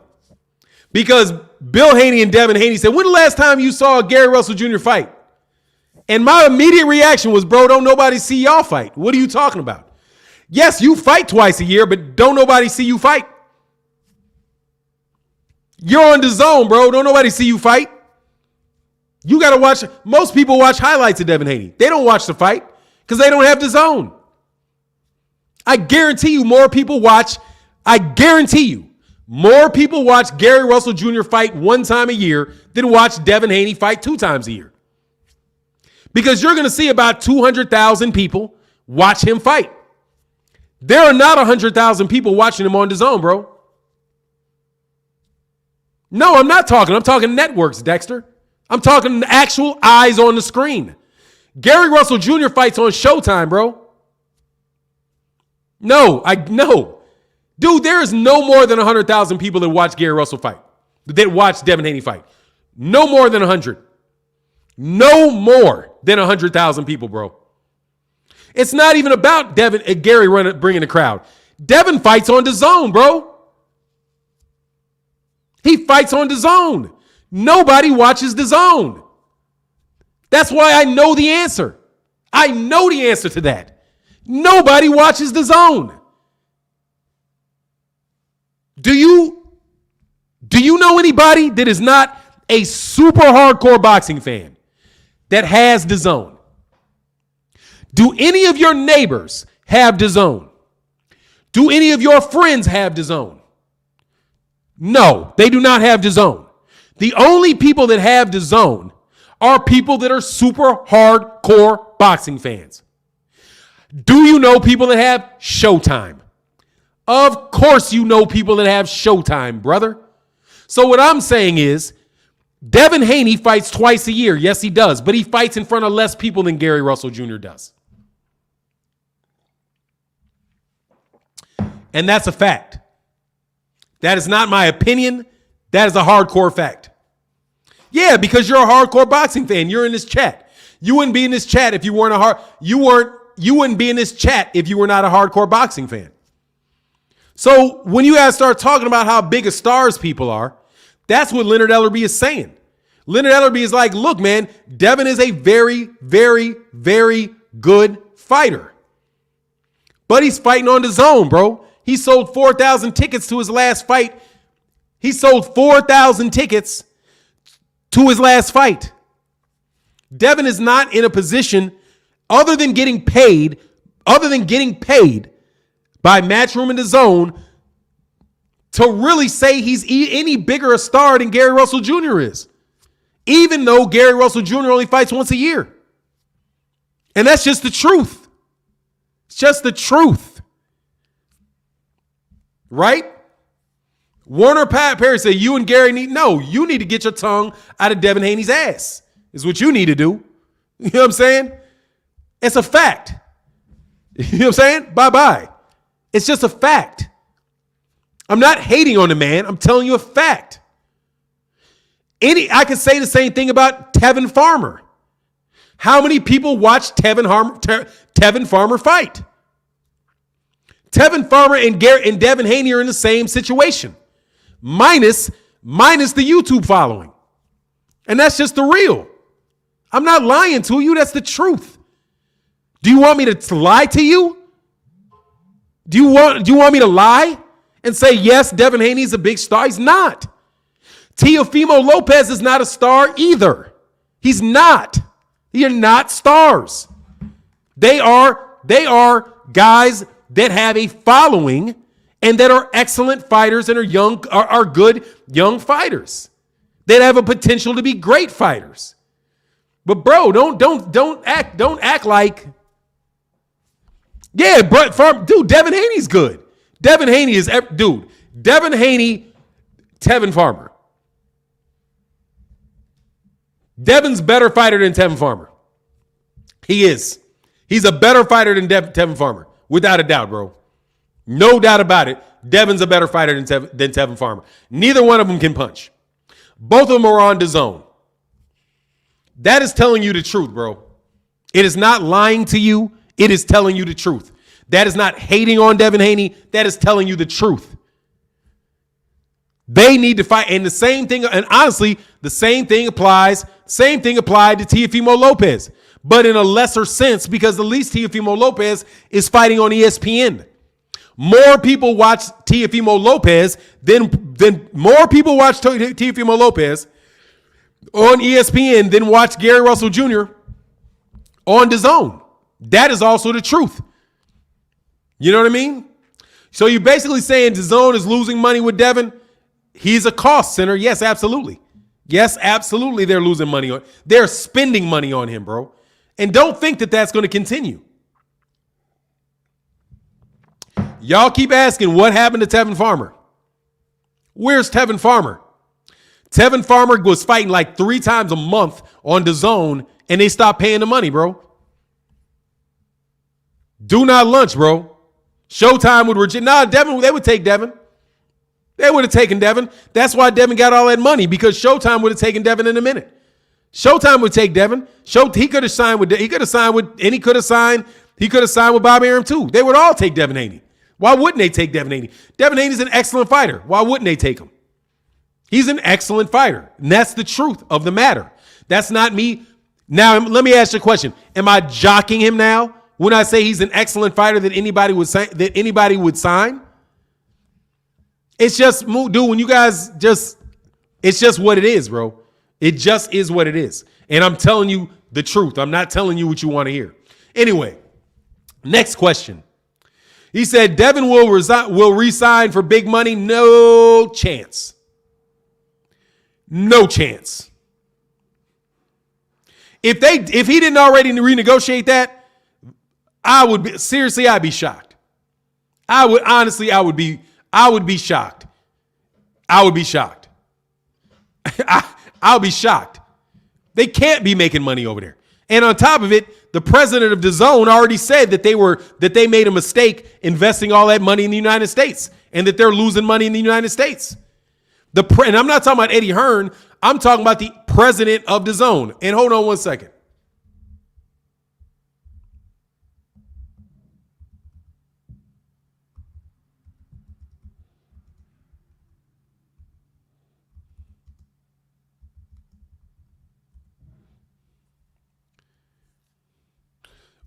Because Bill Haney and Devin Haney said, when the last time you saw a Gary Russell Jr. fight? And my immediate reaction was, bro, don't nobody see y'all fight. What are you talking about? Yes, you fight twice a year, but don't nobody see you fight. You're on the zone, bro. Don't nobody see you fight. You got to watch. Most people watch highlights of Devin Haney. They don't watch the fight because they don't have the zone. I guarantee you more people watch. I guarantee you more people watch Gary Russell Jr. fight one time a year than watch Devin Haney fight 2 times a year. Because you're going to see about 200,000 people watch him fight. There are not 100,000 people watching him on the zone, bro. No, I'm not talking. I'm talking networks, Dexter. I'm talking actual eyes on the screen. Gary Russell Jr. fights on Showtime, bro. No. Dude, there is no more than 100,000 people that watch Gary Russell fight, that watch Devin Haney fight. No more than 100. No more than 100,000 people, bro. It's not even about Gary bringing the crowd. Devin fights on the zone, bro. He fights on the zone. Nobody watches the zone. That's why I know the answer. I know the answer to that. Nobody watches the zone. Do you know anybody that is not a super hardcore boxing fan that has the zone? Do any of your neighbors have the zone? Do any of your friends have the zone? No, they do not have the zone. The only people that have the zone are people that are super hardcore boxing fans. Do you know people that have Showtime? Of course you know people that have Showtime, brother. So what I'm saying is, Devin Haney fights twice a year. Yes, he does. But he fights in front of less people than Gary Russell Jr. does. And that's a fact. That is not my opinion. That is a hardcore fact. Yeah, because you're a hardcore boxing fan. You're in this chat. You wouldn't be in this chat if you weren't you wouldn't be in this chat if you were not a hardcore boxing fan. So when you guys start talking about how big of stars people are, that's what Leonard Ellerbe is saying. Leonard Ellerbe is like, look, man, Devin is a very, very, very good fighter. But he's fighting on the zone, bro. He sold 4,000 tickets to his last fight. He sold 4,000 tickets to his last fight. Devin is not in a position other than getting paid by Matchroom and the Zone to really say he's any bigger a star than Gary Russell Jr. is. Even though Gary Russell Jr. only fights once a year. And that's just the truth. It's just the truth. Right? Warner Perry said, you and Gary you need to get your tongue out of Devin Haney's ass. Is what you need to do. You know what I'm saying? It's a fact. You know what I'm saying? Bye-bye. It's just a fact. I'm not hating on the man. I'm telling you a fact. I could say the same thing about Tevin Farmer. How many people watch Tevin Farmer fight? Tevin Farmer and Devin Haney are in the same situation. Minus the YouTube following. And that's just the real. I'm not lying to you. That's the truth. Do you want me to lie to you? Do you want me to lie and say, yes, Devin Haney's a big star? He's not. Teofimo Lopez is not a star either. He's not. They're not stars. They are guys that have a following and that are excellent fighters and are good young fighters that have a potential to be great fighters. But bro, don't act like, yeah, dude, Devin Haney's good. Devin Haney is, dude, Devin Haney, Tevin Farmer. Devin's better fighter than Tevin Farmer. He is. He's a better fighter than Tevin Farmer. Without a doubt, bro. No doubt about it. Devin's a better fighter than Tevin Farmer. Neither one of them can punch. Both of them are on the zone. That is telling you the truth, bro. It is not lying to you. It is telling you the truth. That is not hating on Devin Haney. That is telling you the truth. They need to fight. And the same thing, and honestly, the same thing applied to Teofimo Lopez, but in a lesser sense, because at least Teofimo Lopez is fighting on ESPN. More people watch Teofimo Lopez than Teofimo Lopez on ESPN than watch Gary Russell Jr. on DAZN. That is also the truth. You know what I mean? So you're basically saying DAZN is losing money with Devin. He's a cost center. Yes, absolutely. Yes, absolutely. They're losing money on. They're spending money on him, bro. And don't think that that's going to continue. Y'all keep asking what happened to Tevin Farmer. Where's Tevin Farmer? Tevin Farmer was fighting like 3 times a month on DAZN, and they stopped paying the money, bro. Do not lunch, bro. Showtime would reject. Nah, Devin, they would take Devin. They would have taken Devin. That's why Devin got all that money, because Showtime would have taken Devin in a minute. Showtime would take Devin. He could have signed with Bob Arum too. They would all take Devin Haney. Why wouldn't they take Devin Haney? Devin Haney's an excellent fighter. Why wouldn't they take him? He's an excellent fighter. And that's the truth of the matter. That's not me. Now, let me ask you a question. Am I jocking him now when I say he's an excellent fighter that anybody would sign? It's just, dude, when you guys it's just what it is, bro. It just is what it is. And I'm telling you the truth. I'm not telling you what you want to hear. Anyway, next question. He said Devin will resign for big money. No chance. No chance. If he didn't already renegotiate that, I'd be shocked. I would be shocked. I'll be shocked. They can't be making money over there. And on top of it, the president of DAZN already said that they made a mistake investing all that money in the United States and that they're losing money in the United States. And I'm not talking about Eddie Hearn. I'm talking about the president of DAZN. And hold on one second.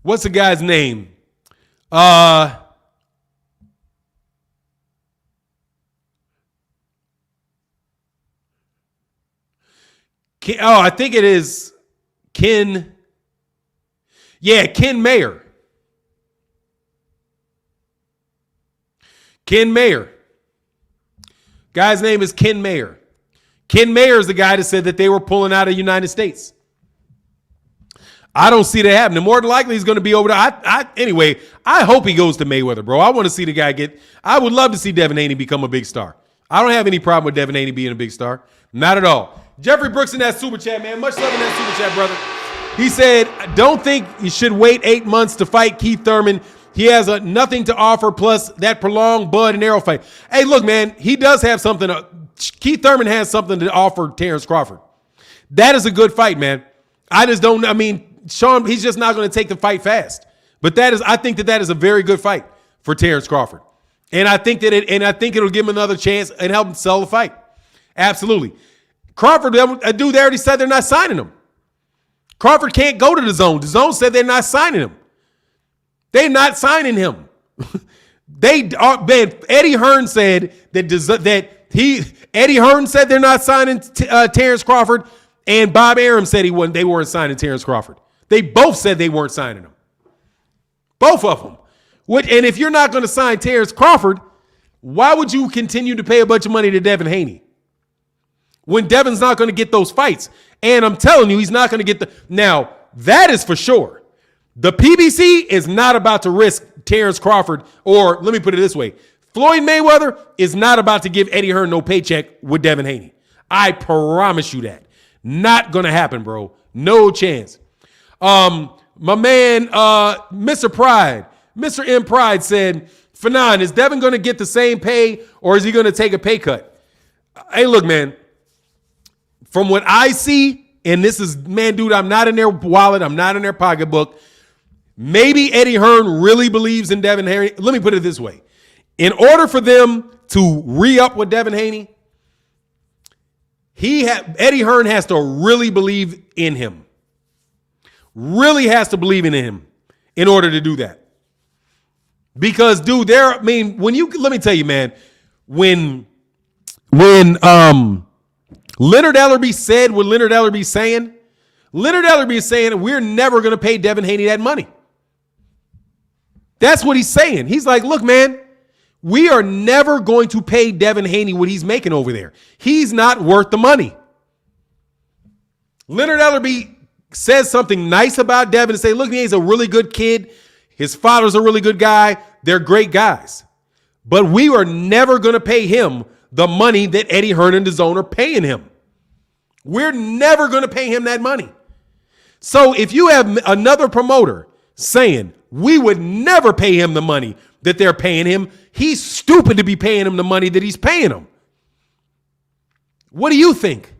What's the guy's name? I think it is Ken. Yeah, Ken Mayer. Ken Mayer. Guy's name is Ken Mayer. Ken Mayer is the guy that said that they were pulling out of the United States. I don't see that happening. More than likely, he's going to be over there. Anyway, I hope he goes to Mayweather, bro. I want to see the guy I would love to see Devin Haney become a big star. I don't have any problem with Devin Haney being a big star. Not at all. Jeffrey Brooks in that super chat, man. Much love in that super chat, brother. He said, don't think you should wait 8 months to fight Keith Thurman. He has nothing to offer, plus that prolonged Bud and Errol fight. Hey, look, man, he does have something. Keith Thurman has something to offer Terence Crawford. That is a good fight, man. Sean, he's just not going to take the fight fast. But I think that is a very good fight for Terence Crawford. And I think it'll give him another chance and help him sell the fight. Absolutely. Crawford, a dude, they already said they're not signing him. Crawford can't go to DAZN. DAZN said they're not signing him. They're not signing him. Eddie Hearn said Eddie Hearn said they're not signing Terence Crawford, and Bob Arum said they weren't signing Terence Crawford. They both said they weren't signing him. Both of them. And if you're not going to sign Terence Crawford, why would you continue to pay a bunch of money to Devin Haney when Devin's not going to get those fights? And I'm telling you, he's not going to get now, that is for sure. The PBC is not about to risk Terence Crawford, or let me put it this way. Floyd Mayweather is not about to give Eddie Hearn no paycheck with Devin Haney. I promise you that. Not going to happen, bro. No chance. My man, Mr. Pride, Mr. M. Pride said, Fanon, is Devin going to get the same pay or is he going to take a pay cut? Hey, look, man, from what I see, and this is, man, dude, I'm not in their wallet. I'm not in their pocketbook. Maybe Eddie Hearn really believes in Devin Haney. Let me put it this way. In order for them to re-up with Devin Haney, Eddie Hearn has to really believe in him. Really has to believe in him in order to do that. Because, dude, let me tell you, man, when Leonard Ellerbe said what Leonard Ellerbe saying, Leonard Ellerbe is saying we're never going to pay Devin Haney that money. That's what he's saying. He's like, look, man, we are never going to pay Devin Haney what he's making over there. He's not worth the money. Leonard Ellerbe says something nice about Devin and say, look, he's a really good kid. His father's a really good guy. They're great guys. But we are never going to pay him the money that Eddie Hearn and DAZN are paying him. We're never going to pay him that money. So if you have another promoter saying we would never pay him the money that they're paying him, he's stupid to be paying him the money that he's paying him. What do you think?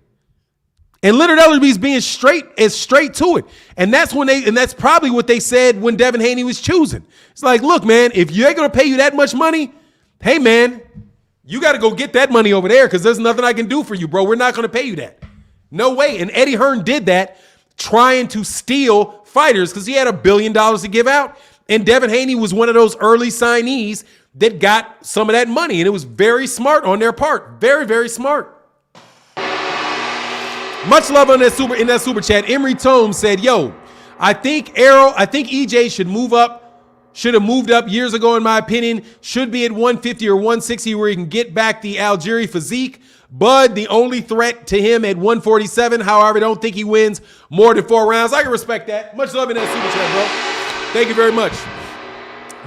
And Leonard Ellerbe's being straight to it. And that's probably what they said when Devin Haney was choosing. It's like, look, man, if you ain't going to pay you that much money, hey, man, you got to go get that money over there because there's nothing I can do for you, bro. We're not going to pay you that. No way. And Eddie Hearn did that trying to steal fighters because he had $1 billion to give out. And Devin Haney was one of those early signees that got some of that money. And it was very smart on their part. Very, very smart. Much love in that super chat. Emery Tome said, yo, I think EJ should have moved up years ago, in my opinion. Should be at 150 or 160 where he can get back the Algieri physique. Bud, the only threat to him at 147. However, I don't think he wins more than 4 rounds. I can respect that. Much love in that super chat, bro. Thank you very much.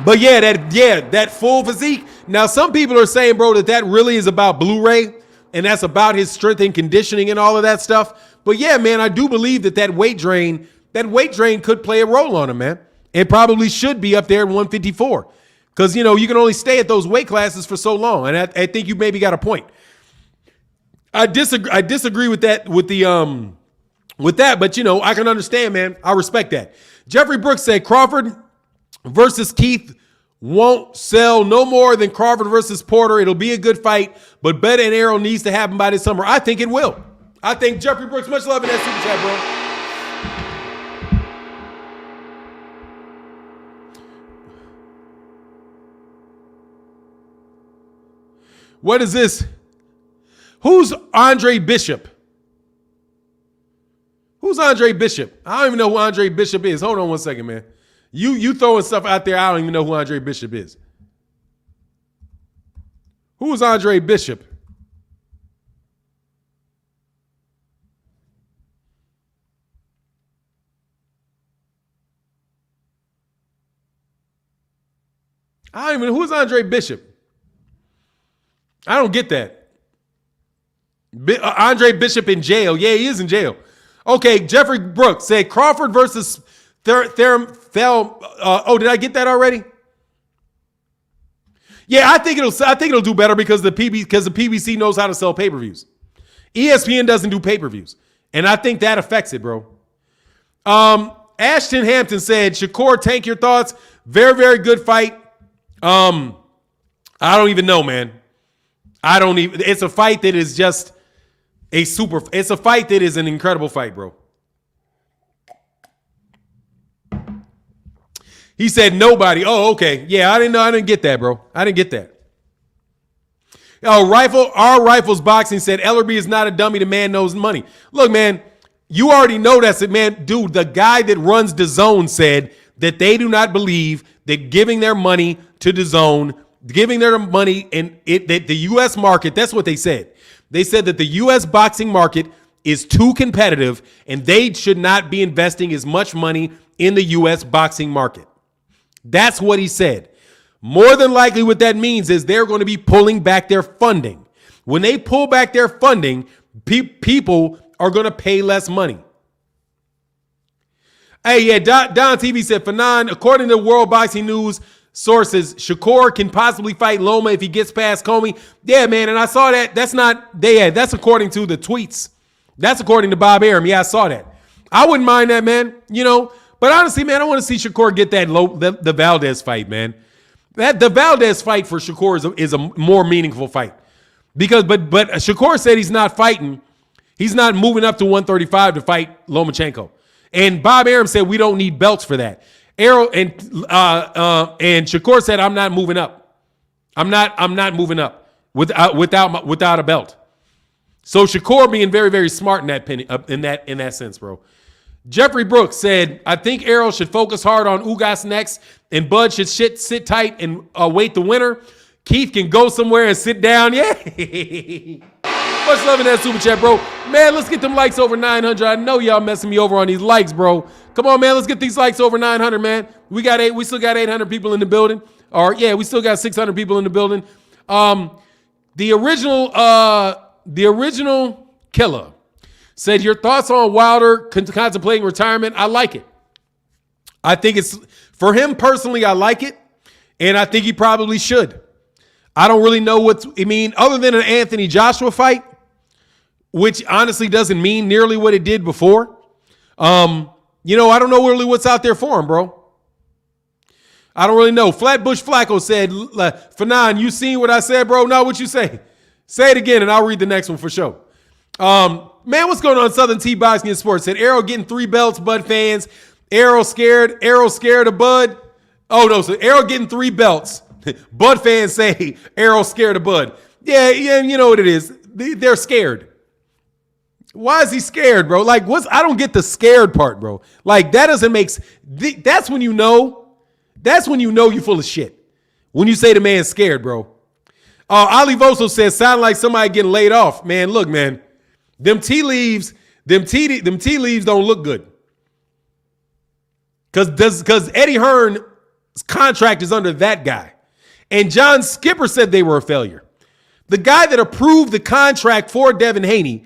But that full physique. Now, some people are saying, bro, that really is about Blu-ray. And that's about his strength and conditioning and all of that stuff. But yeah, man, I do believe that weight drain could play a role on him, man. It probably should be up there at 154. Because, you can only stay at those weight classes for so long. And I think you maybe got a point. I disagree with that, but I can understand, man. I respect that. Jeffrey Brooks said Crawford versus Keith won't sell no more than Crawford versus Porter. It'll be a good fight, but Betta and Errol needs to happen by this summer. I think it will. I think Jeffrey Brooks, much love in that super chat, bro. What is this? Who's Andre Bishop? Who's Andre Bishop? I don't even know who Andre Bishop is. Hold on one second, man. You throwing stuff out there, I don't even know who Andre Bishop is. Who is Andre Bishop? I don't even know. Who's Andre Bishop? I don't get that. Andre Bishop in jail. Yeah, he is in jail. Okay, Jeffrey Brooks said Crawford versus did I get that already? Yeah, I think it'll do better because the PBC knows how to sell pay-per-views. ESPN doesn't do pay-per-views, and I think that affects it, bro. Ashton Hampton said, Shakur, Tank, your thoughts. Very, very good fight. I don't even know, man. It's a fight that is just it's a fight that is an incredible fight, bro. He said nobody. Oh, okay. Yeah, I didn't get that, bro. I didn't get that. Oh, our Rifles Boxing said Ellerbe is not a dummy. The man knows money. Look, man, you already know that's it, man. Dude, the guy that runs DAZN said that they do not believe that giving their money to DAZN, giving their money in the U.S. market, that's what they said. They said that the U.S. boxing market is too competitive and they should not be investing as much money in the U.S. boxing market. That's what he said. More than likely what that means is they're going to be pulling back their funding. When they pull back their funding, people are going to pay less money. Hey, yeah, Don TV said, Fanon, according to World Boxing News sources, Shakur can possibly fight Loma if he gets past Comey. Yeah, man, and I saw that. That's according to the tweets. That's according to Bob Arum. Yeah, I saw that. I wouldn't mind that, man. But honestly, man, I want to see Shakur get the Valdez fight, man. The Valdez fight for Shakur is a more meaningful fight because, but Shakur said he's not fighting. He's not moving up to 135 to fight Lomachenko. And Bob Arum said we don't need belts for that. Errol and Shakur said I'm not moving up. I'm not moving up without a belt. So Shakur being very, very smart in that sense, bro. Jeffrey Brooks said, I think Errol should focus hard on Ugas next, and Bud should sit tight and wait the winner. Keith can go somewhere and sit down. Yeah. Much love in that super chat, bro. Man, let's get them likes over 900. I know y'all messing me over on these likes, bro. Come on, man. Let's get these likes over 900, man. We still got 800 people in the building. Or yeah, we still got 600 people in the building. The original killer said, your thoughts on Wilder contemplating retirement? I like it. I think it's, for him personally, I like it. And I think he probably should. I don't really know other than an Anthony Joshua fight, which honestly doesn't mean nearly what it did before. I don't know really what's out there for him, bro. I don't really know. Flatbush Flacco said, Fanon, you seen what I said, bro? No, what you say? Say it again, and I'll read the next one for sure. Man, what's going on? Southern T Boxing and Sports said, Errol getting 3 belts, Bud fans. Errol scared of Bud. Oh, no, so Errol getting 3 belts. Bud fans say Errol scared of Bud. Yeah, you know what it is. They're scared. Why is he scared, bro? Like, I don't get the scared part, bro. Like, that doesn't make, that's when you know you're full of shit. When you say the man's scared, bro. Ali Voso says, sound like somebody getting laid off. Man, look, man. Them tea leaves don't look good. Because Eddie Hearn's contract is under that guy. And John Skipper said they were a failure. The guy that approved the contract for Devin Haney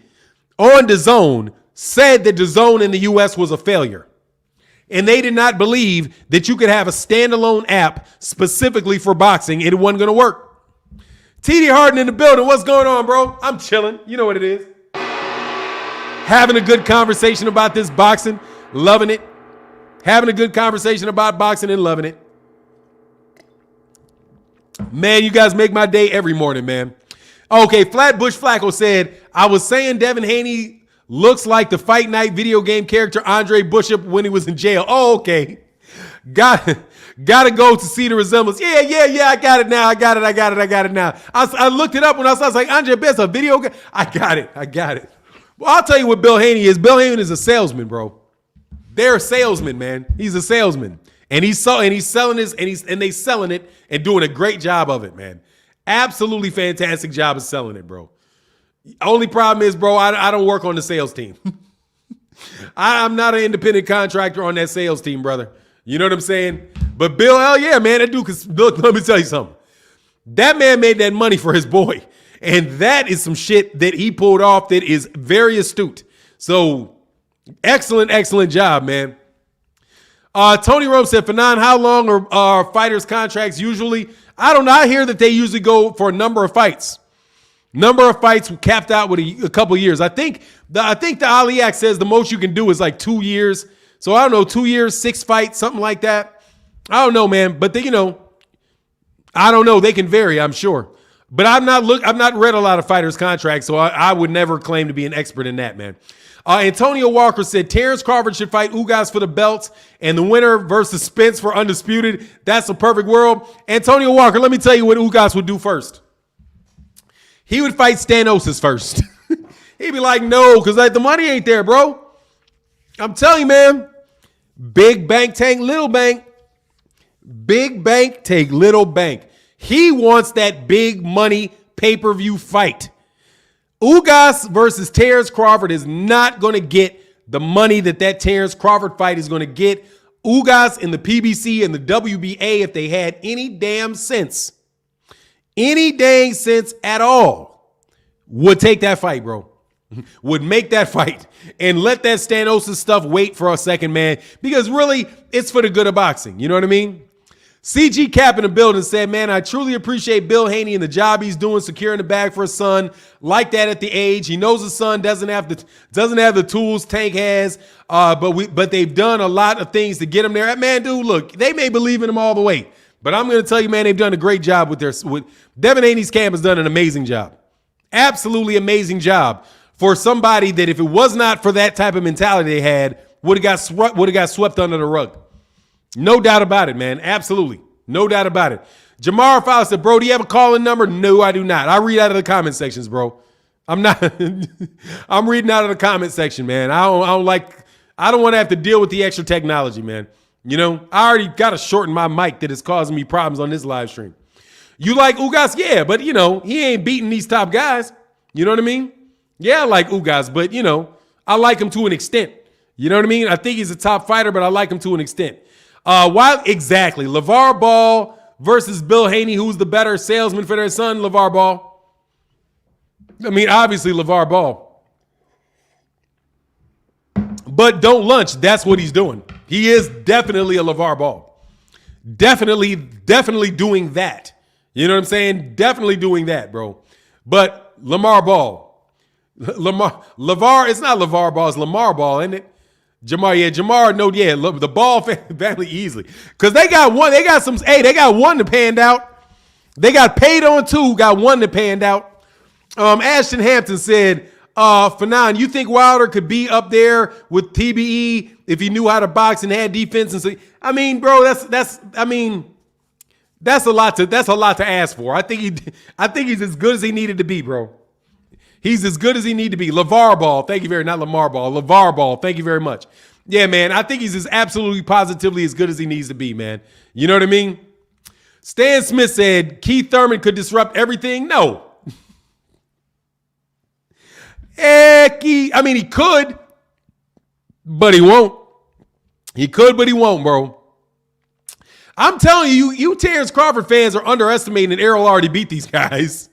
on DAZN said that DAZN in the U.S. was a failure. And they did not believe that you could have a standalone app specifically for boxing. It wasn't going to work. TD Harden in the building. What's going on, bro? I'm chilling. You know what it is. Having a good conversation about this boxing. Loving it. Having a good conversation about boxing and loving it. Man, you guys make my day every morning, man. Okay, Flatbush Flacco said, I was saying Devin Haney looks like the Fight Night video game character Andre Bishop when he was in jail. Oh, okay. Got to go to see the resemblance. Yeah. I got it now. I got it now. I looked it up when I was like, Andre Bishop's a video game. I got it. Well, I'll tell you what Bill Haney is. Bill Haney is a salesman, bro. They're a salesman, man. He's a salesman. And he's selling this, and they selling it and doing a great job of it, man. Absolutely fantastic job of selling it, bro. Only problem is, bro, I don't work on the sales team. I'm not an independent contractor on that sales team, brother. You know what I'm saying? But Bill, hell yeah, man, that dude, look, let me tell you something. That man made that money for his boy. And that is some shit that he pulled off that is very astute. So excellent job, man. Tony Rome said, Fanon, how long are fighters' contracts usually? I don't know. I hear that they usually go for a number of fights. Number of fights capped out with a couple years. I think the Ali Act says the most you can do is like 2 years. So I don't know, 2 years, 6 fights, something like that. I don't know, man. But I don't know. They can vary, I'm sure. But I've not read a lot of fighters' contracts, so I would never claim to be an expert in that, man. Antonio Walker said Terence Crawford should fight Ugas for the belts and the winner versus Spence for undisputed. That's a perfect world. Antonio Walker, let me tell you what Ugas would do first. He would fight Stanosis first. He'd be like, no, because the money ain't there, bro. I'm telling you, man. Big bank take little bank. Big bank take little bank. He wants that big money pay-per-view fight. Ugas versus Terence Crawford is not going to get the money that Terence Crawford fight is going to get. Ugas and the PBC and the WBA, if they had any damn sense at all, would take that fight, bro. Would make that fight and let that Stanosis stuff wait for a second, man, because really it's for the good of boxing. You know what I mean? CG Cap in the building said, man, I truly appreciate Bill Haney and the job he's doing securing the bag for his son. Like that at the age. He knows his son doesn't have the tools Tank has, but they've done a lot of things to get him there. Man, dude, look, they may believe in him all the way, but I'm going to tell you, man, they've done a great job with Devin Haney's camp has done an amazing job. Absolutely amazing job for somebody that if it was not for that type of mentality they had, would have got swept under the rug. No doubt about it, man. Absolutely. No doubt about it. Jamar Fowler said, bro, do you have a calling number? No, I do not. I read out of the comment sections, bro. I'm not. I'm reading out of the comment section, man. I don't want to have to deal with the extra technology, man. You know, I already got to shorten my mic that is causing me problems on this live stream. You like Ugas? Yeah, but, you know, he ain't beating these top guys. You know what I mean? Yeah, I like Ugas, but, you know, I like him to an extent. You know what I mean? I think he's a top fighter, but I like him to an extent. Exactly. LeVar Ball versus Bill Haney. Who's the better salesman for their son? LeVar Ball. I mean, obviously LeVar Ball. But don't lunch. That's what he's doing. He is definitely a LeVar Ball. Definitely doing that. You know what I'm saying? Definitely doing that, bro. But Lamar Ball. LeVar, it's not LeVar Ball, it's Lamar Ball, isn't it? Jamar, no, yeah, the Ball family easily. Because they got one that panned out. They got paid on two, got one that panned out. Ashton Hampton said, Fanon, you think Wilder could be up there with TBE if he knew how to box and had defense? And so, I mean, bro, that's a lot to ask for. I think he's as good as he needed to be, bro. He's as good as he needed to be. LeVar Ball, thank you very much. Not Lamar Ball. LeVar Ball, thank you very much. Yeah, man, I think he's as absolutely positively as good as he needs to be, man. You know what I mean? Stan Smith said Keith Thurman could disrupt everything. No. I mean, he could, but he won't. He could, but he won't, bro. I'm telling you, you Terence Crawford fans are underestimating that Errol already beat these guys.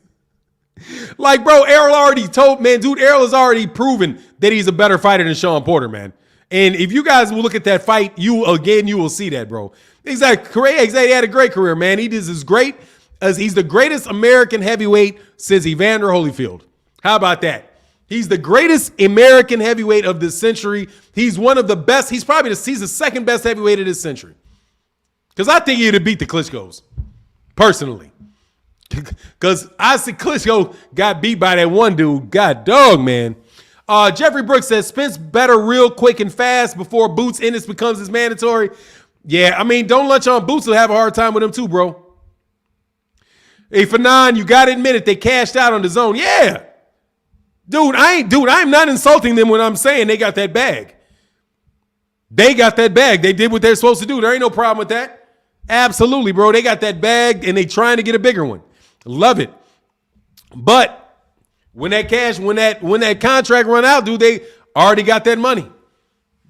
Like, bro, Errol has already proven that he's a better fighter than Sean Porter, man. And if you guys will look at that fight, you will see that, bro. Exactly. He had a great career, man. He is as great as he's the greatest American heavyweight since Evander Holyfield. How about that? He's the greatest American heavyweight of this century. He's one of the best. He's the second best heavyweight of this century. Because I think he'd have beat the Klitschko's, personally. Because I see Klitschko got beat by that one dude. God dog, man. Jeffrey Brooks says, Spence better real quick and fast before Boots Ennis becomes his mandatory. Yeah, I mean, don't lunch on Boots will have a hard time with him too, bro. Hey, Fanon, you got to admit it. They cashed out on the zone. Yeah. I'm not insulting them when I'm saying they got that bag. They got that bag. They did what they're supposed to do. There ain't no problem with that. Absolutely, bro. They got that bag and they trying to get a bigger one. Love it. But when that contract run out, dude, they already got that money.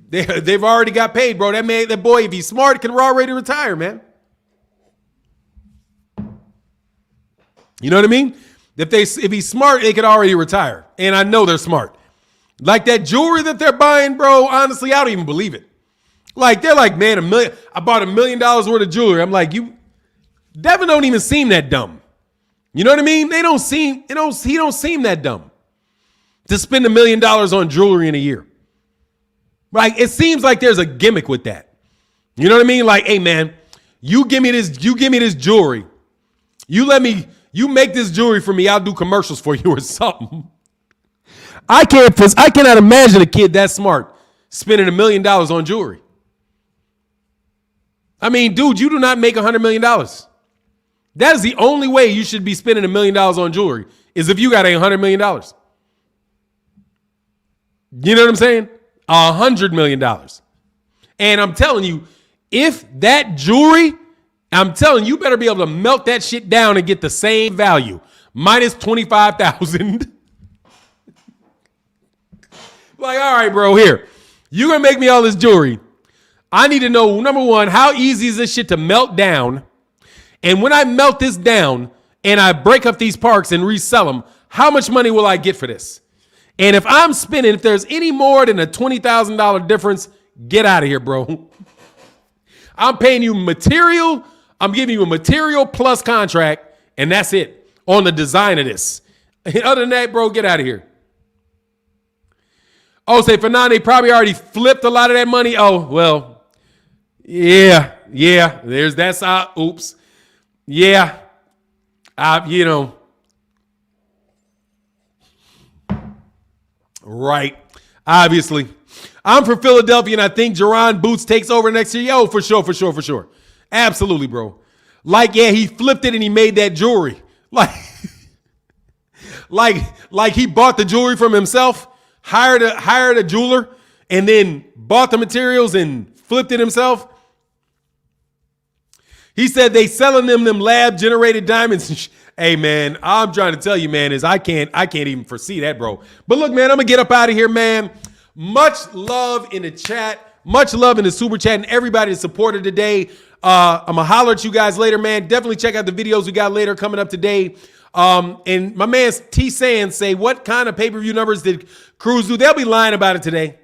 They've already got paid, bro. That boy, if he's smart, can already retire, man. You know what I mean? If he's smart, they could already retire. And I know they're smart. Like that jewelry that they're buying, bro, honestly, I don't even believe it. Like, they're like, man, I bought $1 million worth of jewelry. I'm like, Devin don't even seem that dumb. You know what I mean? He don't seem that dumb to spend $1 million on jewelry in a year. Like, it seems like there's a gimmick with that. You know what I mean? Like, hey man, you give me this jewelry. You make this jewelry for me, I'll do commercials for you or something. I cannot imagine a kid that smart spending $1 million on jewelry. I mean, dude, you do not make $100 million. That is the only way you should be spending $1 million on jewelry is if you got $100 million. You know what I'm saying? $100 million. And I'm telling you, if that jewelry, I'm telling you, you better be able to melt that shit down and get the same value. Minus 25,000. Like, all right, bro, here. You're going to make me all this jewelry. I need to know, number one, how easy is this shit to melt down? And when I melt this down and I break up these parts and resell them, how much money will I get for this? And if there's any more than a $20,000 difference, get out of here, bro. I'm paying you material. I'm giving you a material plus contract, and that's it on the design of this. Other than that, bro, get out of here. Oh, say Fernand, they probably already flipped a lot of that money. Oh, well, yeah. There's that. Oops. Yeah. Right. Obviously. I'm from Philadelphia, and I think Jerron Boots takes over next year. Yo, for sure. Absolutely, bro. Like, yeah, he flipped it and he made that jewelry. Like he bought the jewelry from himself, hired a jeweler, and then bought the materials and flipped it himself. He said they selling them lab generated diamonds. Hey man, I'm trying to tell you, man, is I can't even foresee that, bro. But look, man, I'm gonna get up out of here, man. Much love in the chat, much love in the super chat, and everybody that supported today. I'm gonna holler at you guys later, man. Definitely check out the videos we got later coming up today. And my man T Sands say, what kind of pay-per-view numbers did Cruz do? They'll be lying about it today.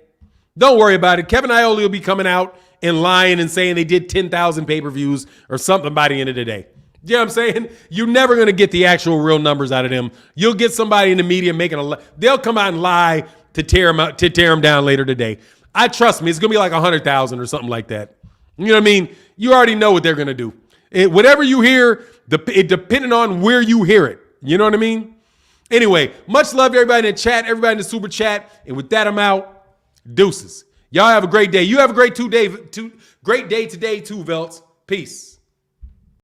Don't worry about it. Kevin Iole will be coming out and lying and saying they did 10,000 pay-per-views or something by the end of the day. You know what I'm saying? You're never going to get the actual real numbers out of them. You'll get somebody in the media making they'll come out and lie to tear them down later today. I trust me, it's going to be like 100,000 or something like that. You know what I mean? You already know what they're going to do. Whatever you hear, it depending on where you hear it. You know what I mean? Anyway, much love to everybody in the chat, everybody in the super chat. And with that, I'm out. Deuces. Y'all have a great day. You have a great day today, too, Velts. Peace.